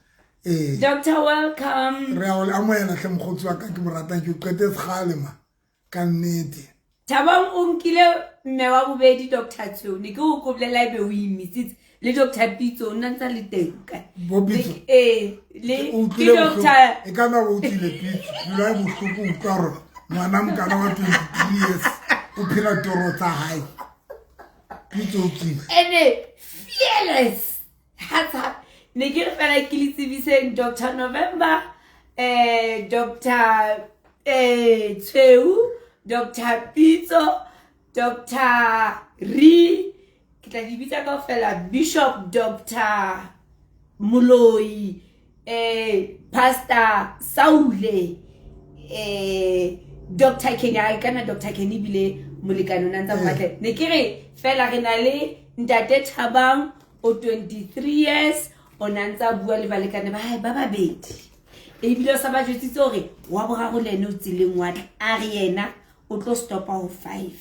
Speaker 1: Doctor, welcome.
Speaker 2: Re a o amoela hle mogotsi wa ka ke mo ratang ke qete kgalema ka nnete
Speaker 1: Thabang o nkile mme wa bobedi Dr. Tsone ke o koblela ebe o imisitse le Dr. Pitso o ntse le teng ka
Speaker 2: Bobitso
Speaker 1: le ke Dr.
Speaker 2: e ka na o tlile Pitso lo e bohloko o tsaro ngwana mokana wa 23 years o phela toro tsa hae Pitso o tlile
Speaker 1: ene fearless hatsa ne ke re fela ke le tsebiseng Dr. November Dr. Tsweu Dr. Pitso Dr. Ri ke tla dibitsa ka fela Bishop Dr. Moloi Pastor Saule Dr. Kenya kana Dr. Kenny bile molekano nantsa batle ne ke re fela re na le ntate Thabang o 23 years o nantsa bua le balekane ba hae ba babedi e bile sa ba jwetsitse hore wa boraro le ene o tsileng wa a re yena o tlo stopa ho 5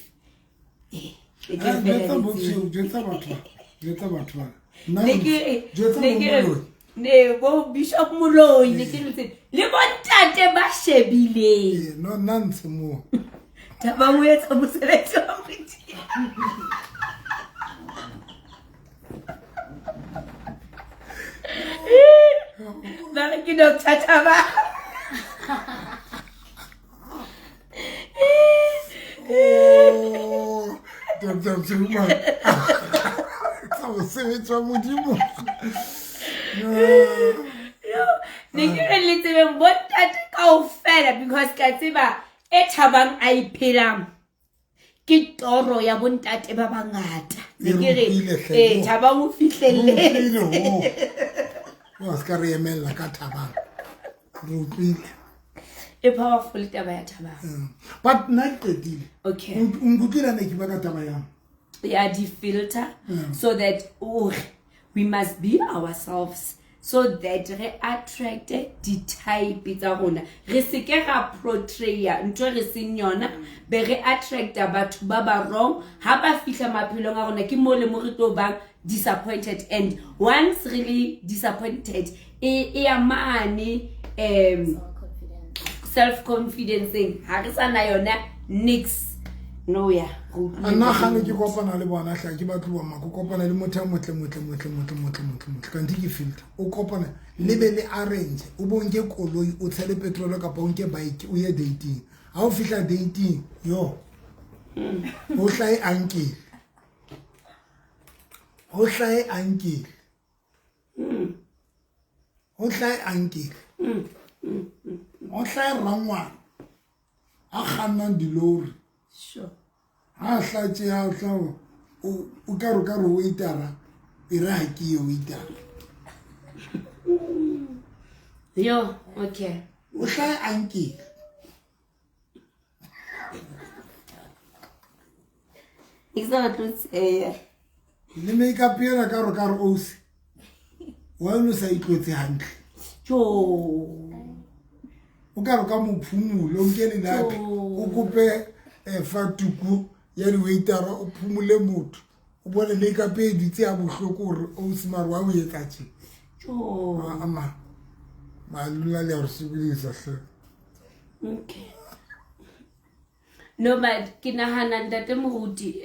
Speaker 1: ne bo Bishop Moloi ne ke re le bontate ba shebile
Speaker 2: no nantse mo
Speaker 1: Thabang o etsa mosebetsi wa motho Nare ke Dr. Thabang
Speaker 2: Dr. Tsuma sa o sebetsa modimo
Speaker 1: ne ke re le tsebeng bontate kaofela because ka tseba e Thabang a iphelang ke toro ya bontate ba bangata ne ke re Thabang o fihlelletse
Speaker 2: wa ska re emela ka Thabang re utlwile
Speaker 1: e powerful taba ya Thabang
Speaker 2: but not the
Speaker 1: okay
Speaker 2: ngutlela ne ke ba ka taba yang
Speaker 1: ya di filter so that we must be ourselves so that re attract the type tsa rona re se ke ga portray ntwe re seng yona be re attract batho ba ba wrong ha ba fihla maphelong a rona ke mo le mo re to bang disappointed and once really disappointed e amane self confidence ha re sana yona nix no ya
Speaker 2: ana gane ke kopana le bona hla ke batlo ba mako kopana le motho motle ka ndike filter o kopana le be le arrange o bonke koloi o tshele petrol ka bonke bike o ye dating ha o fihla dating yo o hlai anke o hlai rangwa a khanna dilori
Speaker 1: sure
Speaker 2: ha hlatse ya tlawo o ka ro waitera e ra ki yo waitera
Speaker 1: yo okay
Speaker 2: o hla anke
Speaker 1: exactly
Speaker 2: le make up yena ka ro osi wa no sa itlotse hantle
Speaker 1: jo
Speaker 2: o ka ro ka mo phumulo o ke le lapi o kope fatuku ya di waitera o phumule motho o bone makeup e ditse ya bohloko gore o smart wa o etsa tshi ama malula le re sibilisa hle.
Speaker 1: Okay. No, but ke nahana ntate moruti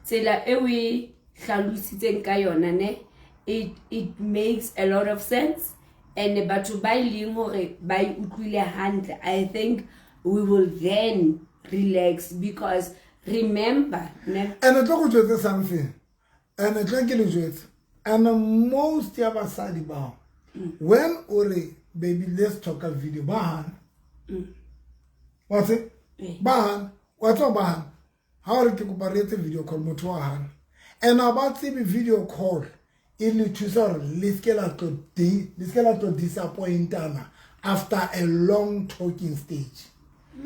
Speaker 1: tsela e we hlalositseng ka yona ne it makes a lot of sense, and batho ba ileng hore ba utlwile hantle, I think we will then relax, because remember ne
Speaker 2: and I talk to something and I thank you and most ya basadi ba when ore baby let's talk a video bahan what's it bahan what's up bahan how re ke go baretse video call motho wa hana and about the video call in to sort liskela to disappointana after a long talking stage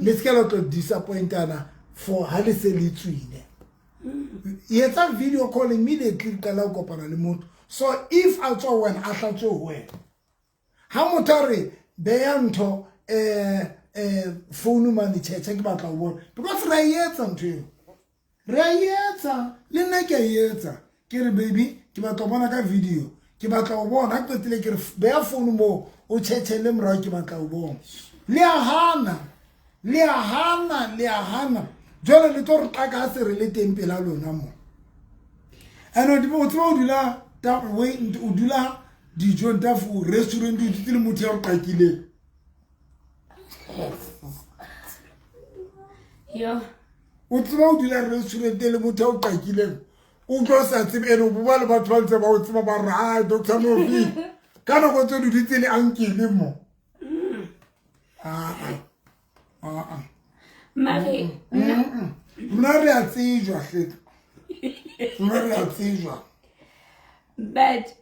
Speaker 2: liskela to disappointana for how they say litswile it's a video call immediately kala kopana le motho. So if I saw when I thought you were how motore beyanto phone money check ba ka wo because ra yetsa ntwe ra yetsa le nna ke yetsa ke re baby ke ba to bona ka video ke ba tla o bona ke tlile ke re beya phone mo o chechele mra ke ba tla o bona le hana jole le to re ka se re le tempela lona mo ano di bo tlo dula ta we o dula di jo nta fu restaurant di tile motho ya qakile
Speaker 1: yo
Speaker 2: o tlo dula restaurant le motho ya qakile o tlo sa tsebe eno bo ba le batho ba ntse ba o tseba ba ra Dr. Novi kana go tse di tsile ankele mo
Speaker 1: mare
Speaker 2: mare a tsijwa hle mare a tsijwa
Speaker 1: but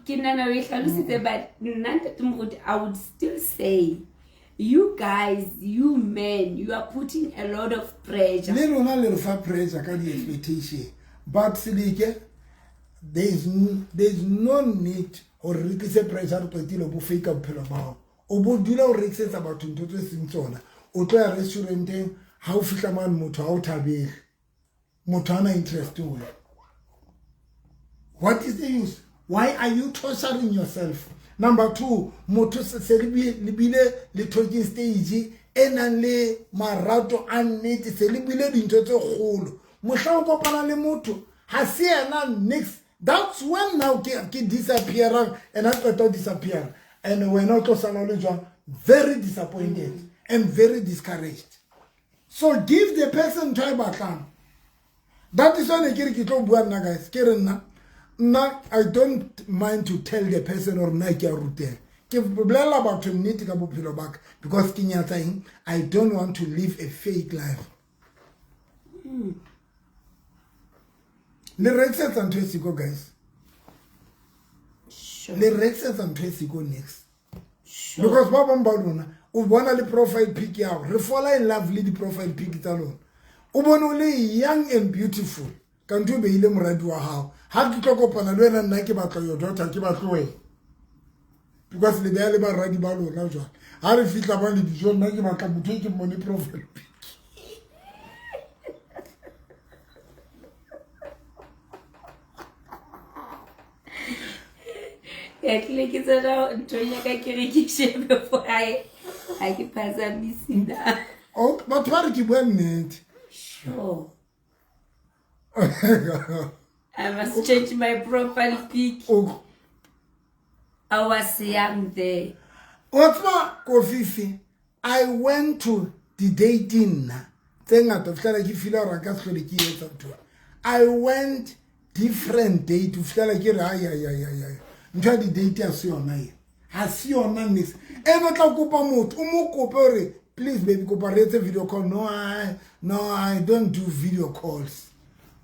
Speaker 1: kinana we hlalositse but ntate moruti I would still say you guys, you men, you are putting a lot of pressure.
Speaker 2: Le rona le fa pressure ka di expectation but silike there's no need or rekise pressure to tilo bo fake bophelo bao o bo dula o reksetsa batho ntho tse seng tsona o tlo ya restauranteng ha o fihla man motho ha o thabele motho ana interest o. What is the use? Why are you torturing yourself? Number 2, motho se libile le talking stage enang le marato a nnete se libile dintho tse kgolo mohla o kopana le motho ha se ena next. That's when now ke disappear and I to disappear and when I to sala le jwa very disappointed and very discouraged. So give the person try batlang. That is why ke tlo bua nna guys ke re nna I don't mind to tell the person or na ke a rutela ke bolela batho nnete ka bophelo baka because ke nyatsa I don't want to live a fake life. Le reksetsa ntwe siko guys. Le reksetsa ntwe siko next. Because ba bang ba lona o bona le profile pic ya re fall in love le di profile pic tsa lona. O bona o le young and beautiful. Kantu be ile moradi wa hao. Ha ke tlo kopana le wena nna ke batla yo daughter ke batlo wena. Because le ba le ba radi ba lona jwa. Ha re fitla ba le dijo nna ke batla motho ke mone profile pic.
Speaker 1: Actually ke tsara ntho ya ka ke re ke shebe for I ke pasa misina.
Speaker 2: Oh, but what ke bua nnete.
Speaker 1: Sure. I must change my profile pic.
Speaker 2: Oh.
Speaker 1: I was young there.
Speaker 2: What's my coffee? I went to the dating. I went different date to feel like ntwa di date ya se yona e ha se yona next e batla kopa motho o mo kopere please baby koparetse video call. No I don't do video calls.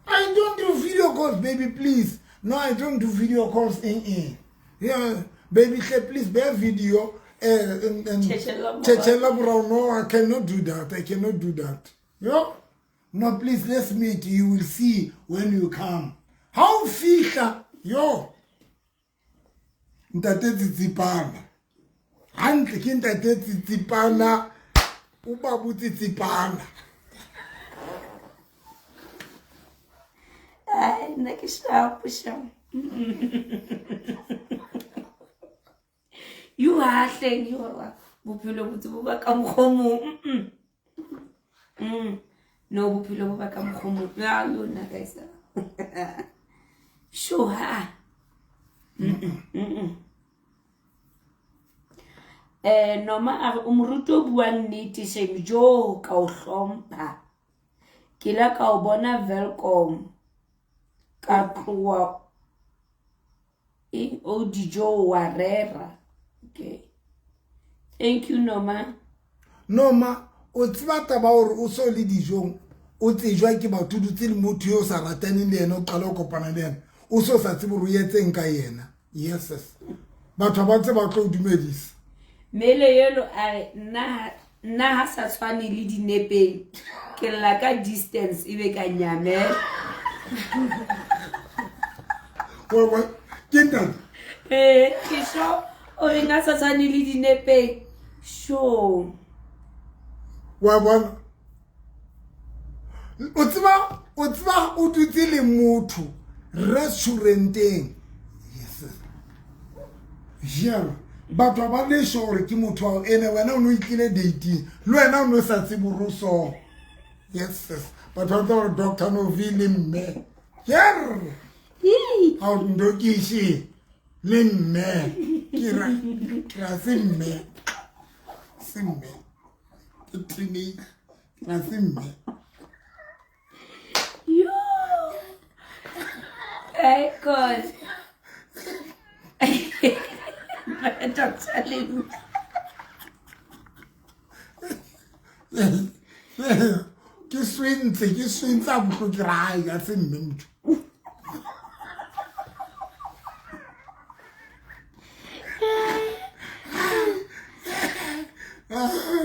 Speaker 2: I don't do video calls baby please. No I don't do video calls yeah baby please bear video and no I cannot do that. Yo no please let's meet, you will see when you come. How fisha yo ntate tsipana hantle ke ntate tsipana o ba botsitsipana
Speaker 1: nna ke shapo you hahleng you are bophelo botse bo ba ka mokgomo no bophelo bo ba ka mokgomo ya lona guys sure noma a o moruto bua nnete shame jo ka o hlompha ke la ka o bona welcome ka tloa o dijo wa rera okay thank you Noma
Speaker 2: o tseba taba hore o so le dijong o tsejwa ke batho dutse le motho yo sa rataneng le yena o qala o kopana le yena o so sa tsebo ro yetseng ka yena yes batho ba tseba tlo dumedisa
Speaker 1: mele yelo a nna ha sa tshwane le dinepeng ke la ka distance ibe ka nyamela
Speaker 2: wa kinda
Speaker 1: ke sho o nga sa tshwane le dinepeng sho
Speaker 2: wa bona o tseba o dutse le motho restauranteng yes jalo batho ba le sure ke motho wa ene wena o no ikile dating le wena o no sa tsiburuso yes batho ba tlo doctor no vile mme yer au ndokishi le mme kira simme tini na simme
Speaker 1: yo God
Speaker 2: ke swintsa botlo ke rai ka simme motho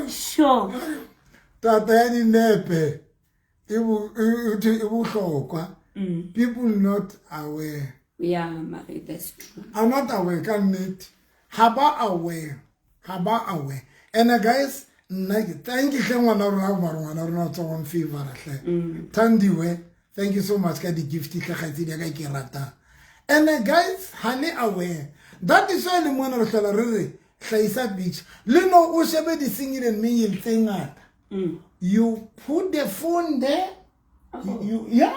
Speaker 1: sure
Speaker 2: tata ya dinepe e bohlokwa people not aware
Speaker 1: yeah Mary, that's true
Speaker 2: are not aware ka nnete ha ba aware and guys thank you ngwana rona tsong favor hle Thandiwe thank you so much ka di gift tle khatsi di ka ke rata and guys hane aware that is why le mona re hlola re hlaisa beach le no o shebe di singing and mingle tsengata you put the phone there you yeah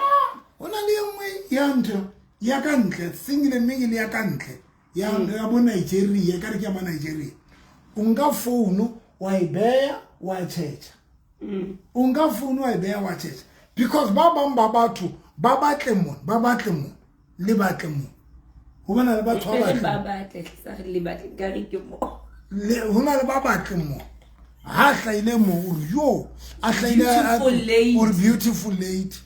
Speaker 2: ona le ngwe yanto ya kantle singing and mingle ya kantle ya bo Nigeria ka re ke ma Nigeria unga phone wa ibeya wa checha unga phone wa ibeya wa checha because ba bang ba batho ba batle mo le batle mo ho bana le batho ba
Speaker 1: batle sa le batle ka re ke mo
Speaker 2: le hona le ba batle mo ha hlaile mo yo a hlaile or beautiful lady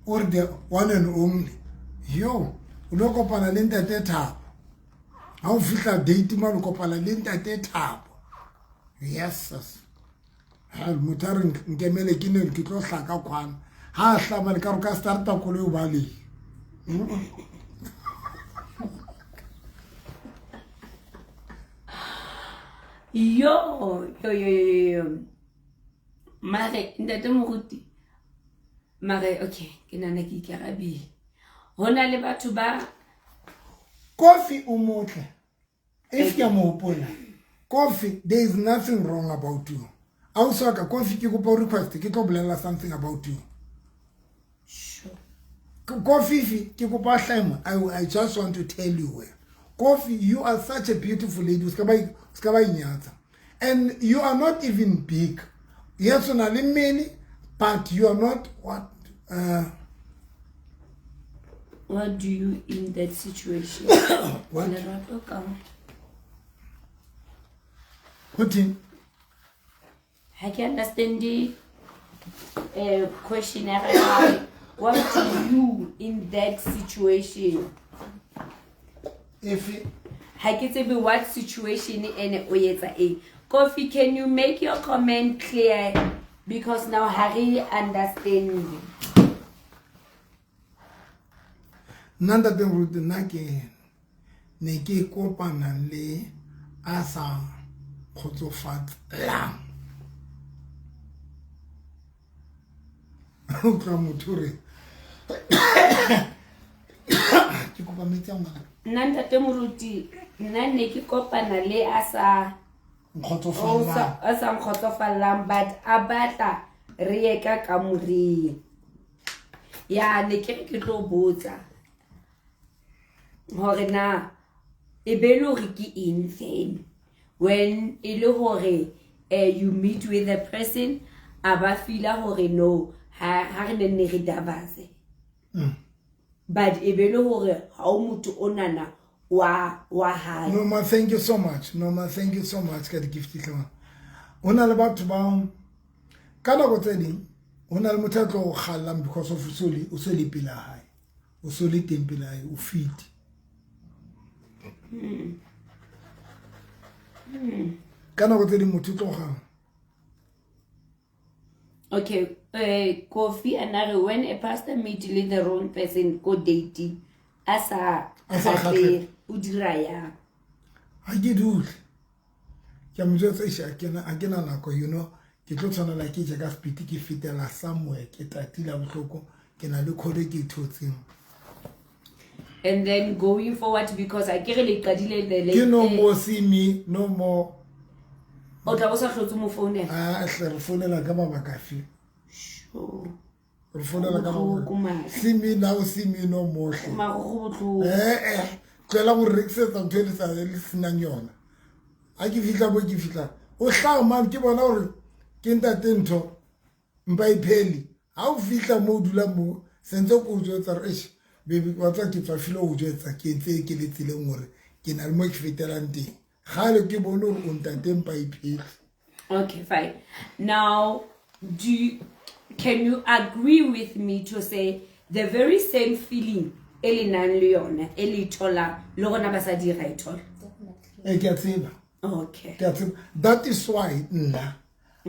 Speaker 2: or the one and only yo o lo kopana le ntate Thabo ha o fihla date ma lo kopana le ntate Thabo yes ha motare nkemele ke ne ke tlo hlaka kwana ha hlaba le ka ro ka starta ko le o ba le
Speaker 1: yo mare ntate moruti mare okay ke nana ke ikarabile hona le batho ba
Speaker 2: coffee o motle if ya mo pola coffee there is nothing wrong about you also ka coffee ke go pa request ke tlo bolela something about you
Speaker 1: sure
Speaker 2: coffee ke go pa hlema I just want to tell you coffee you are such a beautiful lady ska ba inyatsa and you are not even big yes ona le many but you are not
Speaker 1: what do you in that situation
Speaker 2: what
Speaker 1: I can understand the questionnaire. What do you in that situation?
Speaker 2: If
Speaker 1: I can say what situation and oyetsa Coffee, can you make your comment clear? Because now Harry understand.
Speaker 2: Nanda de rudenake ne ke kopana le asa khotsofatsa utlwa motho re ke kopa metsi a mang
Speaker 1: nna ntate moruti nna ne ke kopana le a sa nkgotsofalang but a batla re ye ka kamoreng ya ne ke tlo botsa hore na e be le hore ke eng then when e le hore you meet with a person aba fila hore no ha re ne re dabaze but e be le hore ha o motho onana wa ha
Speaker 2: Norma, thank you so much. Norma, thank you so much ka di gift tlhwa. Ona le batho ba ka nako tse ding ona le motho a tlo go kgallang because of o so le pila hae. O so le teng pila hae o fit. Ka nako tse ding motho tlo ga.
Speaker 1: Okay, Kofi anare when a pastor meet with the wrong person go dating asa o dira ya
Speaker 2: Ha ke dule. Ke mo jwetsa isha ke na nako you know ke tlo tsana la ke je ka speed ke fitela somewhere ke tatila botloko ke na le khode ke thotseng.
Speaker 1: And then going forward because I get le qadile the
Speaker 2: You no more see me no more.
Speaker 1: O tla go sa hlotse mo phone
Speaker 2: Ah hle re fonela ka mabaka fe.
Speaker 1: Sure.
Speaker 2: Re fonela ka mabaka. See me now see me no more.
Speaker 1: Ma go botlo.
Speaker 2: Tlela go reksetsa ntho le sa le senang yona. A ke fitla bo ke fitla. O hla man ke bona hore ke ntate ntho mpa ipheli. Ha o fitla mo dula mo sentse go jwetsa re baby wa tla ke tsa filo go jwetsa ke ntse ke le tsileng hore ke na le mo ke fetelang teng. Gale ke bona hore o ntate mpa ipheli.
Speaker 1: Okay, fine. Now, can you agree with me to say the very same feeling eli nang le yona eli thola le gona ba sa dira e thola?
Speaker 2: Ke a tseba.
Speaker 1: Okay.
Speaker 2: That is why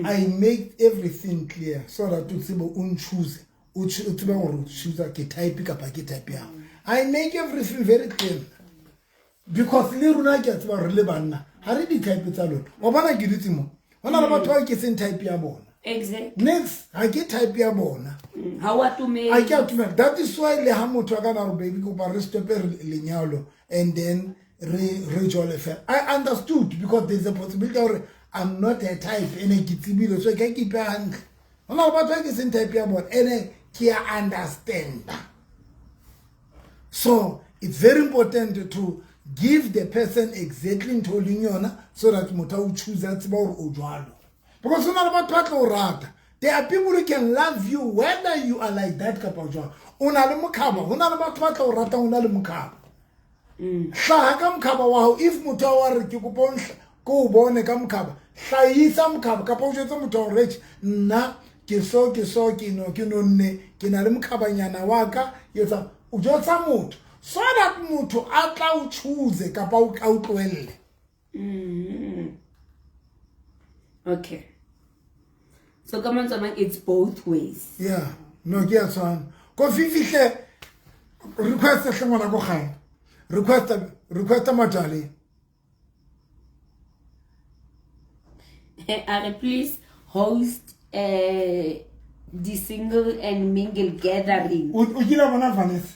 Speaker 2: I make everything clear so that you tsebe o choose o tsebe gore choose ke type kapa ke type ya. I make everything very clear because le runa ke tseba re le banna ha re di type tsa lona o bona ke ditse mo bona le batho ba ke seng type ya bona.
Speaker 1: Exactly.
Speaker 2: Next I get type ya bona.
Speaker 1: How to make
Speaker 2: I can't remember. That is why le ha motho ka na re baby ko ba re stop lenyalo and then re jole fe. I understood because there's a possibility or I'm not a type ene ke tsibile so ke keep hantle. Ona ba twa ke seng type ya bona ene ke understand. So it's very important to give the person exactly told yona so that motho o choose that ba o jwalo. Because ona ba twa tlo rata. There are people who can love you whether you are like that kapa jwalo. Ona le mkhaba, ona le batho ba tlo rata ona le mkhaba. Hla ka mkhaba wa ho if motho wa re ke kopon ko bone ka mkhaba. Hlahisa mkhaba kapa o jetse motho o rech nna ke so ke no nne ke na le mkhabanyana wa ka yetsa o jotsa motho so that motho a tla o choose kapa o ka o tlwelle.
Speaker 1: Okay. So come on, it's both ways.
Speaker 2: Yeah, no ke a tswana. Ko fifihle request hlengwana go gae. Request matale.
Speaker 1: Please host the single and mingle gathering.
Speaker 2: O kila bona Vanessa.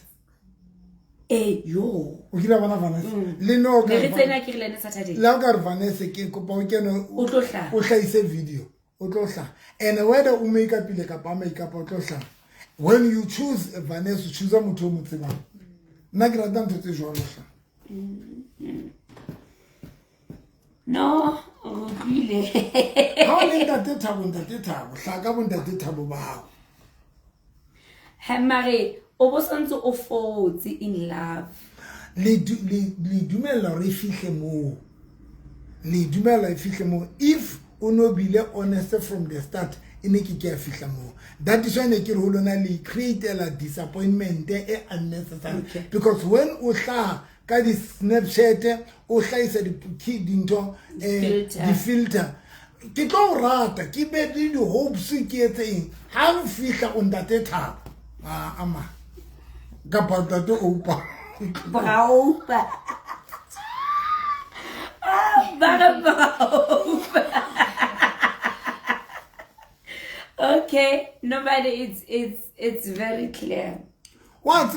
Speaker 1: Yo.
Speaker 2: O kila bona Vanessa. Le no ka.
Speaker 1: Re tsena ke rele Saturday.
Speaker 2: La ka Vanessa ke kopa o keno
Speaker 1: o tlo hla.
Speaker 2: O hlaise video. O tlo hla. And whether o make up ile kapa make up o tlo hla. When you choose Vanessa, choose motho o motsebang. Nna ke rata ntho tse jwalo hla.
Speaker 1: No, really.
Speaker 2: How le ntate thabo hla ka bo ntate thabo bao.
Speaker 1: Hamare o bo santse o fotse in love.
Speaker 2: Le dumela re fihle mo. Le dumela e fihle mo if o no bile honest from the start ene ke a fihla mo. That is why ne ke re ho lona le create a disappointment e unnecessary.
Speaker 1: Okay.
Speaker 2: Because when o tla ka di Snapchat o hlaisa di dinto di filter ke tlo rata ke be di hopes ke etseng ha o fihla o ntate thabo ama ka patato opa
Speaker 1: Braupa. Braupa. Okay, No, but it's very clear.
Speaker 2: What's